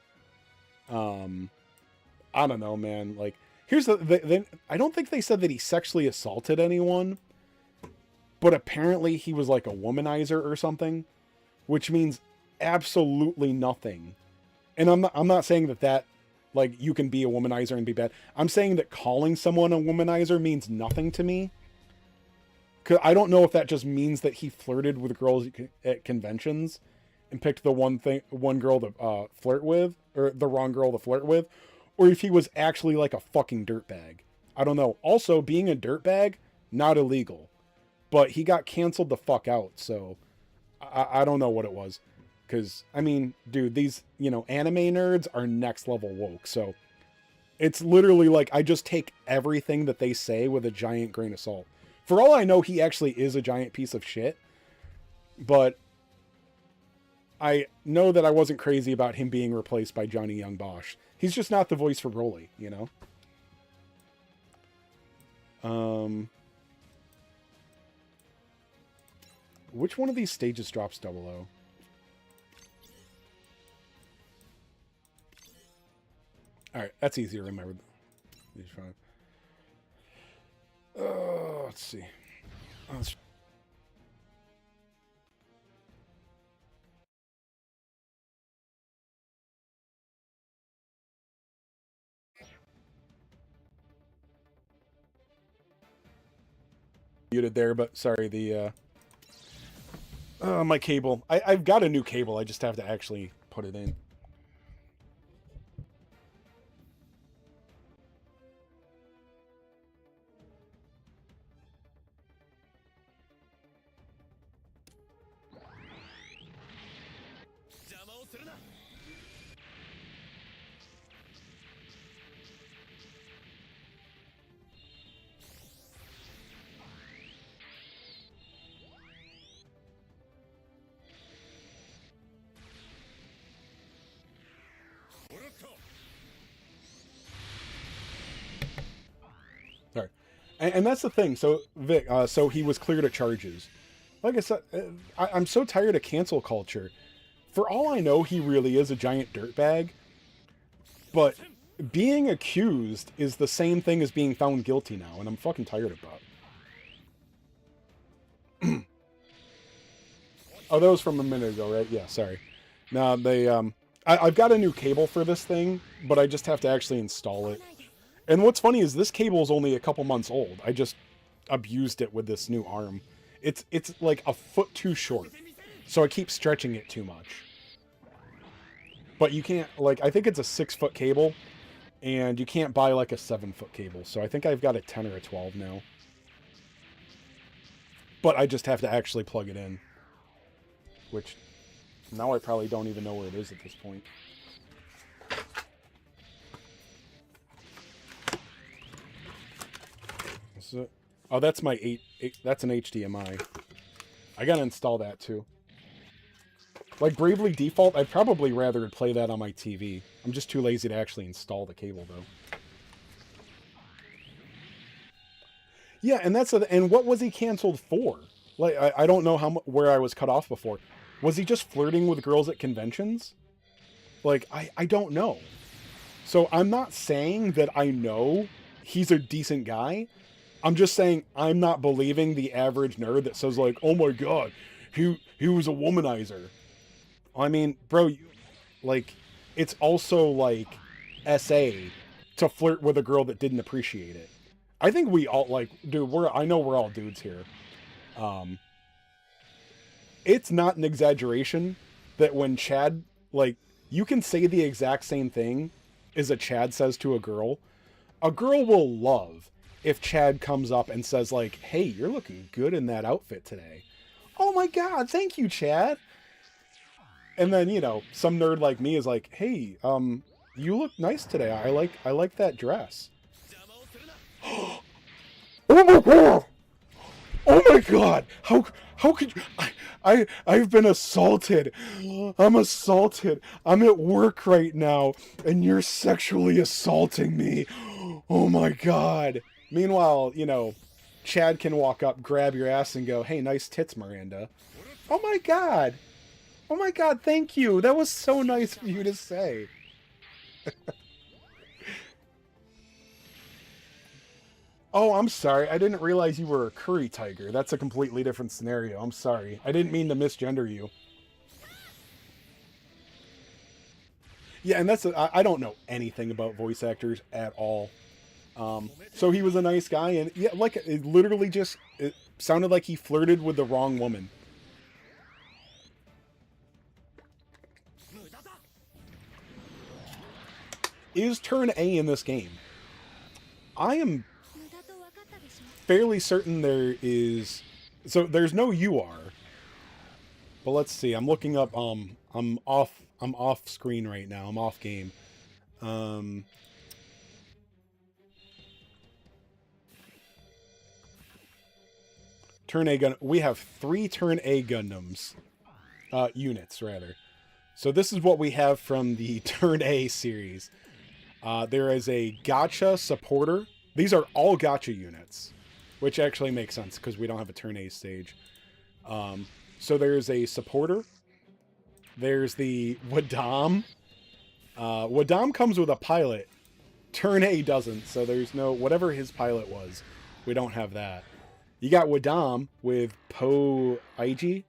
I don't know, man. Like, here's I don't think they said that he sexually assaulted anyone. But apparently he was like a womanizer or something. Which means absolutely nothing. And I'm not saying that like, you can be a womanizer and be bad. I'm saying that calling someone a womanizer means nothing to me. Because I don't know if that just means that he flirted with girls at conventions and picked the one girl to flirt with, or the wrong girl to flirt with, or if he was actually like a fucking dirtbag. I don't know. Also, being a dirtbag, not illegal. But he got canceled the fuck out, so I don't know what it was. Because, I mean, dude, these, anime nerds are next level woke. So it's literally like I just take everything that they say with a giant grain of salt. For all I know, he actually is a giant piece of shit. But I know that I wasn't crazy about him being replaced by Johnny Young Bosch. He's just not the voice for Broly, Which one of these stages drops 00? Alright, that's easy to remember. Let's see. Muted there, but sorry, my cable. I've got a new cable, I just have to actually put it in. Sorry. And that's the thing. So, Vic, so he was cleared of charges. Like I said, I'm so tired of cancel culture. For all I know, he really is a giant dirtbag. But being accused is the same thing as being found guilty now, and I'm fucking tired of that. Oh, that was from a minute ago, right? Yeah, sorry. No, they, I've got a new cable for this thing, but I just have to actually install it. And what's funny is this cable is only a couple months old. I just abused it with this new arm. It's like a foot too short, so I keep stretching it too much. But you can't, like, I think it's a 6-foot cable, and you can't buy like a 7-foot cable. So I think I've got a 10 or a 12 now. But I just have to actually plug it in, which now I probably don't even know where it is at this point. Oh, that's my 8. That's an HDMI. I gotta install that too. Like Bravely Default, I'd probably rather play that on my TV. I'm just too lazy to actually install the cable though. Yeah, and and what was he canceled for? Like, I don't know where I was cut off before. Was he just flirting with girls at conventions? Like, I don't know. So I'm not saying that I know he's a decent guy. I'm just saying I'm not believing the average nerd that says like, oh my god, he was a womanizer. I mean, bro, like, it's also like SA to flirt with a girl that didn't appreciate it. I think we all, like, dude, I know we're all dudes here. It's not an exaggeration that when Chad, like, you can say the exact same thing as a Chad says to a girl will love if Chad comes up and says like, hey, you're looking good in that outfit today. Oh my god, thank you, Chad. And then, you know, some nerd like me is like, hey, you look nice today. I like that dress. Oh my god! Oh my god! How could you... I've been assaulted. I'm assaulted. I'm at work right now, and you're sexually assaulting me. Oh my god. Meanwhile, you know, Chad can walk up, grab your ass, and go, hey, nice tits, Miranda. Oh my god. Oh my god, thank you. That was so nice of you to say. Oh, I'm sorry. I didn't realize you were a curry tiger. That's a completely different scenario. I'm sorry. I didn't mean to misgender you. Yeah, and I don't know anything about voice actors at all. So he was a nice guy, and yeah, like, it literally just, it sounded like he flirted with the wrong woman. Is turn A in this game? I am fairly certain there is... So there's no UR. But let's see. I'm looking up... I'm off screen right now. I'm off game. Turn A gun... We have 3 Turn A Gundams. Units, rather. So this is what we have from the Turn A series. There is a Gacha supporter. These are all Gacha units, which actually makes sense because we don't have a Turn A stage. So there's a supporter. There's the Wadam. Wadam comes with a pilot. Turn A doesn't, so there's no... Whatever his pilot was, we don't have that. You got Wadam with Po Ig.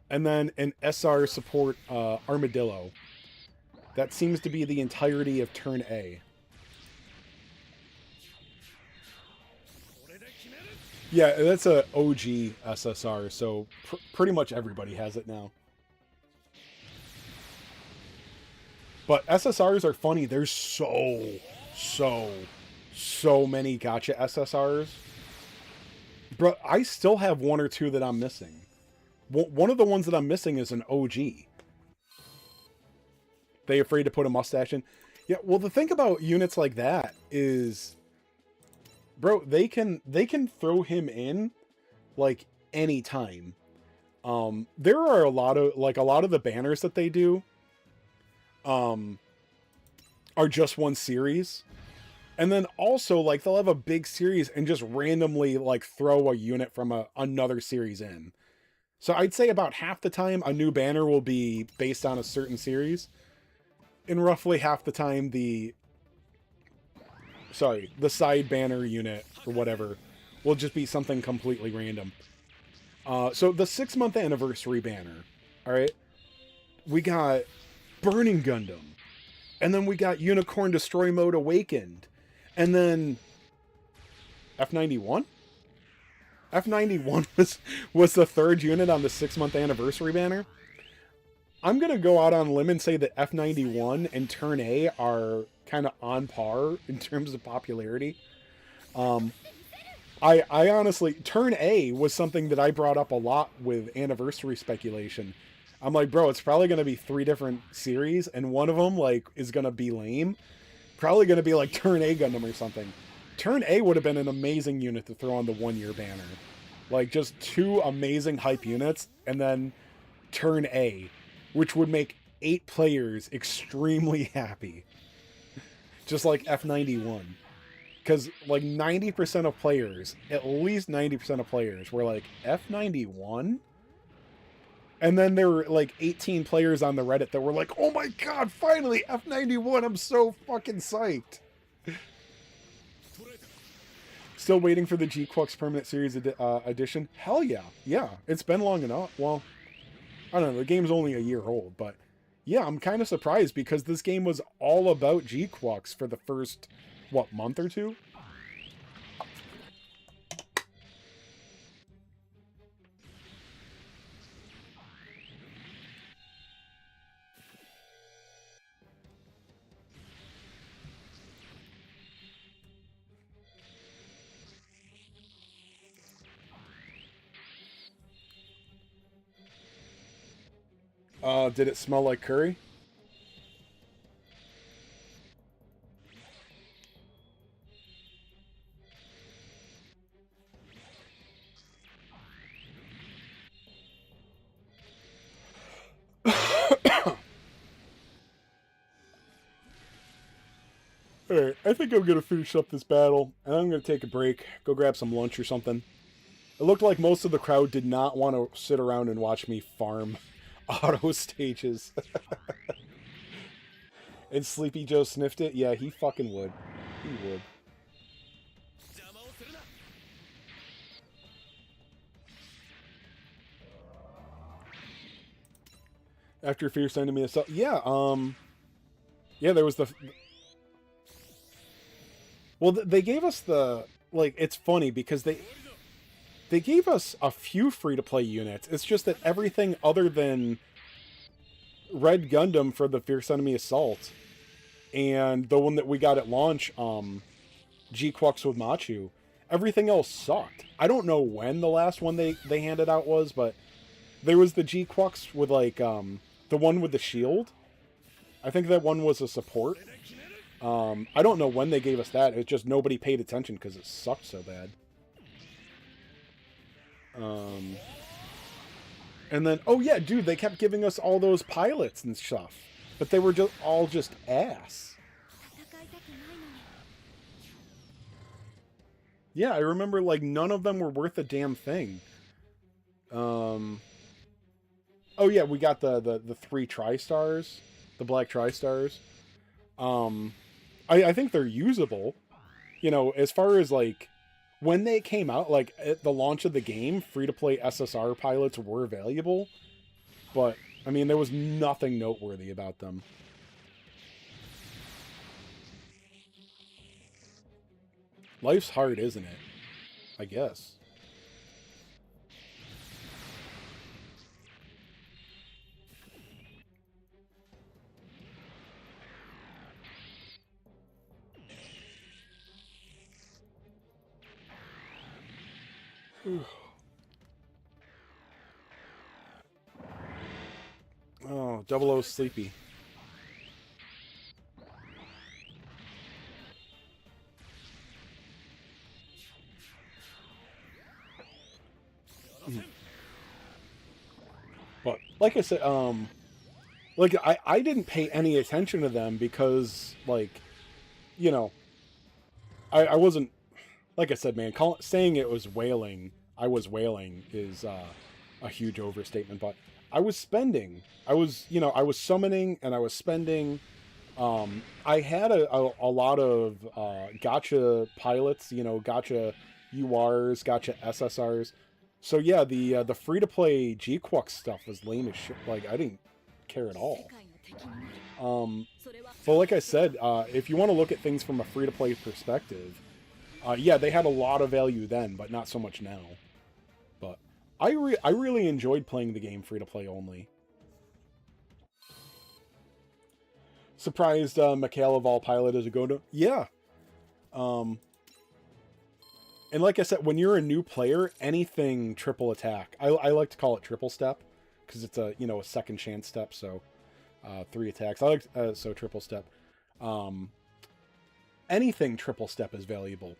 And then an SR support Armadillo. That seems to be the entirety of Turn A. Yeah, that's a OG SSR, so pretty much everybody has it now. But SSRs are funny. There's so many Gacha SSRs. Bro, I still have 1 or 2 that I'm missing. One of the ones that I'm missing is an OG. They afraid to put a mustache in. Yeah, well, the thing about units like that is, bro, they can throw him in like anytime. There are a lot of the banners that they do are just one series. And then also, like, they'll have a big series and just randomly, like, throw a unit from another series in. So I'd say about half the time, a new banner will be based on a certain series. And roughly half the time, the side banner unit, or whatever, will just be something completely random. So the 6-month anniversary banner, alright? We got Burning Gundam. And then we got Unicorn Destroy Mode Awakened. And then F91? F91 was the third unit on the 6-month anniversary banner. I'm going to go out on a limb and say that F91 and Turn A are kind of on par in terms of popularity. I honestly, Turn A was something that I brought up a lot with anniversary speculation. I'm like, bro, it's probably going to be 3 different series, and one of them, like, is going to be lame. Probably going to be, like, Turn A Gundam or something. Turn A would have been an amazing unit to throw on the 1-year banner. Like, just 2 amazing hype units, and then Turn A, which would make 8 players extremely happy. Just like F91. Because, like, 90% of players, at least 90% of players, were like, F91? And then there were, like, 18 players on the Reddit that were like, oh my god, finally, F91, I'm so fucking psyched. Still waiting for the G-Quux Permanent Series edition? Hell yeah. Yeah, it's been long enough. Well, I don't know, the game's only a year old, but yeah, I'm kind of surprised because this game was all about G-Quux for the first, what, month or two? Did it smell like curry? Alright, I think I'm going to finish up this battle, and I'm going to take a break, go grab some lunch or something. It looked like most of the crowd did not want to sit around and watch me farm auto stages. And Sleepy Joe sniffed it? Yeah, he fucking would. He would. After Fierce Enemy Assault. Yeah, yeah, there was the... Well, they gave us the... Like, it's funny because they gave us a few free-to-play units. It's just that everything other than Red Gundam for the Fierce Enemy Assault and the one that we got at launch, G-Quux with Machu, everything else sucked. I don't know when the last one they handed out was, but there was the G-Quux with, like, the one with the shield. I think that one was a support. I don't know when they gave us that. It's just nobody paid attention because it sucked so bad. And then, oh yeah, dude, they kept giving us all those pilots and stuff. But they were all just ass. Yeah, I remember, like, none of them were worth a damn thing. Oh yeah, we got the 3 Tri-Stars. The black Tri-Stars. I think they're usable. You know, as far as, like, when they came out, like, at the launch of the game, free-to-play SSR pilots were valuable. But, I mean, there was nothing noteworthy about them. Life's hard, isn't it? I guess. Oh, 00 Sleepy. But like I said, like I didn't pay any attention to them because, like, you know, I wasn't, like I said, man, saying it was whaling, I was whaling is a huge overstatement. But I was spending, I was, you know, I was summoning and I was spending. I had a lot of gotcha pilots, you know, gotcha URs, gotcha SSRs. So yeah, the free to play GQuack stuff was lame as shit. Like I didn't care at all. But like I said, if you want to look at things from a free to play perspective, yeah, they had a lot of value then, but not so much now. But I really enjoyed playing the game free to play only. Surprised Mikhail of all pilot is a Gundam. Yeah. And like I said, when you're a new player, anything triple attack. I like to call it triple step because it's a, you know, a second chance step. So 3 attacks. I like so triple step. Anything triple step is valuable.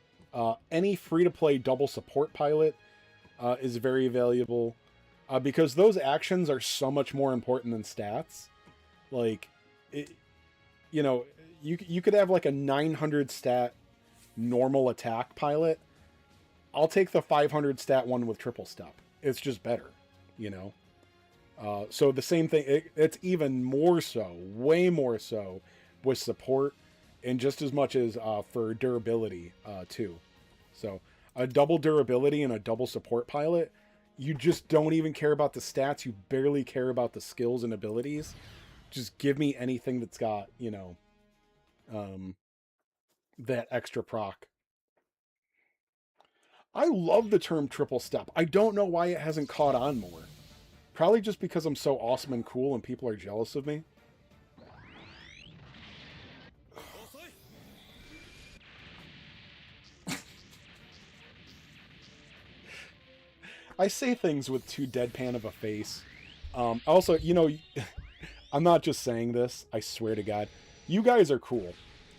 Any free to play double support pilot is very valuable because those actions are so much more important than stats. Like it, you know, you could have like a 900 stat normal attack pilot. I'll take the 500 stat one with triple step. It's just better, you know. So the same thing. It's even more so, way more so, with support, and just as much as for durability too. So a double durability and a double support pilot, you just don't even care about the stats. You barely care about the skills and abilities. Just give me anything that's got, you know, that extra proc. I love the term triple step. I don't know why it hasn't caught on more. Probably just because I'm so awesome and cool and people are jealous of me. I say things with too deadpan of a face. Also, you know, I'm not just saying this. I swear to God. You guys are cool.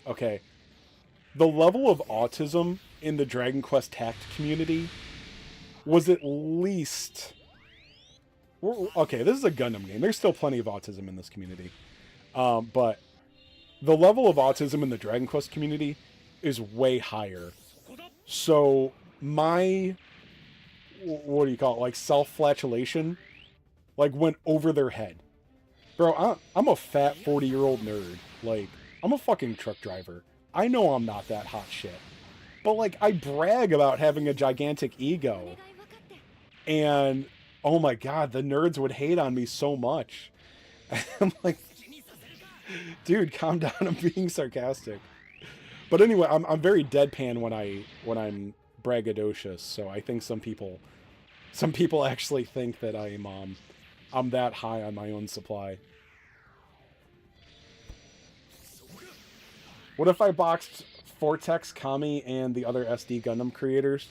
Okay. The level of autism in the Dragon Quest Tact community was at least... Okay, this is a Gundam game. There's still plenty of autism in this community. But the level of autism in the Dragon Quest community is way higher. So my... what do you call it? Like self-flatulation, like went over their head. Bro, I'm a fat 40-year-old nerd. Like, I'm a fucking truck driver. I know I'm not that hot shit. But, like, I brag about having a gigantic ego. And, oh my god, the nerds would hate on me so much. I'm like, dude, calm down, I'm being sarcastic. But anyway, I'm very deadpan when I'm braggadocious, so I think some people actually think that I'm that high on my own supply. What if I boxed Vortex, Kami, and the other SD Gundam creators?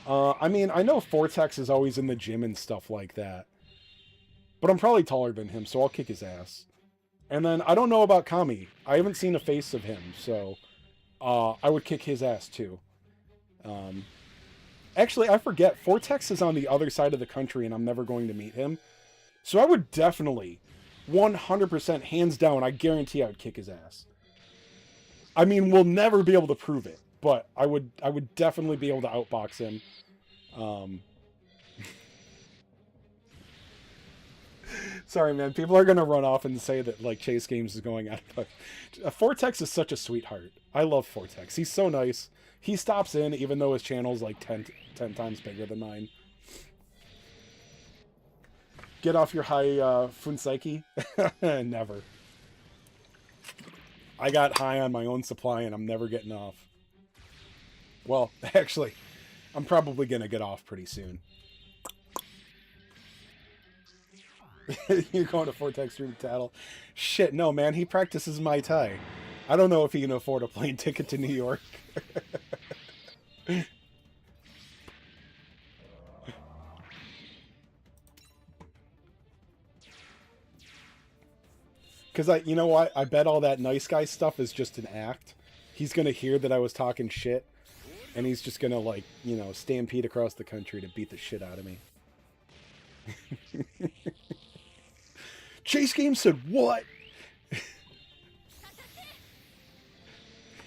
I mean, I know Vortex is always in the gym and stuff like that. But I'm probably taller than him, so I'll kick his ass. And then, I don't know about Kami. I haven't seen a face of him, so... I would kick his ass, too. Actually, I forget. Vortex is on the other side of the country, and I'm never going to meet him. So I would definitely, 100%, hands down, I guarantee I would kick his ass. I mean, we'll never be able to prove it, but I would definitely be able to outbox him. Sorry, man. People are going to run off and say that, like, Chase Games is going out. But Vortex is such a sweetheart. I love Vortex. He's so nice. He stops in, even though his channel's, like, 10 times bigger than mine. Get off your high Funsaiki? Never. I got high on my own supply, and I'm never getting off. Well, actually, I'm probably going to get off pretty soon. You're going to Vortex through the tattle? Shit, no, man. He practices Muay Thai. I don't know if he can afford a plane ticket to New York. Because you know what? I bet all that nice guy stuff is just an act. He's going to hear that I was talking shit, and he's just going to, like, you know, stampede across the country to beat the shit out of me. Chase Game said what?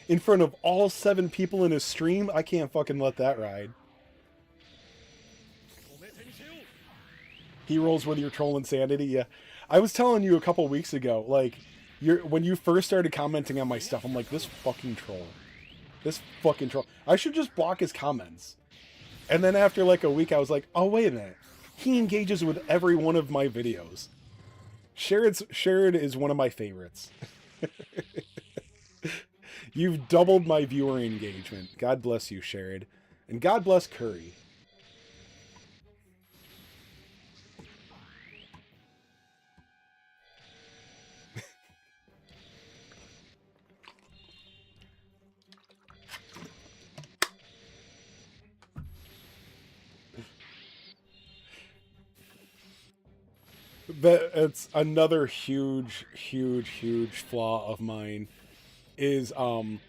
In front of all 7 people in his stream? I can't fucking let that ride. He rolls with your troll insanity. Yeah, I was telling you a couple weeks ago, like, when you first started commenting on my stuff, I'm like, this fucking troll. This fucking troll. I should just block his comments. And then after like a week, I was like, oh, wait a minute. He engages with every one of my videos. Sherrod is one of my favorites. You've doubled my viewer engagement. God bless you, Sherrod. And God bless Curry. It's another huge flaw of mine is I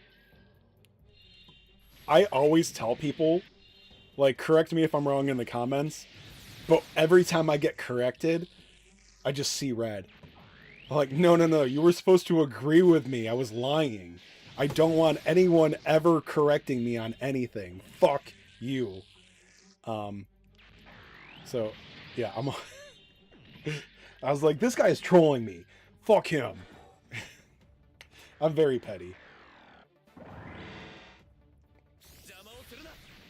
always tell people, like, correct me if I'm wrong in the comments, but every time I get corrected, I just see red. I'm like, no, you were supposed to agree with me. I was lying. I don't want anyone ever correcting me on anything. Fuck you. So yeah, I was like, this guy's trolling me. Fuck him. I'm very petty.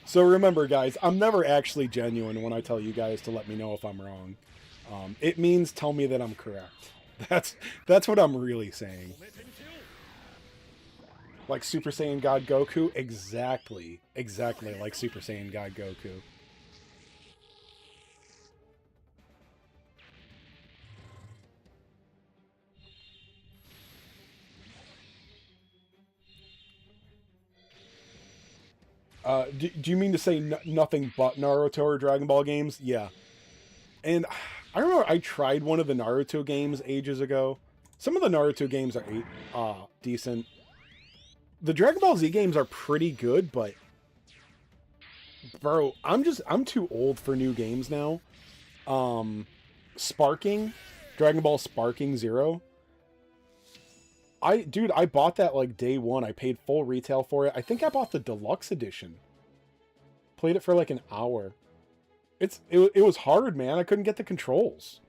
So remember, guys, I'm never actually genuine when I tell you guys to let me know if I'm wrong. It means tell me that I'm correct. That's what I'm really saying. Like Super Saiyan God Goku? Exactly like Super Saiyan God Goku. Do you mean to say nothing but Naruto or Dragon Ball games? Yeah. And I remember I tried one of the Naruto games ages ago. Some of the Naruto games are decent. The Dragon Ball Z games are pretty good, but bro, I'm too old for new games now. Sparking, Dragon Ball Sparking Zero. Dude, I bought that like day one. I paid full retail for it. I think I bought the deluxe edition. Played it for like an hour. It was hard, man. I couldn't get the controls.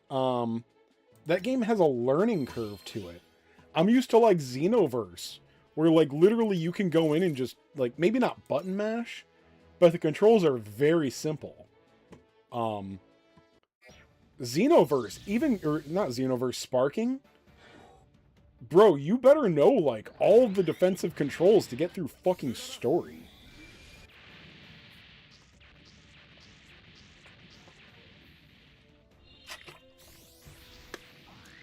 That game has a learning curve to it. I'm used to like Xenoverse, where like literally you can go in and just like, maybe not button mash, but the controls are very simple. Xenoverse, or not Xenoverse, Sparking. Bro, you better know like all of the defensive controls to get through fucking story.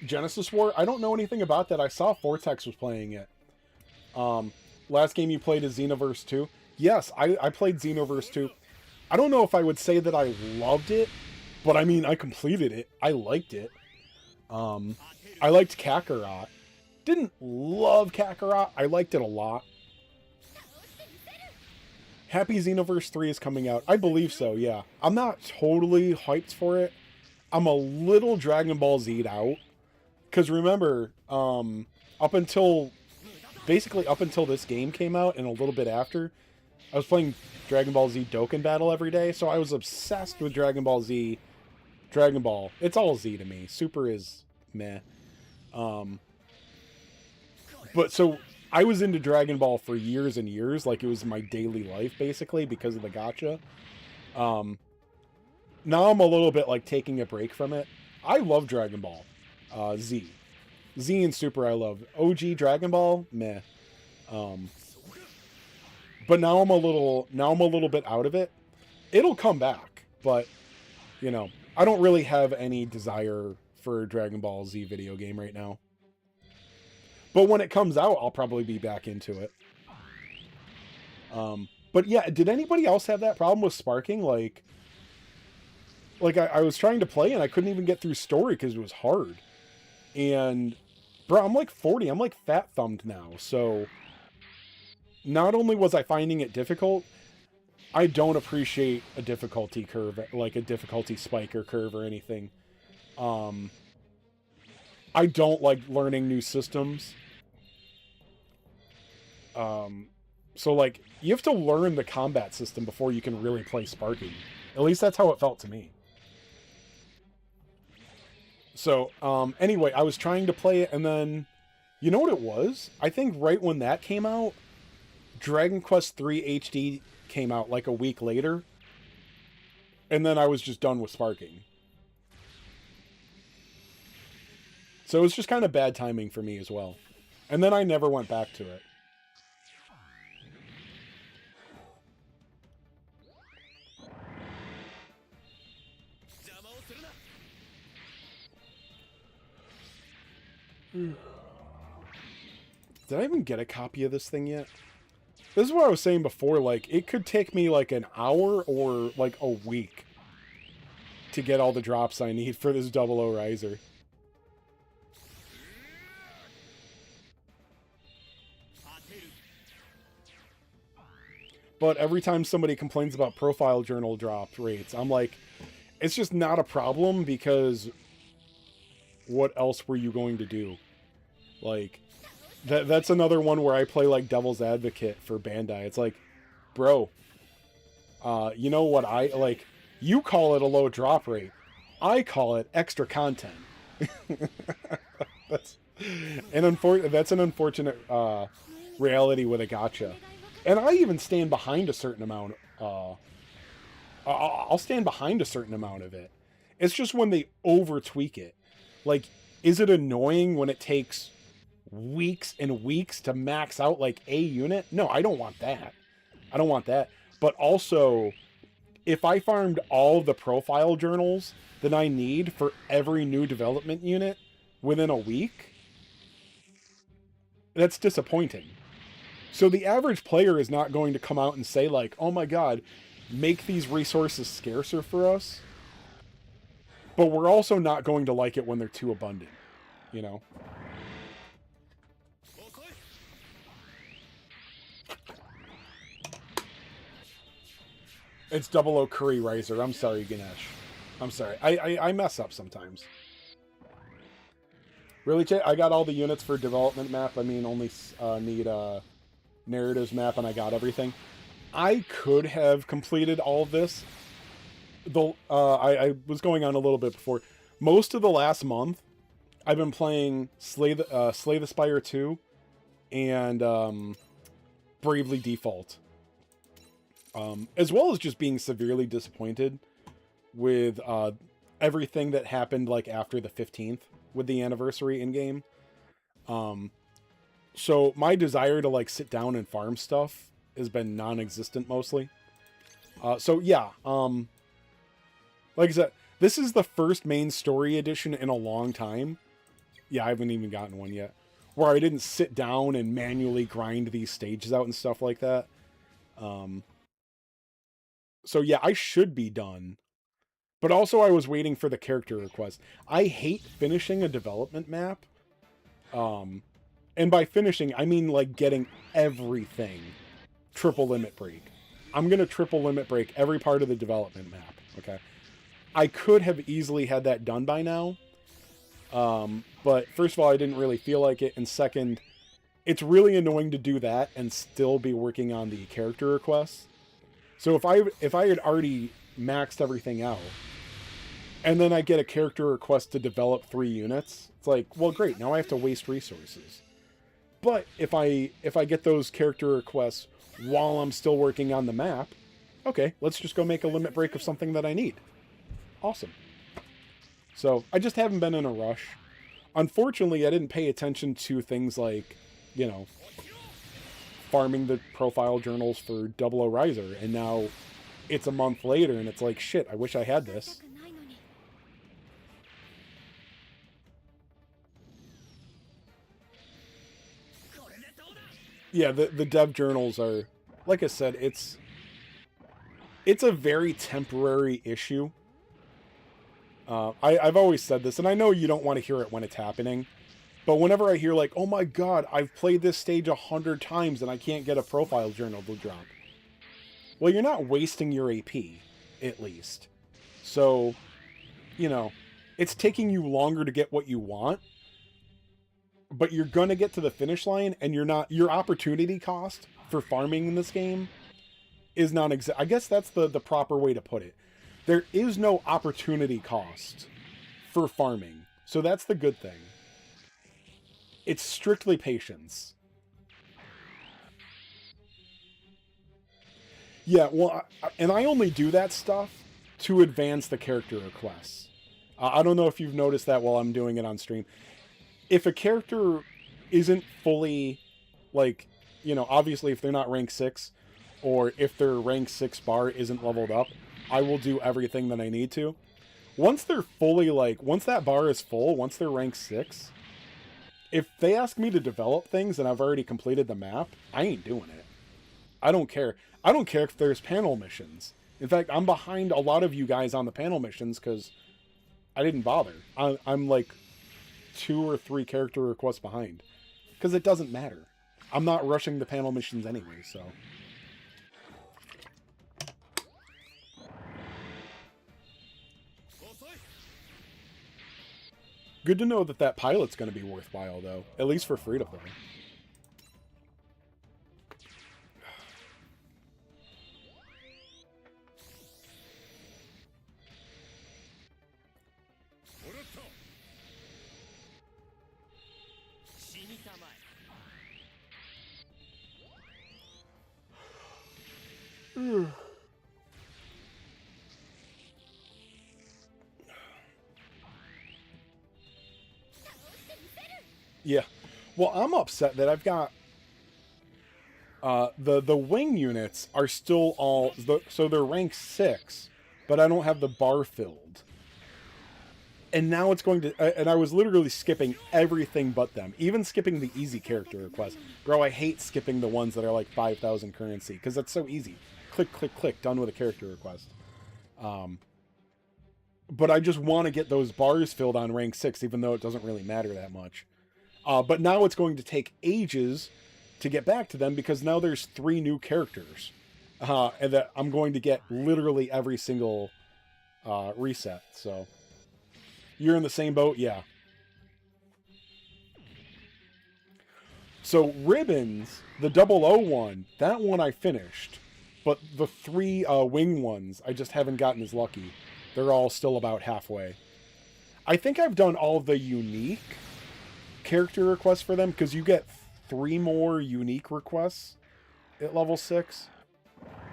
Genesis War? I don't know anything about that. I saw Vortex was playing it. Last game you played is Xenoverse 2. Yes, I played Xenoverse 2. I don't know if I would say that I loved it, but I mean, I completed it. I liked it. I liked Kakarot. Didn't love Kakarot. I liked it a lot. Happy Xenoverse 3 is coming out. I believe so, yeah. I'm not totally hyped for it. I'm a little Dragon Ball Z'd out. Because remember, basically up until this game came out and a little bit after, I was playing Dragon Ball Z Dokkan Battle every day, so I was obsessed with Dragon Ball Z. Dragon Ball. It's all Z to me. Super is meh. But so I was into Dragon Ball for years and years, like it was my daily life basically because of the gacha. Now I'm a little bit like taking a break from it. I love Dragon Ball. Z and Super I love. OG Dragon Ball, meh. But now I'm a little bit out of it. It'll come back, but you know, I don't really have any desire for a Dragon Ball Z video game right now. But when it comes out, I'll probably be back into it. But yeah, did anybody else have that problem with Sparking? Like I was trying to play and I couldn't even get through story because it was hard. And bro, I'm like 40. I'm like fat thumbed now. So not only was I finding it difficult, I don't appreciate a difficulty curve, like a difficulty spike or curve or anything. I don't like learning new systems. So, like, you have to learn the combat system before you can really play Sparking. At least that's how it felt to me. So, anyway, I was trying to play it, and then, you know what it was? I think right when that came out, Dragon Quest III HD came out like a week later, and then I was just done with Sparking. So it was just kind of bad timing for me as well. And then I never went back to it. Did I even get a copy of this thing yet? This is what I was saying before, like, it could take me like an hour or like a week to get all the drops I need for this 00 Riser. But every time somebody complains about profile journal drop rates, I'm like, it's just not a problem, because what else were you going to do? Like, that's another one where I play like devil's advocate for Bandai. It's like, bro, you know what I like? You call it a low drop rate. I call it extra content. that's an unfortunate reality with a gacha. And I even stand behind a certain amount. I'll stand behind a certain amount of it. It's just when they over tweak it. Like, is it annoying when it takes weeks and weeks to max out like a unit? No, I don't want that. I don't want that. But also, if I farmed all the profile journals that I need for every new development unit within a week, that's disappointing. So the average player is not going to come out and say like, oh my god, make these resources scarcer for us. But we're also not going to like it when they're too abundant, you know? It's 00 Curry Riser. I'm sorry, Ganesh. I'm sorry. I mess up sometimes. Really, Jay? I got all the units for development map. I mean, only need narratives map, and I got everything. I could have completed all of this. Though I was going on a little bit before. Most of the last month, I've been playing Slay the Spire 2 and Bravely Default. As well as just being severely disappointed with everything that happened like after the 15th with the anniversary in-game. So my desire to like sit down and farm stuff has been non-existent mostly. So yeah, like I said, this is the first main story edition in a long time. Yeah, I haven't even gotten one yet. Where I didn't sit down and manually grind these stages out and stuff like that. So yeah, I should be done. But also I was waiting for the character request. I hate finishing a development map. And by finishing, I mean like getting everything triple limit break. I'm going to triple limit break every part of the development map, okay? I could have easily had that done by now. But first of all, I didn't really feel like it. And second, it's really annoying to do that and still be working on the character requests. So if I had already maxed everything out, and then I get a character request to develop 3 units, it's like, well, great, now I have to waste resources. But if I get those character requests while I'm still working on the map, okay, let's just go make a limit break of something that I need. Awesome. So I just haven't been in a rush. Unfortunately, I didn't pay attention to things like, you know, farming the profile journals for 00 Riser, and now it's a month later, and it's like, shit, I wish I had this. Yeah, the dev journals are, like I said, it's a very temporary issue. I've always said this, and I know you don't want to hear it when it's happening, but whenever I hear like, oh my god, I've played this stage 100 times and I can't get a profile journal to drop. Well, you're not wasting your AP, at least. So, you know, it's taking you longer to get what you want, but you're going to get to the finish line, and your opportunity cost for farming in this game is not exact. I guess that's the proper way to put it. There is no opportunity cost for farming. So that's the good thing. It's strictly patience. Yeah, well, and I only do that stuff to advance the character requests. I don't know if you've noticed that while I'm doing it on stream. If a character isn't fully, like, you know, obviously if they're not rank 6, or if their rank 6 bar isn't leveled up, I will do everything that I need to. Once they're fully, like, once that bar is full, once they're rank 6, if they ask me to develop things and I've already completed the map, I ain't doing it. I don't care. I don't care if there's panel missions. In fact, I'm behind a lot of you guys on the panel missions because I didn't bother. I'm like 2 or 3 character requests behind. Because it doesn't matter. I'm not rushing the panel missions anyway, so... Good to know that that pilot's going to be worthwhile, though. At least for free-to-play. Yeah. Well, I'm upset that I've got... the wing units are still all... So they're rank 6, but I don't have the bar filled. And now it's going to... And I was literally skipping everything but them. Even skipping the easy character request. Bro, I hate skipping the ones that are like 5,000 currency, because that's so easy. Click, click, click, done with a character request. But I just want to get those bars filled on rank 6, even though it doesn't really matter that much. But now it's going to take ages to get back to them, because now there's 3 new characters. And that I'm going to get literally every single reset, so... You're in the same boat? Yeah. So, Ribbons, the 001, that one I finished. But the 3 wing ones, I just haven't gotten as lucky. They're all still about halfway. I think I've done all the unique character requests for them, because you get 3 more unique requests at level 6.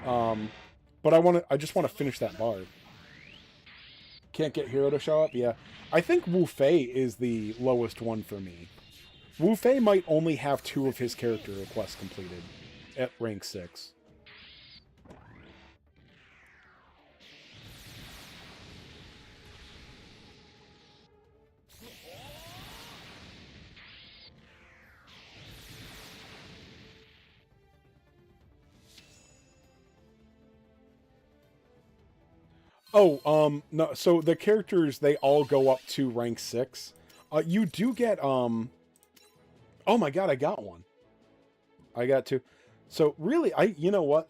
But I just want to finish that bar. Can't get Hero to show up? Yeah. I think Wu Fei is the lowest one for me. Wu Fei might only have 2 of his character requests completed at rank 6. Oh, no, so the characters, they all go up to rank 6. You do get, oh my god, I got one. I got 2. So, really, you know what?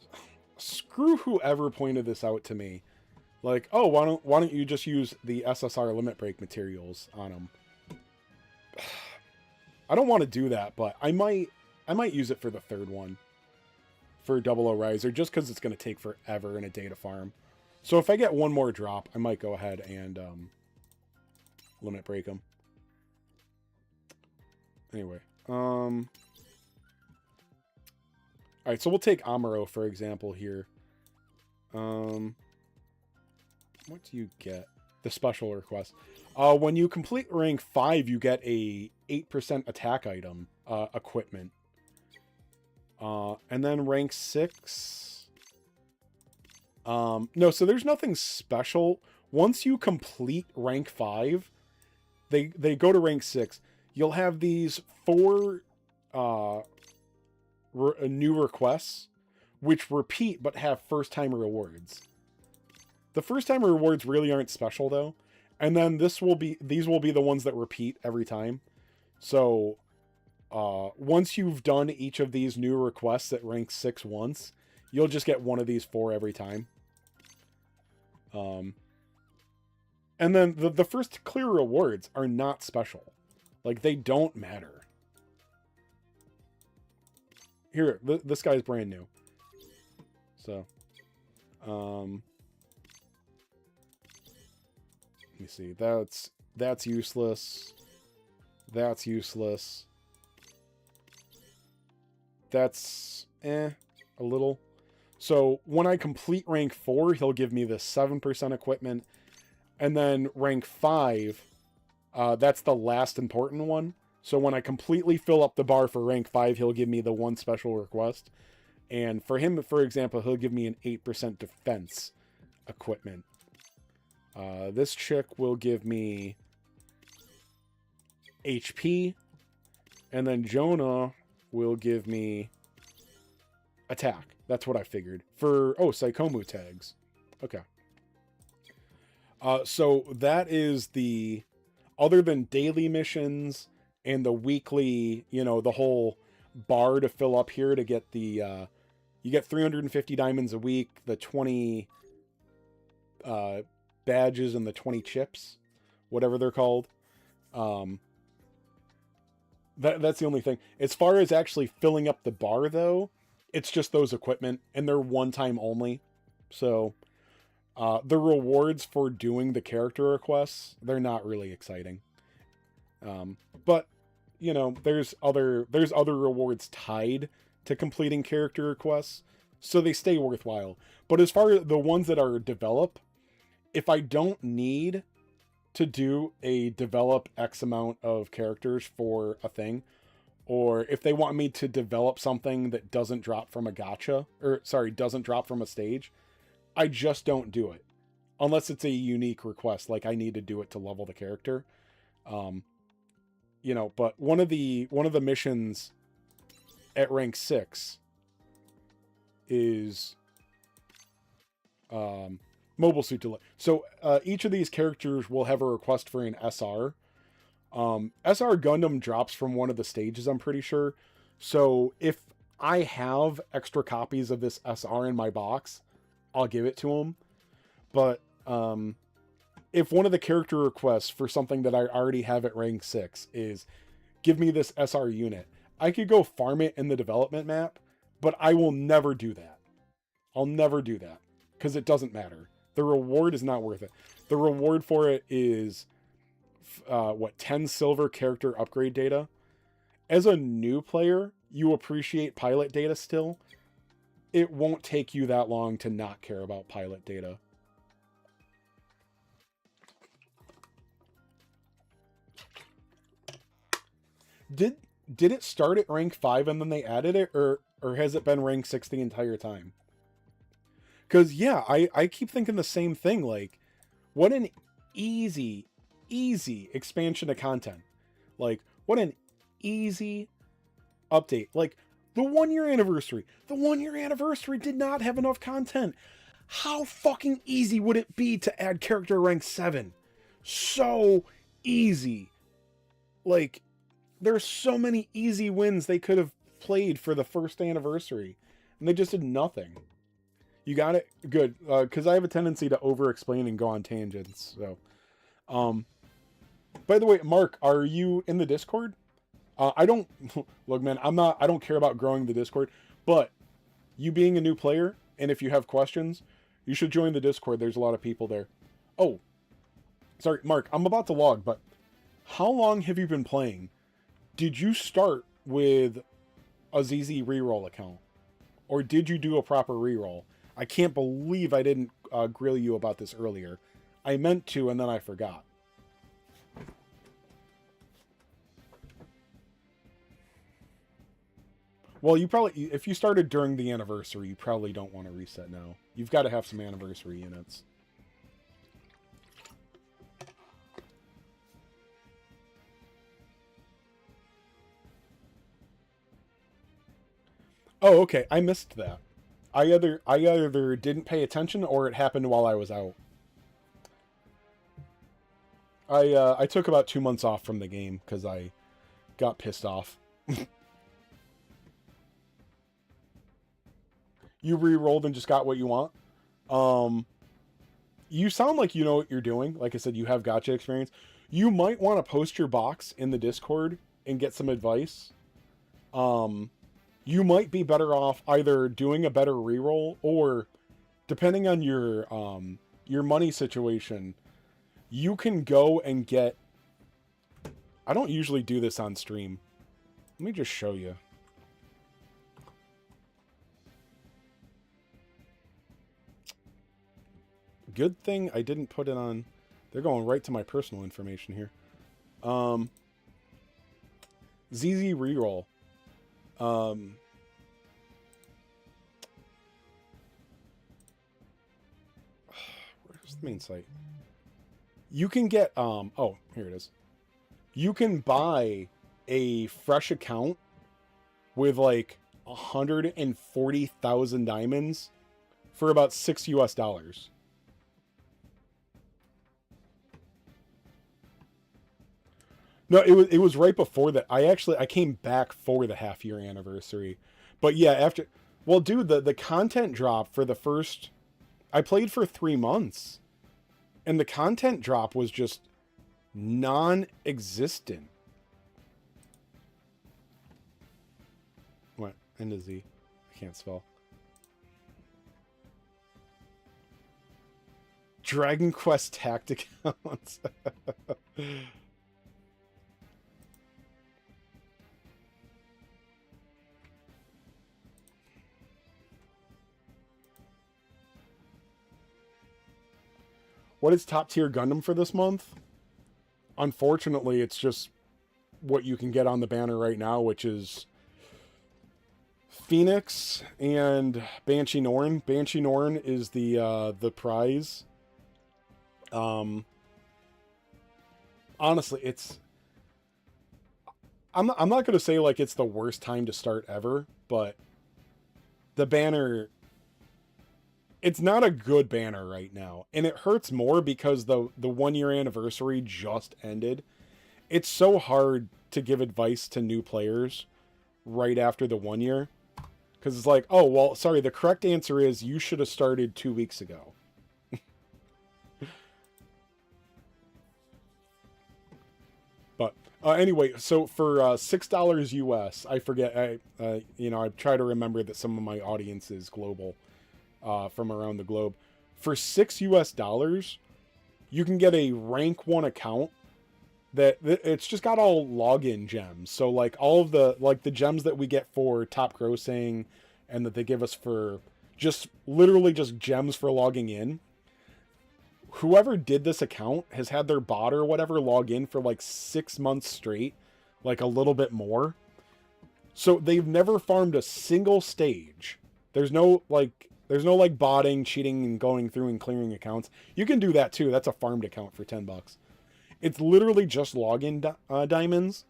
Screw whoever pointed this out to me. Like, oh, why don't you just use the SSR limit break materials on them? I don't want to do that, but I might use it for the 3rd one. For Double O Riser, just because it's going to take forever in a day to farm. So if I get one more drop, I might go ahead and limit break them. Anyway, all right, so we'll take Amuro for example here. What do you get? The special request. When you complete rank 5, you get a 8% attack item equipment. And then rank 6. No, so there's nothing special. Once you complete rank 5, they go to rank 6. You'll have these 4 new requests, which repeat but have first-time rewards. The first-time rewards really aren't special, though. And then these will be the ones that repeat every time. So, once you've done each of these new requests at rank 6 once, You'll just get one of these 4 every time. And then the first clear rewards are not special. Like, they don't matter. Here, this guy's brand new. So, let me see. That's useless. That's useless. That's, a little. So, when I complete rank 4, he'll give me this 7% equipment. And then rank 5, that's the last important one. So when I completely fill up the bar for rank 5, he'll give me the 1 special request. And for him, for example, he'll give me an 8% defense equipment. This chick will give me HP. And then Jonah will give me attack. That's what I figured. For, Psychomu tags. Okay. So that is the, other than daily missions and the weekly, the whole bar to fill up here to get the, you get 350 diamonds a week, the 20 badges and the 20 chips, whatever they're called. That's the only thing. As far as actually filling up the bar, though, it's just those equipment, and they're one time only. So the rewards for doing the character requests, they're not really exciting. But there's other rewards tied to completing character requests, so they stay worthwhile. But as far as the ones that are develop, if I don't need to do a develop X amount of characters for a thing, or if they want me to develop something that doesn't drop from a gacha, doesn't drop from a stage, I just don't do it. Unless it's a unique request, like I need to do it to level the character. But one of the missions at rank 6 is mobile suit delay. So each of these characters will have a request for an SR. SR Gundam drops from one of the stages, I'm pretty sure. So if I have extra copies of this SR in my box, I'll give it to him. But if one of the character requests for something that I already have at rank 6 is give me this SR unit, I could go farm it in the development map, but I will never do that. I'll never do that because it doesn't matter. The reward is not worth it. The reward for it is 10 silver character upgrade data. As a new player, you appreciate pilot data still. It won't take you that long to not care about pilot data. Did it start at rank 5 and then they added it, or has it been rank 6 the entire time? Because yeah, I keep thinking the same thing. Like, what an easy expansion of content. Like, what an easy update. Like, the 1 year anniversary. The 1 year anniversary did not have enough content. How fucking easy would it be to add character rank 7? So easy. Like, there's so many easy wins they could have played for the first anniversary, and they just did nothing. You got it? Good. Because I have a tendency to over-explain and go on tangents. So, by the way, Mark, are you in the Discord? I don't... Look, man, I don't care about growing the Discord, but you being a new player, and if you have questions, you should join the Discord. There's a lot of people there. Oh, sorry, Mark, I'm about to log, but how long have you been playing? Did you start with a ZZ reroll account? Or did you do a proper reroll? I can't believe I didn't grill you about this earlier. I meant to, and then I forgot. Well, you probably, if you started during the anniversary, you probably don't want to reset now. You've got to have some anniversary units. Oh, okay. I missed that. I either didn't pay attention or it happened while I was out. I took about 2 months off from the game because I got pissed off. you re-rolled and just got what you want. You sound like you know what you're doing. Like I said, you have gacha experience. You might want to post your box in the Discord and get some advice. You might be better off either doing a better reroll, or depending on your money situation, you can go and get... I don't usually do this on stream. Let me just show you. Good thing I didn't put it on... They're going right to my personal information here. ZZ Reroll. Where's the main site? You can get... oh, here it is. You can buy a fresh account with like 140,000 diamonds for about $6 US. No, it was right before that. I came back for the half-year anniversary. But yeah, after... Well, dude, the content drop for the first... I played for 3 months. And the content drop was just non-existent. What? End of Z. I can't spell. Dragon Quest Tactic accounts. What is top tier Gundam for this month? Unfortunately, it's just what you can get on the banner right now, which is Phoenix and Banshee Norn. Banshee Norn is the prize. Honestly, it's... I'm not going to say like it's the worst time to start ever, but the banner... It's not a good banner right now. And it hurts more because the 1 year anniversary just ended. It's so hard to give advice to new players right after the 1 year. Because it's like, oh, well, sorry, the correct answer is you should have started 2 weeks ago. But anyway, so for $6 US, I forget, I try to remember that some of my audience is global. From around the globe. For $6 US, you can get a rank 1 account that it's just got all login gems. So like all of the gems that we get for top grossing and that they give us for just literally just gems for logging in. Whoever did this account has had their bot or whatever log in for like 6 months straight, like a little bit more. So they've never farmed a single stage. There's no botting, cheating, and going through and clearing accounts. You can do that too. That's a farmed account for $10. It's literally just login diamonds,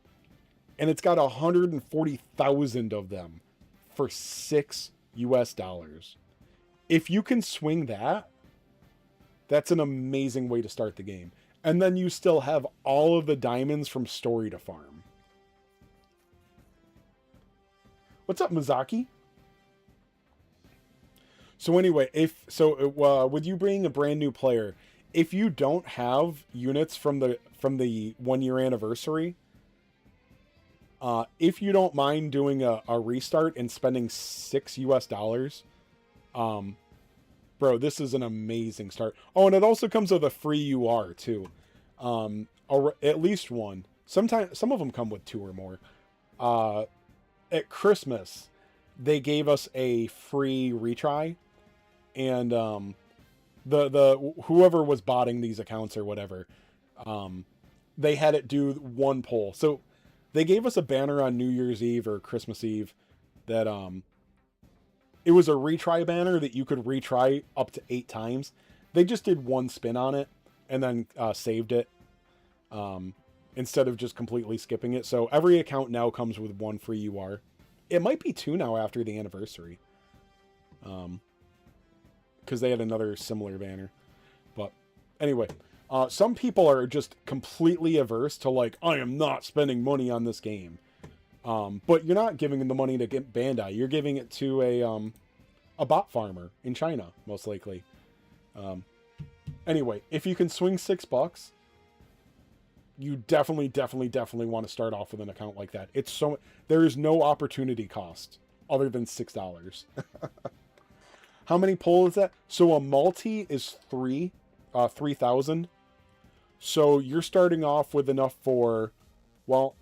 and it's got 140,000 of them for $6 US. If you can swing that, that's an amazing way to start the game. And then you still have all of the diamonds from story to farm. What's up, Mizaki? So anyway, with you being a brand new player, if you don't have units from the 1 year anniversary, if you don't mind doing a restart and spending $6 US, bro, this is an amazing start. Oh, and it also comes with a free UR too, at least one. Sometimes some of them come with 2 or more. At Christmas, they gave us a free retry. And the whoever was botting these accounts or whatever, they had it do 1 poll. So they gave us a banner on New Year's Eve or Christmas Eve that it was a retry banner that you could retry up to 8 times. They just did 1 spin on it and then saved it instead of just completely skipping it. So every account now comes with 1 free UR. It might be 2 now after the anniversary. Because they had another similar banner. But anyway, some people are just completely averse to like, I am not spending money on this game. But you're not giving them the money to get Bandai. You're giving it to a bot farmer in China, most likely. Anyway, if you can swing $6, you definitely want to start off with an account like that. It's so there is no opportunity cost other than $6. How many pull is that? So a multi is 3,000. So you're starting off with enough for, well,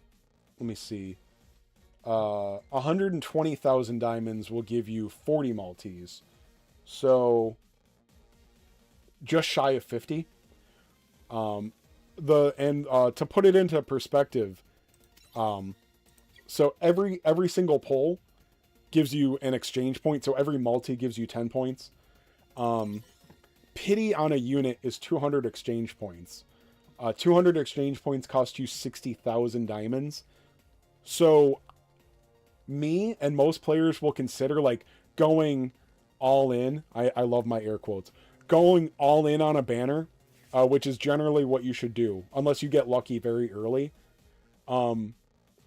let me see. 120,000 diamonds will give you 40 multis. So just shy of 50. To put it into perspective, so every single pull gives you an exchange point. So every multi gives you 10 points. Pity on a unit is 200 exchange points. 200 exchange points cost you 60,000 diamonds. So me and most players will consider like going all in. I love my air quotes. Going all in on a banner, which is generally what you should do, unless you get lucky very early,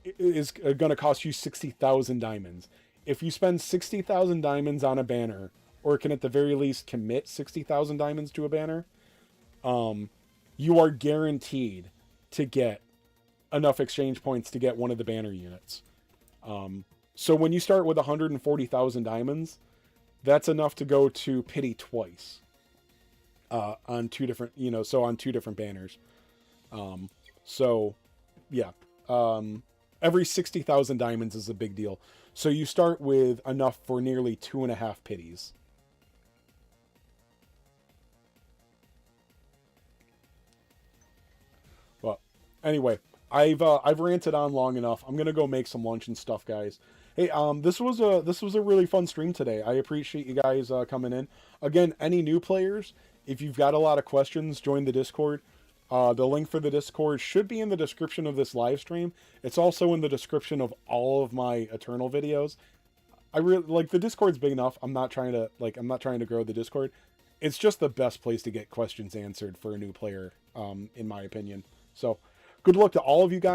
is going to cost you 60,000 diamonds. If you spend 60,000 diamonds on a banner, or can at the very least commit 60,000 diamonds to a banner, you are guaranteed to get enough exchange points to get one of the banner units. So when you start with 140,000 diamonds, that's enough to go to pity twice. On two different, on two different banners. Every 60,000 diamonds is a big deal. So you start with enough for nearly 2.5 pities. Well, anyway, I've ranted on long enough. I'm gonna go make some lunch and stuff, guys. Hey, this was a really fun stream today. I appreciate you guys coming in. Again, any new players, if you've got a lot of questions, join the Discord. The link for the Discord should be in the description of this live stream. It's also in the description of all of my Eternal videos. I really like the Discord's big enough. I'm not trying to grow the Discord. It's just the best place to get questions answered for a new player, in my opinion. So, good luck to all of you guys.